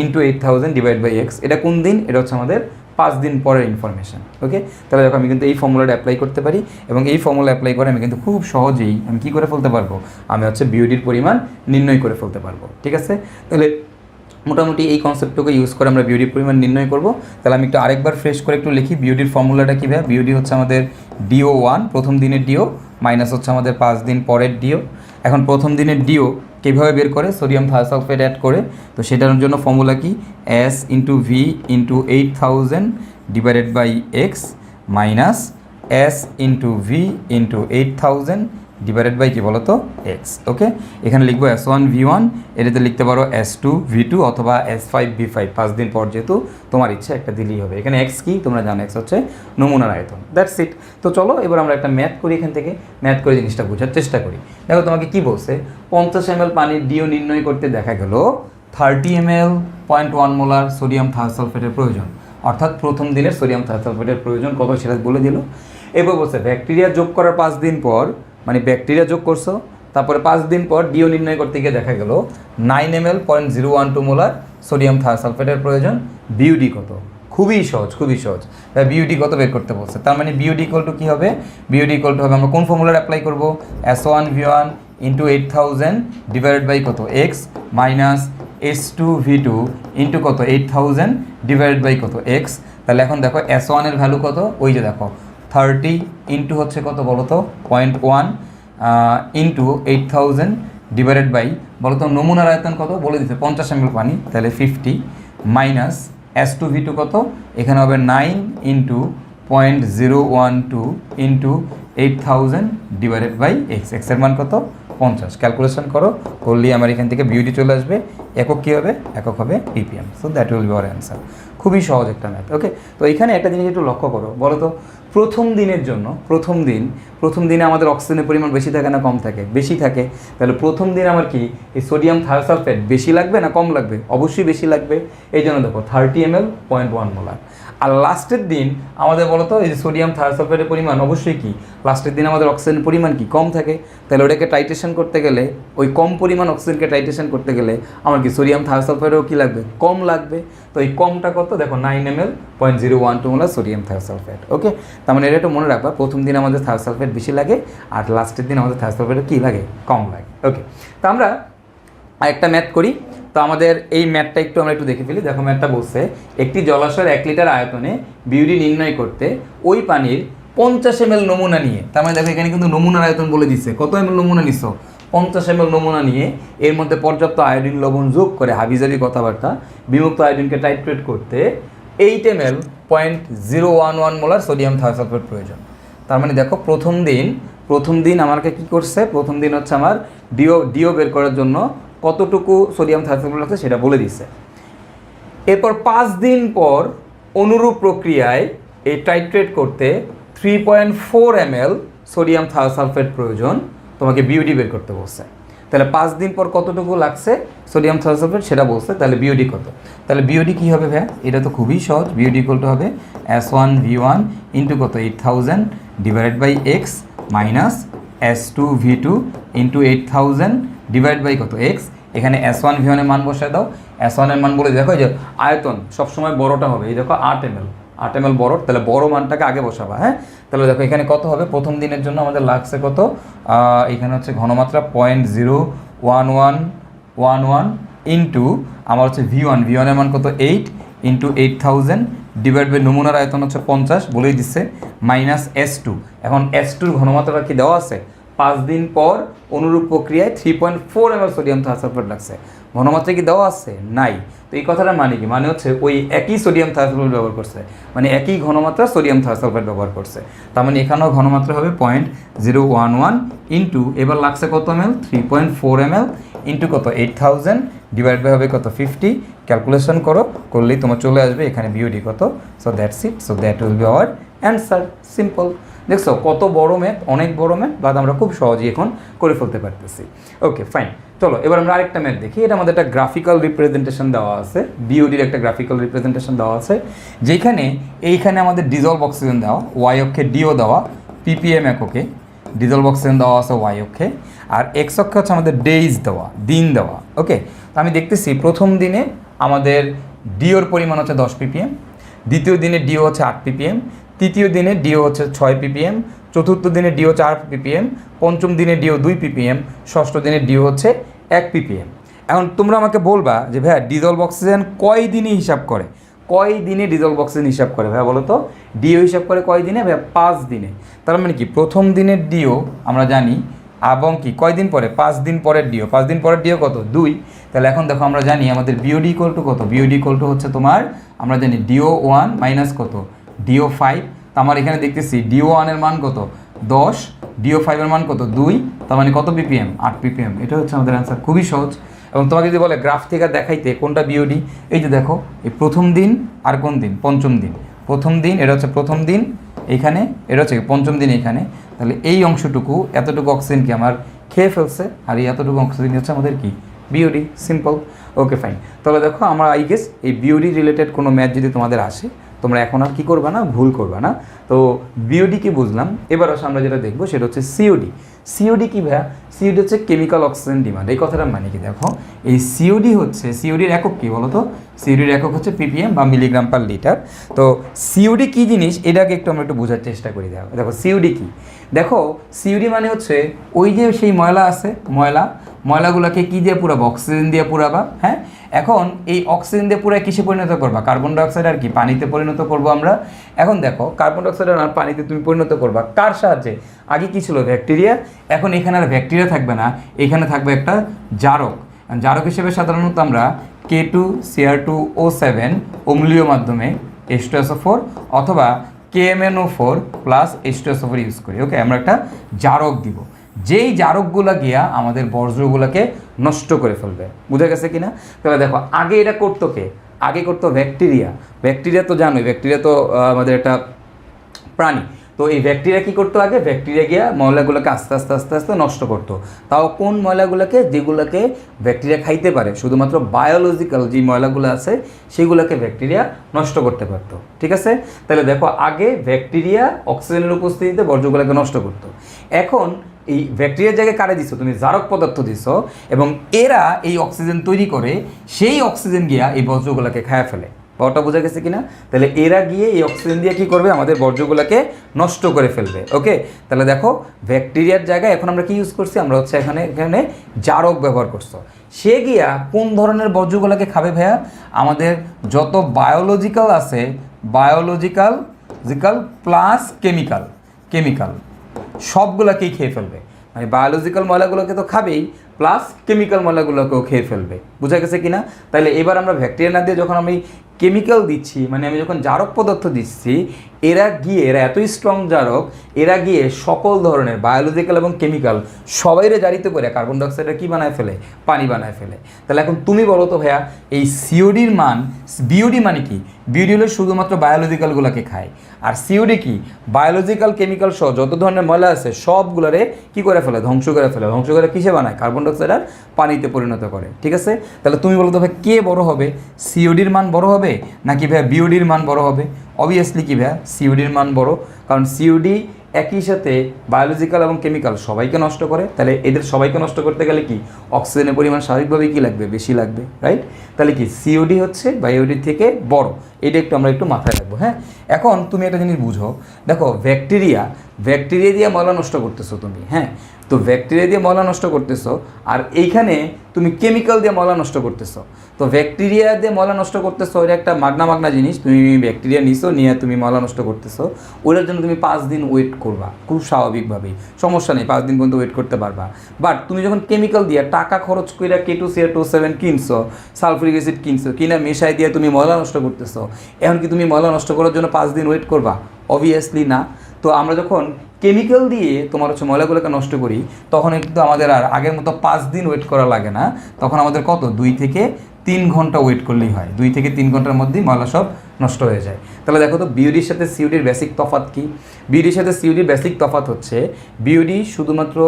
into 8000 divide by X, এটা কোন দিন, এটা হচ্ছে আমাদের 5 দিন পরের ইনফরমেশান। ওকে, তাহলে দেখো আমি কিন্তু এই ফর্মুলাটা অ্যাপ্লাই করতে পারি, এবং এই ফর্মুলা অ্যাপ্লাই করে আমি কিন্তু খুব সহজেই আমি কী করে ফেলতে পারবো, আমি হচ্ছে বিওডির পরিমাণ নির্ণয় করে ফেলতে পারবো। ঠিক আছে, তাহলে মোটামুটি এই কনসেপ্টটাকে ইউজ করে আমরা বিওডির পরিমাণ নির্ণয় করব। তাহলে আমি একটু আরেকবার ফ্রেশ করে একটু লিখি, বিওডির ফর্মুলাটা কী ভাবে, বিওডি হচ্ছে আমাদের ডিও 1 প্রথম দিনের ডিও মাইনাস হচ্ছে আমাদের 5 দিন পরের ডিও, এখন প্রথম দিনের ডিও কীভাবে বের করে, সোডিয়াম থায়োসালফেট অ্যাড করে। তো সেটার জন্য ফর্মুলা কি, S into V into 8000 divided by X minus S into V into 8000 divided by কী বলো তো এক্স। ওকে, এখানে লিখবো S1V1, এটাতে লিখতে পারো S2V2 অথবা S5V5, 5 দিন পর যেহেতু তোমার ইচ্ছা একটা দিলেই হবে। এখানে এক্স কি তোমরা জানো, এক্স হচ্ছে নমুনার আয়তন, দ্যাটস ইট। তো চলো এবার আমরা একটা ম্যাথ করি, এখান থেকে ম্যাথ করে জিনিসটা বোঝার চেষ্টা করি। দেখো তোমাকে কি বলছে, 50 ml পানির ডিও নির্ণয় করতে দেখা গেল 30 ml 0.1 মোলার সোডিয়াম থায়োসালফেটের প্রয়োজন, অর্থাৎ প্রথম দিনের সোডিয়াম থায়োসালফেটের প্রয়োজন কত সেটা বলে দিল। এবার বলছে ব্যাকটেরিয়া যোগ করার 5 দিন পর, মানে ব্যাকটেরিয়া যোগ করছো, তারপরে 5 দিন পর ডিও নির্ণয় করতে গিয়ে দেখা গেল 9 ml 0.012 মোলার সোডিয়াম থায়োসালফেটের প্রয়োজন। বিউডি কত, খুবই সহজ, খুবই সহজ। বিউডি কত বের করতে বলছে, তার মানে বিউডি ইকুয়াল টু কী হবে, বিউডি ইকুয়াল টু হবে, আমরা কোন ফর্মুলার অ্যাপ্লাই করবো, S1V1 ইন্টু 8000 ডিভাইডেড বাই কত এক্স মাইনাস S2V2 ইন্টু কত 8000 ডিভাইডেড বাই কত এক্স। তাহলে এখন দেখো S1 এর ভ্যালু কত, ওই যে দেখো 30 ইন্টু হচ্ছে কত বলো তো 0.1 ইন্টু 8000 ডিভাইডেড বাই বলো তো নমুনার আয়তন কত বলে দিতে 50 ml পানি, তাহলে 50 মাইনাস S2V2 কত, এখানে হবে 9 into 0.012 into 8000 divided by X, এক্সের মান কত 50। ক্যালকুলেশন করো, করলেই আমার এখান থেকে বিউডি চলে আসবে। একক কী হবে, একক হবে ppm। So that will be hour answer. খুবই সহজ একটা ম্যাথ। ওকে, তো এখানে একটা জিনিস একটু লক্ষ্য করো, বলো তো প্রথম দিনের জন্য, প্রথম দিনে আমাদের অক্সিজেনের পরিমাণ বেশি থাকে না কম থাকে, বেশি থাকে। তাহলে প্রথম দিন আমার কি এই সোডিয়াম থায়োসালফেট বেশি লাগবে না কম লাগবে, অবশ্যই বেশি লাগবে। এই জন্য দেখো 30 ml 0.1 মোলার। আর লাস্টের দিন আমাদের বলো তো এই যে সোডিয়াম থায়োসালফেটের পরিমাণ অবশ্যই কি লাস্টের দিন আমাদের অক্সিজেনের পরিমাণ কি কম থাকে। তাহলে ওটাকে টাইট্রেশন করতে গেলে, ওই কম পরিমাণ অক্সিজেনকে টাইট্রেশন করতে গেলে আমার কি সোডিয়াম থায়োসালফেটেও কি লাগবে, কম লাগবে। তো এই কমটা কত দেখো 9 ml 0.012 মোলার সোডিয়াম থায়োসালফেট। ওকে, তার মানে এটা একটু মনে রাখবা, প্রথম দিন আমাদের থায়োসালফেট বেশি লাগে আর লাস্টের দিন আমাদের থায়োসালফেট কী লাগে, কম লাগে। ওকে, তো আমরা আরেকটা ম্যাথ করি। তো আমাদের এই ম্যাথটা আমরা একটু দেখে ফেলি। দেখো ম্যাথটা বলছে একটি জলাশয়ের 1 লিটার আয়তনে বিউডি নির্ণয় করতে ওই পানির 50 ml নমুনা নিয়ে, তার মানে দেখো এখানে কিন্তু নমুনার আয়তন বলে দিচ্ছে, কত ml নমুনা নিচ্ছ 50 ml নমুনা নিয়ে এর মধ্যে পর্যাপ্ত আয়োডিন লবণ যোগ করে, হাবিজাবি কথাবার্তা, বিমুক্ত আয়োডিনকে টাইট্রেট করতে 8 ml 0.011 মোলার সোডিয়াম থায়োসালফেট প্রয়োজন। তার মানে দেখো প্রথম দিন আমাকে কি করছে, প্রথম দিন হচ্ছে আমার ডিও বের করার জন্য কতটুকু সোডিয়াম থায়োসালফেট লাগছে সেটা বলে দিচ্ছে। এরপর 5 দিন পর অনুরূপ প্রক্রিয়ায় এই টাইট্রেট করতে 3.4 ml সোডিয়াম থায়োসালফেট প্রয়োজন, তোমাকে বিউডি বের করতে বলছে। তাহলে 5 দিন পর কতটুকু লাগছে সোডিয়াম থায়োসালফেট সেটা বলছে, তাহলে বিউডি কত। তাহলে বিউডি কী হবে ভাইয়া, এটা তো খুবই সহজ, বিউডি ইকুয়াল টু হবে S1V1 ইন্টু কত 8000 divided by X minus S2V2 into 8000 divide by কত এক্স। এখানে S1V1 এর মান বসায় দাও, S1 এর মান বলে দেখো এই যে আয়তন সবসময় বড়টা হবে, এই দেখো 8 ml বড়, তাহলে বড় মানটাকে আগে বসাবা। হ্যাঁ, তাহলে দেখো এখানে কত হবে, প্রথম দিনের জন্য আমাদের লাগছে কত, এখানে হচ্ছে ঘনমাত্রা 0.01111 ইন্টু আমার হচ্ছে V1 এর মান কত 8 ইন্টু 8000 ডিভাইড বাই নমুনার আয়তন হচ্ছে 50 বলেই দিচ্ছে মাইনাস S2। এখন S2 ঘনমাত্রাটা কি দেওয়া আছে, 5 দিন পর অনুরূপ প্রক্রিয়ায় 3.4 ml সোডিয়াম থায়োসালফেট লাগছে, ঘনমাত্রা কি দেওয়া আছে, নাই। তো এই কথাটা মানে কি, মানে হচ্ছে ওই একই সোডিয়াম থায়োসালফেট ব্যবহার করছে, মানে একই ঘনমাত্রা সোডিয়াম থায়োসালফেট ব্যবহার করছে। তার মানে এখানেও ঘনমাত্রা হবে 0.011 ইন্টু এবার লাগছে কত ml 3.4 ml ইন্টু কত 8000 ডিভাইড বাই হবে কত 50। ক্যালকুলেশন করলেই তোমার চলে আসবে এখানে বিউডি কত। So that's it, so that will be hour answer. Simple, দেখছো কত বড় ম্যাথ, অনেক বড় ম্যাথ, বাট আমরা খুব সহজেই এখন করে ফেলতে পারতেছি। ওকে ফাইন, চলো এবার আমরা আরেকটা ম্যাথ দেখি। এটা আমাদের একটা গ্রাফিক্যাল রিপ্রেজেন্টেশন দেওয়া আছে, বিওডির একটা গ্রাফিক্যাল রিপ্রেজেন্টেশন দেওয়া আছে, যেখানে এইখানে আমাদের ডিজলভ অক্সিজেন দেওয়া, ওয়াই অক্ষে ডিও দেওয়া, ppm এককে ডিজলভ অক্সিজেন দেওয়া আছে ওয়াই অক্ষে, আর এক্স অক্ষে হচ্ছে আমাদের ডেইজ দেওয়া, দিন দেওয়া। ওকে, তো আমি দেখতেছি প্রথম দিনে আমাদের ডিওর পরিমাণ হচ্ছে 10 ppm, দ্বিতীয় দিনে ডিও হচ্ছে 8 ppm, তৃতীয় দিনে ডিও হচ্ছে 6 ppm, চতুর্থ দিনে ডিও 4 ppm, পঞ্চম দিনে ডিও 2 ppm, ষষ্ঠ দিনে ডিও হচ্ছে 1 ppm। এখন তোমরা আমাকে বলবা যে ভাইয়া ডিজলভ অক্সিজেন কয় দিনে হিসাব করে, কয় দিনে ডিজলভ অক্সিজেন হিসাব করে ভাইয়া বলো তো, ডিও হিসাব করে কয় দিনে ভাইয়া 5 দিনে। তার মানে কি প্রথম দিনের ডিও আমরা জানি এবং কি কয়দিন পরে 5 দিন পরের ডিও, 5 দিন পরের ডিও কত 2। তাহলে এখন দেখো আমরা জানি আমাদের বিওডি ইকুয়াল টু কত, বিওডি ইকুয়াল টু হচ্ছে তোমার আমরা জানি ডিও 1 মাইনাস কত ডিও 5। তো আমার এখানে দেখতেছি ডিও 1 এর মান কত 10, ডিও 5 এর মান কত 2, তার মানে কত পিপিএম 8 পিপিএম। এটা হচ্ছে আমাদের অ্যান্সার, খুবই সহজ। এবং তোমাকে যদি বলে গ্রাফ থেকে দেখাইতে কোনটা বিওডি, এই যে দেখো এই প্রথম দিন আর কোন দিন পঞ্চম দিন, প্রথম দিন এটা হচ্ছে প্রথম দিন এইখানে, এটা হচ্ছে পঞ্চম দিন এখানে। তাহলে এই অংশটুকু এতটুকু অক্সিজেন কি আমার খেয়ে ফেলছে, আর এই এতটুকু অক্সিজেন হচ্ছে আমাদের কি বিওডি, সিম্পল। ওকে ফাইন। তাহলে দেখো আমরা আই গেস এই বিওডি রিলেটেড কোনো ম্যাথ যদি তোমাদের আসে তোমরা এখন আর কী করবা না, ভুল করবা না। তো বিওডি কি বুঝলাম, এবার আসলে আমরা যেটা দেখবো সেটা হচ্ছে সিওডি। সিওডি কি ভাইয়া, সিওডি হচ্ছে কেমিক্যাল অক্সিজেন ডিমান্ড। এই কথাটা মানে কি দেখো, এই সিওডি হচ্ছে, সিওডির একক কী বলো তো, সিওডির একক হচ্ছে পিপিএম বা মিলিগ্রাম পার লিটার। তো সিওডি কী জিনিস এটাকে একটু আমরা একটু বোঝার চেষ্টা করি। দেখো সিওডি কী, দেখো সিওডি মানে হচ্ছে ওই যে সেই ময়লা আছে, ময়লাগুলোকে কী দিয়ে পুরাবো, অক্সিজেন দিয়ে পুরাবা। হ্যাঁ, এখন এই অক্সিজেন দিয়ে পুরো কিসে পরিণত করবা, কার্বন ডাইঅক্সাইড আর কি পানিতে পরিণত করবো আমরা। এখন দেখো কার্বন ডাইঅক্সাইড আর পানিতে তুমি পরিণত করবা কার সাহায্যে, আগে কী ছিল ব্যাকটেরিয়া, এখন এখানে আর ব্যাকটেরিয়া থাকবে না, এখানে থাকবে একটা জারক। জারক হিসেবে সাধারণত আমরা K2Cr2O7 অম্লীয় মাধ্যমে H2SO4 অথবা KMnO4 প্লাস H2SO4 ইউজ করি। ওকে, আমরা একটা জারক দিব, যেই জারকগুলো গিয়া আমাদের বর্জ্যগুলোকে নষ্ট করে ফেলবে। বুঝা গেছে কিনা? তাহলে দেখো আগে এটা করতো কে, আগে করতো ব্যাকটেরিয়া। ব্যাকটেরিয়া তো জানোই, ব্যাকটেরিয়া তো আমাদের একটা প্রাণী। তো এই ব্যাকটেরিয়া কী করতো, আগে ব্যাকটেরিয়া গিয়া ময়লাগুলোকে আস্তে আস্তে আস্তে আস্তে নষ্ট করতো। তাও কোন ময়লাগুলোকে, যেগুলোকে ব্যাকটেরিয়া খাইতে পারে, শুধুমাত্র বায়োলজিক্যাল যে ময়লাগুলো আছে সেগুলোকে ব্যাকটেরিয়া নষ্ট করতে পারতো। ঠিক আছে, তাহলে দেখো আগে ব্যাকটেরিয়া অক্সিজেনের উপস্থিতিতে বর্জ্যগুলোকে নষ্ট করতো। এখন এই ব্যাকটেরিয়ার জায়গায় কারে দিছো, তুমি জারক পদার্থ দিছো, এবং এরা এই অক্সিজেন তৈরি করে, সেই অক্সিজেন গিয়া এই বর্জ্যগুলোকে খায় ফেলে। পাওয়াটা বোঝা গেছে কিনা? তাহলে এরা গিয়ে এই অক্সিজেন দিয়ে কী করবে, আমাদের বর্জ্যগুলোকে নষ্ট করে ফেলবে। ওকে, তাহলে দেখো ব্যাকটেরিয়ার জায়গায় এখন আমরা কি ইউজ করছি, আমরা হচ্ছে এখানে জারক ব্যবহার করছো। সে গিয়া কোন ধরনের বর্জ্যগুলোকে খাবে ভাইয়া, আমাদের যত বায়োলজিক্যাল আছে, বায়োলজিক্যাল প্লাস কেমিক্যাল সবগুলোকেই খেয়ে ফেলবে। মানে বায়োলজিক্যাল ময়লাগুলোকে তো খাবেই, প্লাস কেমিক্যাল ময়লাগুলোকেও খেয়ে ফেলবে। বুঝা গেছে কিনা? তাহলে এবার আমরা ব্যাকটেরিয়া না দিয়ে যখন আমি কেমিক্যাল দিচ্ছি, মানে আমি যখন জারক পদার্থ দিচ্ছি, এরা এতই স্ট্রং জারক, এরা গিয়ে সকল ধরনের বায়োলজিক্যাল এবং কেমিক্যাল সবাইরে জারিত করে কার্বন ডাইঅক্সাইডের কী বানায় ফেলে, পানি বানায় ফেলে। তাহলে এখন তুমি বলো তো ভাইয়া, এই সিওডির মান, বিওডি মানে কি, বিওডি হলে শুধুমাত্র বায়োলজিক্যালগুলোকে খায়, আর সিওডি কি, বায়োলজিক্যাল কেমিক্যাল সহ যত ধরনের ময়লা আছে সবগুলোরে কী করে ফেলে, ধ্বংস করে কিসে বানায়, কার্বন ডাইঅক্সাইড আর পানিতে পরিণত করে। ঠিক আছে, তাহলে তুমি বলো তো ভাই কে বড় হবে, সিওডির মান বড় হবে নাকি ভাইয়া বিওডির মান বড় হবে? অবভিয়াসলি কি ভাইয়া, সিওডির মান বড়, কারণ সিওডি একই সাথে বায়োলজিক্যাল এবং কেমিক্যাল সবাইকে নষ্ট করে। তাহলে এদের সবাইকে নষ্ট করতে গেলে কি অক্সিজেনের পরিমাণ স্বাভাবিকভাবেই কী লাগবে, বেশি লাগবে, রাইট? তাহলে কি সিওডি হচ্ছে বায়োডির থেকে বড়, এটা আমরা একটু মাথায় রাখবো। হ্যাঁ, এখন তুমি একটা জিনিস বুঝো, দেখো ব্যাকটেরিয়া দিয়ে ময়লা নষ্ট করতেছো তুমি। হ্যাঁ, তো ব্যাকটেরিয়া দিয়ে ময়লা নষ্ট করতেছো, আর এইখানে তুমি কেমিক্যাল দিয়ে ময়লা নষ্ট করতেছো। তো ব্যাকটেরিয়া দিয়ে ময়লা নষ্ট করতেছো, এটা একটা মাগনা জিনিস। তুমি ব্যাকটেরিয়া নিছো, নিয়ে তুমি ময়লা নষ্ট করতেছো, ওটার জন্য তুমি 5 দিন ওয়েট করবা, খুব স্বাভাবিকভাবেই, সমস্যা নেই, 5 দিন পর্যন্ত ওয়েট করতে পারবা। বাট তুমি যখন কেমিক্যাল দিয়ে টাকা খরচ করে K2Cr2O7 কিনছো, সালফুরিক অ্যাসিড কিনছো, কিনা মেশাই দিয়ে তুমি ময়লা নষ্ট করতেছো, এখন কি তুমি ময়লা নষ্ট করার জন্য 5 দিন ওয়েট করবা? অবভিয়াসলি না। তো আমরা যখন কেমিক্যাল দিয়ে তোমার হচ্ছে ময়লাগুলোকে নষ্ট করি, তখন কিন্তু আমাদের আর আগের মতো 5 দিন ওয়েট করা লাগে না, তখন আমাদের কত 2 থেকে 3 ঘন্টা ওয়েট করলেই হয়। 2 থেকে 3 ঘন্টার মধ্যেই ময়লা সব নষ্ট হয়ে যায়। তাহলে দেখো তো বিওডির সাথে সিওডির বেসিক তফাৎ কি? বিওডির সাথে সিওডির বেসিক তফাৎ হচ্ছে বিওডি শুধুমাত্র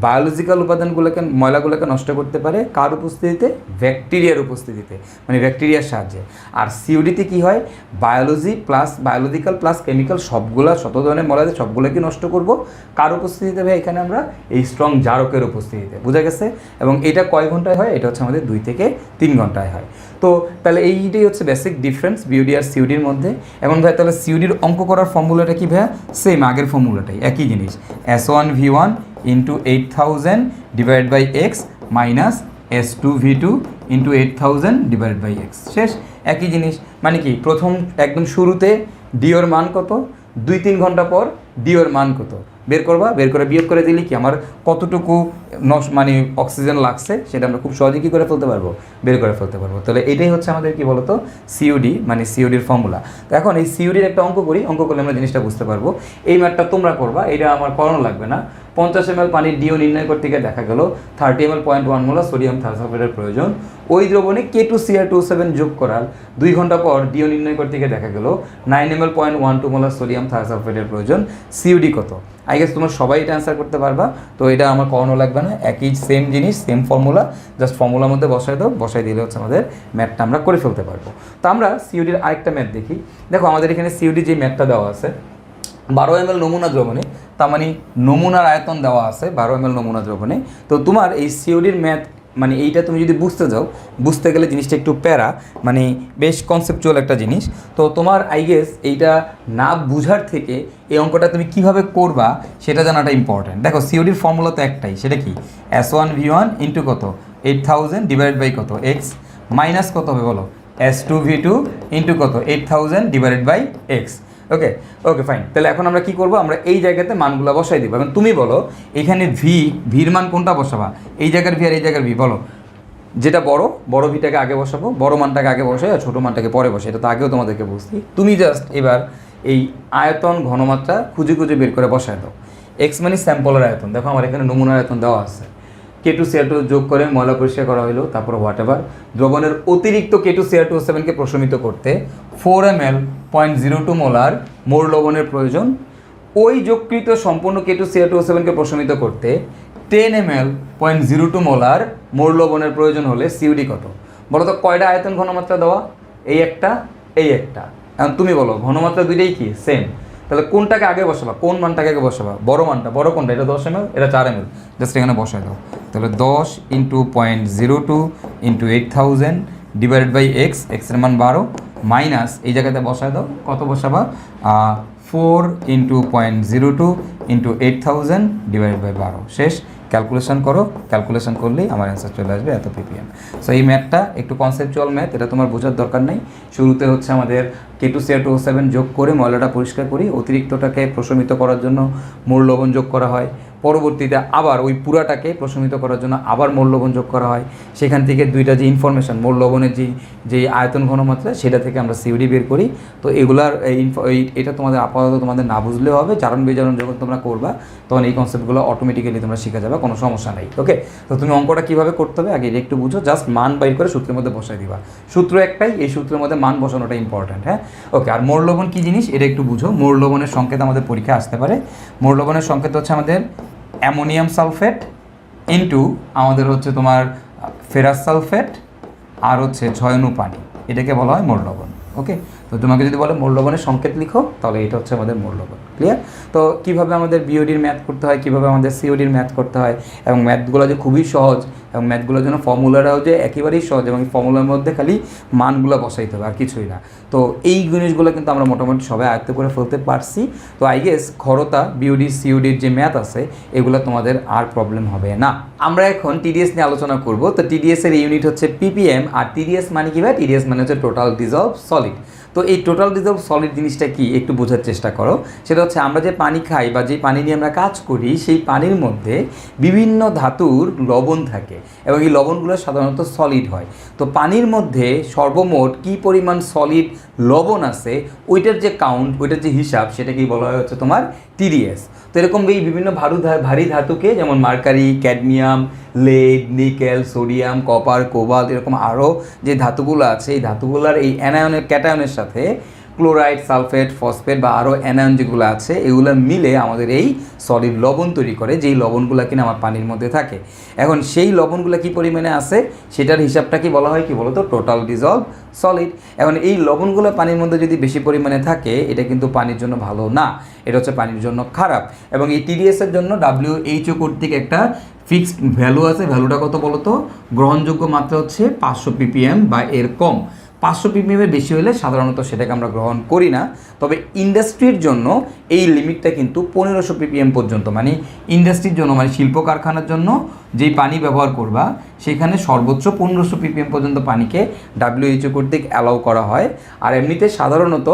বায়োলজিক্যাল উপাদানগুলোকে, ময়লাগুলোকে নষ্ট করতে পারে কার উপস্থিতিতে, ব্যাকটেরিয়ার উপস্থিতিতে, মানে ব্যাকটেরিয়ার সাহায্যে। আর সিওডিতে কি হয়, বায়োলজিক্যাল প্লাস কেমিক্যাল সবগুলা, শত ধরনের ময়লা সবগুলোকে নষ্ট করব কার উপস্থিতিতে ভাই, এখানে আমরা এই স্ট্রং জারকের উপস্থিতিতে। বোঝা গেছে? এবং এটা কয় ঘন্টায় হয়, এটা হচ্ছে আমাদের 2 থেকে 3 ঘন্টায় হয়। তো তাহলে এইটাই হচ্ছে বেসিক ডিফারেন্স বিওডি আর সিওডির মধ্যে। এখন ভাই তাহলে সিওডির অঙ্ক করার ফর্মুলাটা কি ভাইয়া? সেম আগের ফর্মুলাটাই, একই জিনিস, S1V1 × 8000 divide by X minus S2V2 × 8000 divide by X. শেষ, একই জিনিস। মানে কি, প্রথম একদম শুরুতে ডিওর মান কত, 2-3 ঘন্টা পর ডিওর মান কত, বের করবা, বের করে বিয়োগ করে দিলে কি আমার কতটুকু মানে অক্সিজেন লাগছে সেটা আমরা খুব সহজে কী করে ফেলতে পারবো, বের করে ফেলতে পারবো। তাহলে এটাই হচ্ছে আমাদের কি বলতো সিওডি, মানে সিওডির ফর্মুলা। তো এখন এই সিওডির একটা অঙ্ক করি, অঙ্ক করলে আমরা জিনিসটা বুঝতে পারবো। এই ম্যাথটা তোমরা করবা, এটা আমার করানো লাগবে না। 50 ml পানির ডিও নির্ণয় করতে গিয়ে দেখা গেল 30 ml 0.1 মোলার সোডিয়াম থায়োসালফেটের প্রয়োজন। ওই দ্রবণে K2Cr27 যোগ করার 2 ঘন্টা পর ডিও নির্ণয় করতে গিয়ে দেখা গেল 9 ml 0.12 মোলার সোডিয়াম থায়োসালফেটের প্রয়োজন। সিওডি কত? আই গেস তোমরা সবাই এটা অ্যান্সার করতে পারবা। তো এটা আমার করানো লাগবে না, একই সেম জিনিস, সেম ফর্মুলা, জাস্ট ফর্মুলার মধ্যে বসাই দাও, বসাই দিলে হচ্ছে আমাদের ম্যাথটা আমরা করে ফেলতে পারবো। তো আমরা সিওডির আরেকটা ম্যাথ দেখি। দেখো আমাদের এখানে সিওডি যে ম্যাথটা দেওয়া আছে 12 ml নমুনা দ্রবণে, তার মানে নমুনার আয়তন দেওয়া আছে 12 ml নমুনা দ্রবণে। তো তোমার এই সিওডির ম্যাথ মানে এইটা তুমি যদি বুঝতে যাও, বুঝতে গেলে জিনিসটা একটু প্যারা, মানে বেশ কনসেপচুয়াল একটা জিনিস। তো তোমার আই গেস এইটা না বুঝার থেকে এই অঙ্কটা তুমি কিভাবে করবা সেটা জানাটা ইম্পর্ট্যান্ট। দেখো সিওডির ফর্মুলা তো একটাই, সেটা কি S1V1 ইন্টু কত 8000 ডিভাইডেড বাই কত এক্স, মাইনাস কত হবে বলো S2V2 ইন্টু কত 8000 divided by X. Okay okay fine. তাহলে এখন আমরা কি করব, আমরা এই জায়গাতে মানগুলো বসাই দিব। এখন তুমি বলো এখানে ভির মান কোনটা বসাবা, এই জায়গার ভি আর এই জায়গার ভি, বলো যেটা বড় ভিটাকে আগে বসাবো, বড় মানটাকে আগে বসাই আর ছোটো মানটাকে পরে বসাই। এটা তো আগেও তোমাদেরকে বুঝছি। তুমি জাস্ট এবার এই আয়তন ঘনমাত্রা খুঁজে খুঁজে বের করে বসায় দাও। এক্স মানে স্যাম্পলের আয়তন, দেখো আমার এখানে নমুনার আয়তন দেওয়া আছে। K2Cr2 যোগ করে ময়লা পরিষ্কার করা হলো, তারপর হোয়াট এভার দ্রবণের অতিরিক্ত K2Cr27কে প্রশমিত করতে 4 ml 0.02 মোলার মোর লবণের প্রয়োজন। ওই যোগকৃত সম্পূর্ণ K2Cr27কে প্রশমিত করতে 10 ml 0.02 মোলার মোর লবণের প্রয়োজন হলে সিওডি কত? বলো তো কয়টা আয়তন ঘনমাত্রা দেওয়া, এই একটা এই একটা। এখন তুমি বলো ঘনমাত্রা দুইটাই কি সেম, তাহলে কোনটাকে আগে বসাবা, কোন মানটাকে আগে বসাবা, বড় মানটা, বড় কোনটা, এটা 10 ml, এটা 4 ml, জাস্ট এখানে বসাই দাও। তাহলে 10 into 0.02 into 8000 divided by X, এক্সের মান 12, মাইনাস এই জায়গাতে বসাই দাও, কত বসাবা 4 ইন্টু 0.02 ইন্টু 8000 ডিভাইডেড বাই 12, শেষ। ক্যালকুলেশন করো, ক্যালকুলেশন করলেই আমার অ্যান্সার চলে আসবে এত ppm। সো এই ম্যাথটা একটু কনসেপচুয়াল ম্যাথ, এটা তোমার বোঝার দরকার নেই। শুরুতে হচ্ছে আমাদের K2Cr27 যোগ করে ময়লাটা পরিষ্কার করি, অতিরিক্তটাকে প্রশমিত করার জন্য মোর লবণ যোগ করা হয়। পরবর্তীতে আবার ওই পুরাটাকে প্রশমিত করার জন্য আবার মোর লবণ যোগ করা হয়। সেখান থেকে দুইটা যে ইনফরমেশান মোর লবণের যে আয়তন ঘনমাত্রা সেটা থেকে আমরা সিওডি বের করি। তো এগুলার এটা তোমাদের আপাতত তোমাদের না বুঝলেও হবে, জারণ বিজারণ যখন তোমরা করবা তখন এই কনসেপ্টগুলো অটোমেটিক্যালি তোমরা শিখে যাবে, কোনো সমস্যা নেই। ওকে, তো তুমি অঙ্কটা কীভাবে করতে হবে আগে একটু বুঝো, জাস্ট মান বাইর করে সূত্রের মধ্যে বসাই দিবা। সূত্র একটাই, এই সূত্রের মধ্যে মান বসানোটা ইম্পর্ট্যান্ট। হ্যাঁ ওকে, আর মোর লবণ কী জিনিস এটা একটু বুঝো। মোর লবণের সংকেত আমাদের পরীক্ষায় আসতে পারে। মোর লবণের সংকেত হচ্ছে আমাদের অ্যামোনিয়াম সালফেট ইন্টু আমাদের হচ্ছে তোমার ফেরাস সালফেট আর হচ্ছে 6 অণু পানি, এটাকে বলা হয় মোর লবণ। ওকে, তো তোমাকে যদি বলে মোর লবণের সংকেত লিখো তাহলে এটা হচ্ছে আমাদের মোর লবণ। ক্লিয়ার? তো কীভাবে আমাদের বিওডির ম্যাথ করতে হয়, কীভাবে আমাদের সিওডির ম্যাথ করতে হয়, এবং ম্যাথগুলো যে খুবই সহজ, এবং ম্যাথগুলোর জন্য ফর্মুলাটাও যে একেবারেই সহজ, এবং এই ফর্মুলার মধ্যে খালি মানগুলো বসাইতে হবে আর কিছুই না। তো এই জিনিসগুলো কিন্তু আমরা মোটামুটি সবাই আয়ত্ত করে ফেলতে পারছি। তো আই গেস খরতা বিওডি সিওডির যে ম্যাথ আছে এগুলো তোমাদের আর প্রবলেম হবে না। আমরা এখন টিডিএস নিয়ে আলোচনা করব। তো টিডিএস এর ইউনিট হচ্ছে ppm, আর টিডিএস মানে কি ভাই, টিডিএস মানে হচ্ছে টোটাল ডিজলভ সলিড। তো এই টোটাল ডিজলভ সলিড জিনিসটা কি একটু বোঝার চেষ্টা করো। সেটা হচ্ছে আমরা যে পানি খাই বা যে পানি নিয়ে আমরা কাজ করি সেই পানির মধ্যে বিভিন্ন ধাতুর লবণ থাকে, এবং এই লবণগুলো সাধারণত সলিড হয়। তো পানির মধ্যে সর্বমোট কি পরিমাণ সলিড লবণ আছে ওইটার যে কাউন্ট, ওইটার যে হিসাব, সেটাকেই বলা হয় হচ্ছে তোমার টিডিএস। তো এরকম এই বিভিন্ন ভারী ধাতুকে, যেমন mercury, cadmium, lead, nickel, sodium, copper, cobalt, এরকম আরও যে ধাতুগুলো আছে এই ধাতুগুলোর এই ক্যাটায়নের সাথে ক্লোরাইড, সালফেট, ফসফেট বা আরও অ্যানায়ন যেগুলো আছে এগুলো মিলে আমাদের এই সলিড লবণ তৈরি করে, যেই লবণগুলো কিনা আমার পানির মধ্যে থাকে। এখন সেই লবণগুলো কী পরিমাণে আছে সেটার হিসাবটা কি বলা হয়, কি বলতো, টোটাল ডিজলভ সলিড। এখন এই লবণগুলো পানির মধ্যে যদি বেশি পরিমাণে থাকে এটা কিন্তু পানির জন্য ভালো না, এটা হচ্ছে পানির জন্য খারাপ। এবং এই টিডিএসের জন্য WHO কর্তৃক একটা ফিক্সড ভ্যালু আছে, ভ্যালুটা কত বলতো, গ্রহণযোগ্য মাত্রা হচ্ছে 500 ppm বা এর কম। 500 ppm এর বেশি হলে সাধারণত সেটাকে আমরা গ্রহণ করি না। তবে ইন্ডাস্ট্রির জন্য এই লিমিটটা কিন্তু 1500 ppm পর্যন্ত, মানে ইন্ডাস্ট্রির জন্য, মানে শিল্প কারখানার জন্য যেই পানি ব্যবহার করবা সেখানে সর্বোচ্চ 1500 ppm পর্যন্ত পানিকে WHO কর্তৃক অ্যালাউ করা হয়। আর এমনিতে সাধারণত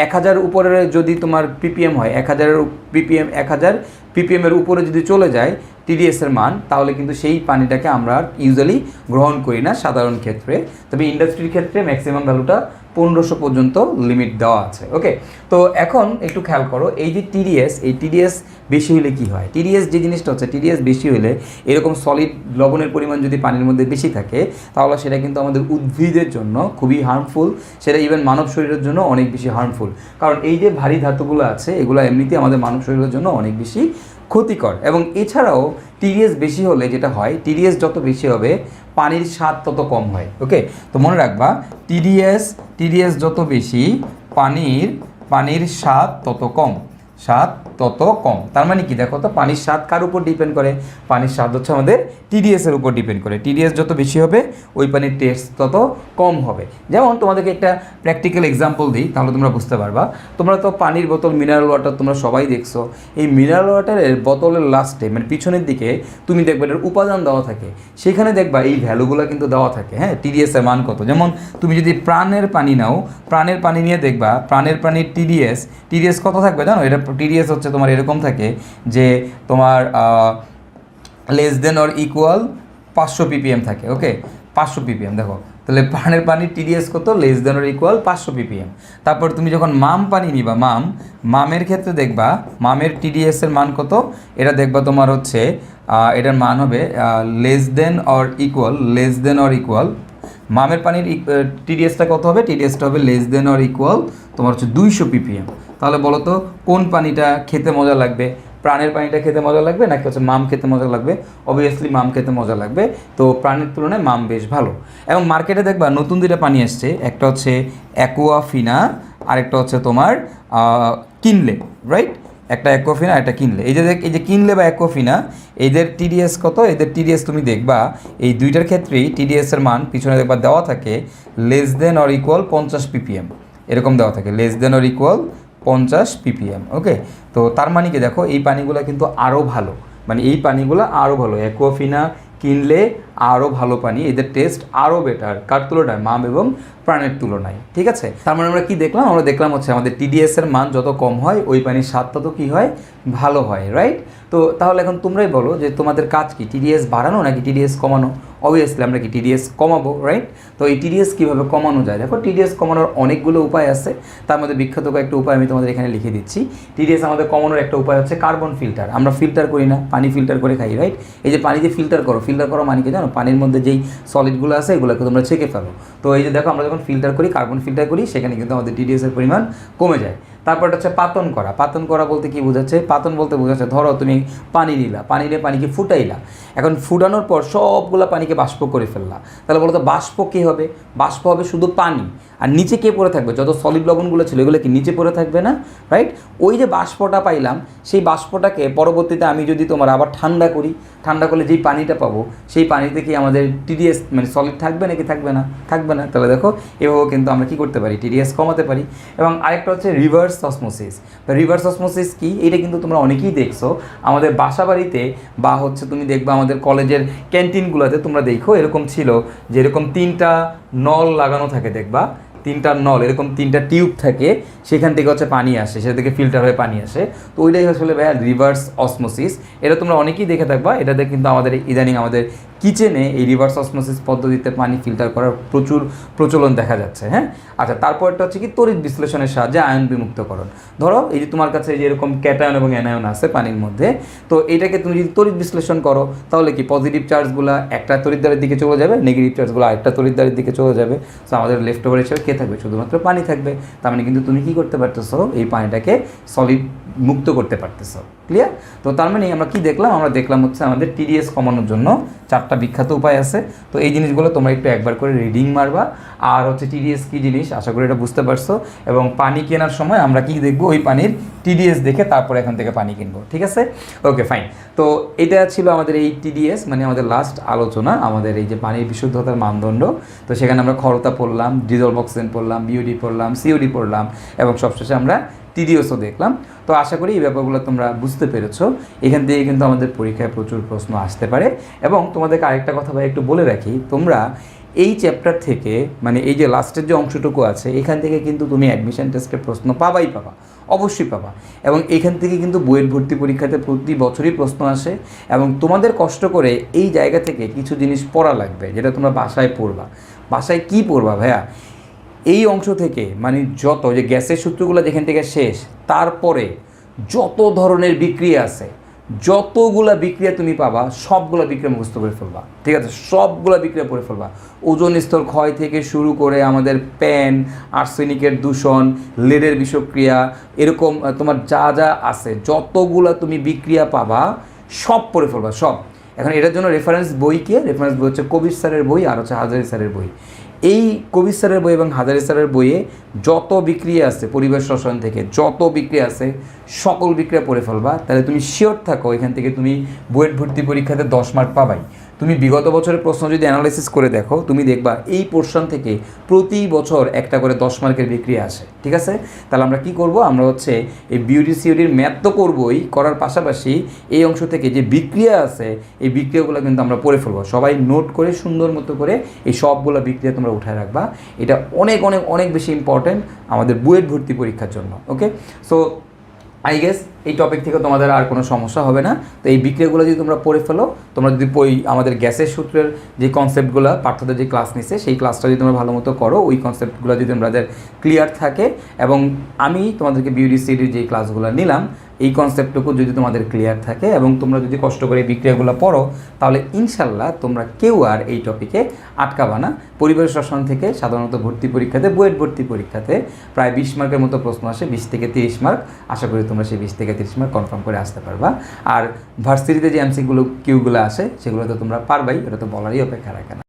1000 উপরে যদি তোমার ppm হয়, 1000 ppm 1000 ppm-এর উপরে যদি চলে যায় টিডিএসের মান, তাহলে কিন্তু সেই পানিটাকে আমরা ইউজুয়ালি গ্রহণ করি না সাধারণ ক্ষেত্রে। তবে ইন্ডাস্ট্রির ক্ষেত্রে ম্যাক্সিমাম ভ্যালুটা 1500 পর্যন্ত লিমিট দেওয়া আছে। ওকে, তো এখন একটু খেয়াল করো, এই যে টিডিএস, এই টিডিএস বেশি হলে কি হয়? টিডিএস যে জিনিসটা হচ্ছে, টিডিএস বেশি হলে এরকম সলিড লবণের পরিমাণ যদি পানির মধ্যে বেশি থাকে, তাহলে সেটা কিন্তু আমাদের উদ্ভিদের জন্য খুবই হার্মফুল, সেটা ইভেন মানব শরীরের জন্য অনেক বেশি হার্মফুল। কারণ এই যে ভারী ধাতুগুলো আছে, এগুলো এমনিতেই আমাদের মানব শরীরের জন্য অনেক বেশি ক্ষতিকর। এবং এছাড়াও টিডিএস বেশি হলে যেটা হয়, টিডিএস যত বেশি হবে পানির স্বাদ তত কম হয়। ওকে, তো মনে রাখবা, টিডিএস যত বেশি পানির স্বাদ তত কম, তার মানে কি দেখো তো, পানির স্বাদ কার উপর ডিপেন্ড করে? পানির স্বাদ হচ্ছে আমাদের টিডিএসের উপর ডিপেন্ড করে। টিডিএস যত বেশি হবে ওই পানির টেস্ট তত কম হবে। যেমন তোমাদেরকে একটা প্র্যাকটিক্যাল এক্সাম্পল দিই, তাহলে তোমরা বুঝতে পারবা। তোমরা তো পানির বোতল, মিনারেল ওয়াটার তোমরা সবাই দেখছো। এই মিনারেল ওয়াটারের বোতলের লাস্টে মানে পিছনের দিকে তুমি দেখবে এটার উপাদান দেওয়া থাকে, সেখানে দেখবা এই ভ্যালুগুলো কিন্তু দেওয়া থাকে। হ্যাঁ, টিডিএসের মান কত। যেমন তুমি যদি প্রাণের পানি নাও, প্রাণের পানি নিয়ে দেখবা প্রাণের পানির টিডিএস কত থাকবে জানো? এটা টিডিএস হচ্ছে তোমার এরকম থাকে যে তোমার less than or equal 500 ppm থাকে। ওকে, 500 ppm দেখো, তাহলে প্রাণের পানির টিডিএস কত? Less than or equal 500 ppm। তারপর তুমি যখন মাম পানি নিবা, মামের ক্ষেত্রে দেখবা মামের টিডিএসের মান কত, এটা দেখবা তোমার হচ্ছে এটার মান হবে লেস দেন অর ইকুয়াল মামের পানির টিডিএসটা কত হবে? টিডিএসটা হবে লেস দেন অর ইকুয়াল তোমার হচ্ছে 200 ppm। তাহলে বলো তো কোন পানিটা খেতে মজা লাগবে? প্রাণের পানিটা খেতে মজা লাগবে নাকি হচ্ছে মাম খেতে মজা লাগবে? অবভিয়াসলি মাম খেতে মজা লাগবে। তো প্রাণের তুলনায় মাম বেশ ভালো। এবং মার্কেটে দেখবা নতুন দুইটা পানি আসছে, একটা হচ্ছে অ্যাকুয়াফিনা আর একটা হচ্ছে তোমার কিনলে, রাইট? একটা অ্যাকুয়াফিনা একটা কিনলে। এই যে কিনলে বা অ্যাকুয়াফিনা, এদের টিডিএস কত? এদের টিডিএস তুমি দেখবা এই দুইটার ক্ষেত্রেই টিডিএসের মান পিছনে দেখবা দেওয়া থাকে less than or equal 50 ppm, এরকম দেওয়া থাকে less than or equal 50 ppm। ওকে, তো তার মানে কি দেখো, এই পানিগুলো কিন্তু আরও ভালো, মানে এই পানিগুলো আরও ভালো। অ্যাকুয়াফিনা, কিনলে আরও ভালো পানি, এদের টেস্ট আরও বেটার কার তুলনায়? মাম এবং প্রাণের তুলনায়। ঠিক আছে, তার মানে আমরা কি দেখলাম? আমরা দেখলাম হচ্ছে আমাদের টিডিএসের মান যত কম হয় ওই পানির স্বাদ তত কী হয়? ভালো হয়, রাইট? তো তাহলে এখন তোমরাই বলো যে তোমাদের কাজ কি, টিডিএস বাড়ানো নাকি টিডিএস কমানো? অবভিয়াসলি আমরা কি টিডিএস কমাবো, রাইট? তো এই টিডিএস কীভাবে কমানো যায়? দেখো, টিডিএস কমানোর অনেকগুলো উপায় আছে, তার মধ্যে বিখ্যাত কয়েকটা উপায় আমি তোমাদের এখানে লিখে দিচ্ছি। টিডিএস আমাদের কমানোর একটা উপায় হচ্ছে কার্বন ফিল্টার। আমরা ফিল্টার করি না, পানি ফিল্টার করে খাই, রাইট? এই যে পানি যে ফিল্টার করো মানে কি জানো? পানির মধ্যে যেই সলিডগুলো আছে এগুলোকে তোমরা ছেঁকে ফেলো। তো এই যে দেখো, আমরা যখন ফিল্টার করি, কার্বন ফিল্টার করি, সেখানে কিন্তু আমাদের টিডিএসের পরিমাণ কমে যায়। তারপর হচ্ছে পাতন করা বলতে কি বোঝাচ্ছে? পাতন বলতে বোঝাচ্ছে, ধরো তুমি পানি নিয়ে পানিকে ফুটাইলা, এখন ফুটানোর পর সবগুলা পানিকে বাষ্প করে ফেললা, তাহলে বলো তো বাষ্প কী হবে? বাষ্প হবে শুধু পানি, আর নিচে কে পড়ে থাকবে? যত সলিড লবণগুলো ছিল এগুলো কি নিচে পড়ে থাকবে না, রাইট? ওই যে বাষ্পটা পাইলাম, সেই বাষ্পটাকে পরবর্তীতে আমি যদি তোমার আবার ঠান্ডা করলে যেই পানিটা পাবো, সেই পানিতে কি আমাদের টিডিএস মানে সলিড থাকবে নাকি থাকবে না? থাকবে না। তাহলে দেখো, এভাবে কিন্তু আমরা কী করতে পারি? টিডিএস কমাতে পারি। এবং আরেকটা হচ্ছে রিভার্স অসমোসিস কি? এটা কিন্তু তোমরা অনেকেই দেখছো আমাদের বাসা বাড়িতে, বা হচ্ছে তুমি দেখবা আমাদের কলেজের ক্যান্টিনগুলোতে তোমরা দেখো এরকম ছিল যে এরকম 3টা নল লাগানো থাকে, দেখবা 3টা নল, এরকম 3টা টিউব থাকে, সেখান থেকে হচ্ছে পানি আসে, সেটা থেকে ফিল্টার হয়ে পানি আসে। তো ওইটাই আসলে ভাইয়া রিভার্স অসমোসিস। এটা তোমরা অনেকেই দেখে থাকবা, এটাতে কিন্তু আমাদের ইদানিং আমাদের কিচেনে এই রিভার্স অসমোসিস পদ্ধতিতে পানি ফিল্টার করার প্রচুর প্রচলন দেখা যাচ্ছে। হ্যাঁ, আচ্ছা, তারপরটা হচ্ছে কি তড়িৎ বিশ্লেষণের সাহায্যে আয়ন বিমুক্তকরণ। ধরো এই যে তোমার কাছে যে এরকম ক্যাটায়ন এবং অ্যানায়ন আছে পানির মধ্যে, তো এটাকে তুমি যদি তড়িৎ বিশ্লেষণ করো, তাহলে কি পজিটিভ চার্জগুলো একটা তড়িৎদ্বারের দিকে চলে যাবে, নেগেটিভ চার্জগুলো আরেকটা তড়িৎদ্বারের দিকে চলে যাবে। তো আমাদের লেফট ওভার হিসেবে কে থাকবে? শুধুমাত্র পানি থাকবে। তার মানে কিন্তু তুমি কি করতে পারতেছো? এই পানিটাকে সলিড মুক্ত করতে পারতেছো। ক্লিয়ার? তো তার মানে আমরা কি দেখলাম? আমরা দেখলাম হচ্ছে আমাদের টিডিএস কমানোর জন্য 4টা বিখ্যাত উপায় আছে। তো এই জিনিসগুলো তোমরা একটু একবার করে রিডিং মারবা। আর হচ্ছে টিডিএস কী জিনিস, আশা করি এটা বুঝতে পারছো। এবং পানি কেনার সময় আমরা কি দেখবো? ওই পানির টিডিএস দেখে তারপর এখান থেকে পানি কিনবো। ঠিক আছে, ওকে, ফাইন। তো এটা ছিল আমাদের এই টিডিএস, মানে আমাদের লাস্ট আলোচনা, আমাদের এই যে পানির বিশুদ্ধতার মানদণ্ড। তো সেখানে আমরা ক্ষরতা পড়লাম, ডিজলভ অক্সিজেন পড়লাম, বিওডি পড়লাম, সিওডি পড়লাম, এবং সবশেষে আমরা টিডিএসও দেখলাম। তো আশা করি এই ব্যাপারগুলো তোমরা বুঝতে পেরেছো। এখান থেকে কিন্তু আমাদের পরীক্ষায় প্রচুর প্রশ্ন আসতে পারে। এবং তোমাদেরকে আরেকটা কথা ভাই একটু বলে রাখি, তোমরা এই চ্যাপ্টার থেকে, মানে এই যে লাস্টের যে অংশটুকু আছে, এখান থেকে কিন্তু তুমি অ্যাডমিশন টেস্টের প্রশ্ন পাবা। অবশ্যই পাবা। এবং এখান থেকে কিন্তু বুয়েট ভর্তি পরীক্ষাতে প্রতি বছরই প্রশ্ন আসে, এবং তোমাদের কষ্ট করে এই জায়গা থেকে কিছু জিনিস পড়া লাগবে যেটা তোমরা বাসায় পড়বা। বাসায় কি পড়বা ভাইয়া? এই অংশ থেকে মানে যত যে গ্যাসের সূত্রগুলো যেখান থেকে শেষ, তারপরে যত ধরনের বিক্রিয়া আছে, যতগুলা বিক্রিয়া তুমি পাবা সবগুলা বিক্রিয়া মুখস্থ করে ফেলবা, ঠিক আছে? সবগুলা বিক্রিয়া পড়ে ফেলবা। ওজোন স্তর ক্ষয় থেকে শুরু করে আমাদের প্যান, আর্সেনিকের দূষণ, লেডের বিষক্রিয়া, এরকম তোমার যা যা আছে যতগুলা তুমি বিক্রিয়া পাবা সব পড়ে ফেলবা, সব। এখন এটার জন্য রেফারেন্স বই কে? রেফারেন্স বই হচ্ছে কবির স্যারের বই আর হচ্ছে হাজারি স্যারের বই। এই কবির স্যারের বই এবং হাজারি স্যারের বইয়ে যত বিক্রিয়া আছে পরিবেশ রসায়ন থেকে, যত বিক্রিয়া আছে সকল বিক্রিয়া পড়ে ফেলবা। তাহলে তুমি শিওর থাকো এখান থেকে তুমি বুয়েট ভর্তি পরীক্ষাতে 10 মার্ক পাবাই। তুমি বিগত বছরের প্রশ্ন যদি অ্যানালাইসিস করে দেখো, তুমি দেখবা এই পোর্শন থেকে প্রতি বছর একটা করে 10 মার্কের বিক্রিয়া আসে, ঠিক আছে? তাহলে আমরা কি করব? আমরা হচ্ছে এই বিউডি সিউডির ম্যাথ তো করবোই, করার পাশাপাশি এই অংশ থেকে যে বিক্রিয়া আছে এই বিক্রিয়াগুলো কিন্তু আমরা পড়ে ফেলবো। সবাই নোট করে সুন্দর মতো করে এই সবগুলো বিক্রিয়া তোমরা উঠায় রাখবা। এটা অনেক অনেক অনেক বেশি ইম্পর্ট্যান্ট আমাদের বুয়েট ভর্তি পরীক্ষার জন্য। ওকে, সো আই গেস এই টপিক থেকে তোমাদের আর কোনো সমস্যা হবে না। তো এই বিক্রিয়াগুলো যদি তোমরা পড়ে ফেলো, তোমরা যদি আমাদের গ্যাসের সূত্রের যে কনসেপ্টগুলো পাঠ্যদের যে ক্লাস নিচ্ছে সেই ক্লাসটা যদি তোমরা ভালো মতো করো, ওই কনসেপ্টগুলো যদি তোমাদের ক্লিয়ার থাকে, এবং আমি তোমাদেরকে বিউডি সিডির যে ক্লাসগুলো নিলাম এই কনসেপ্টটুকু যদি তোমাদের ক্লিয়ার থাকে এবং তোমরা যদি কষ্ট করে বিক্রিয়াগুলো পড়ো, তাহলে ইনশাল্লাহ তোমরা কেউ আর এই টপিকে আটকাবা না। পরিবেশ রসায়ন থেকে সাধারণত ভর্তি পরীক্ষাতে, বুয়েট ভর্তি পরীক্ষাতে প্রায় 20 মার্কের মতো প্রশ্ন আসে, 20 থেকে 30 মার্ক। আশা করি তোমরা সেই 20 থেকে 30 মার্ক কনফার্ম করে আসতে পারবা। আর ভার্সিটিতে যে এমসিকিউগুলো আসে সেগুলো তো তোমরা পারবাই, এটা তো বলারই অপেক্ষা রাখে না।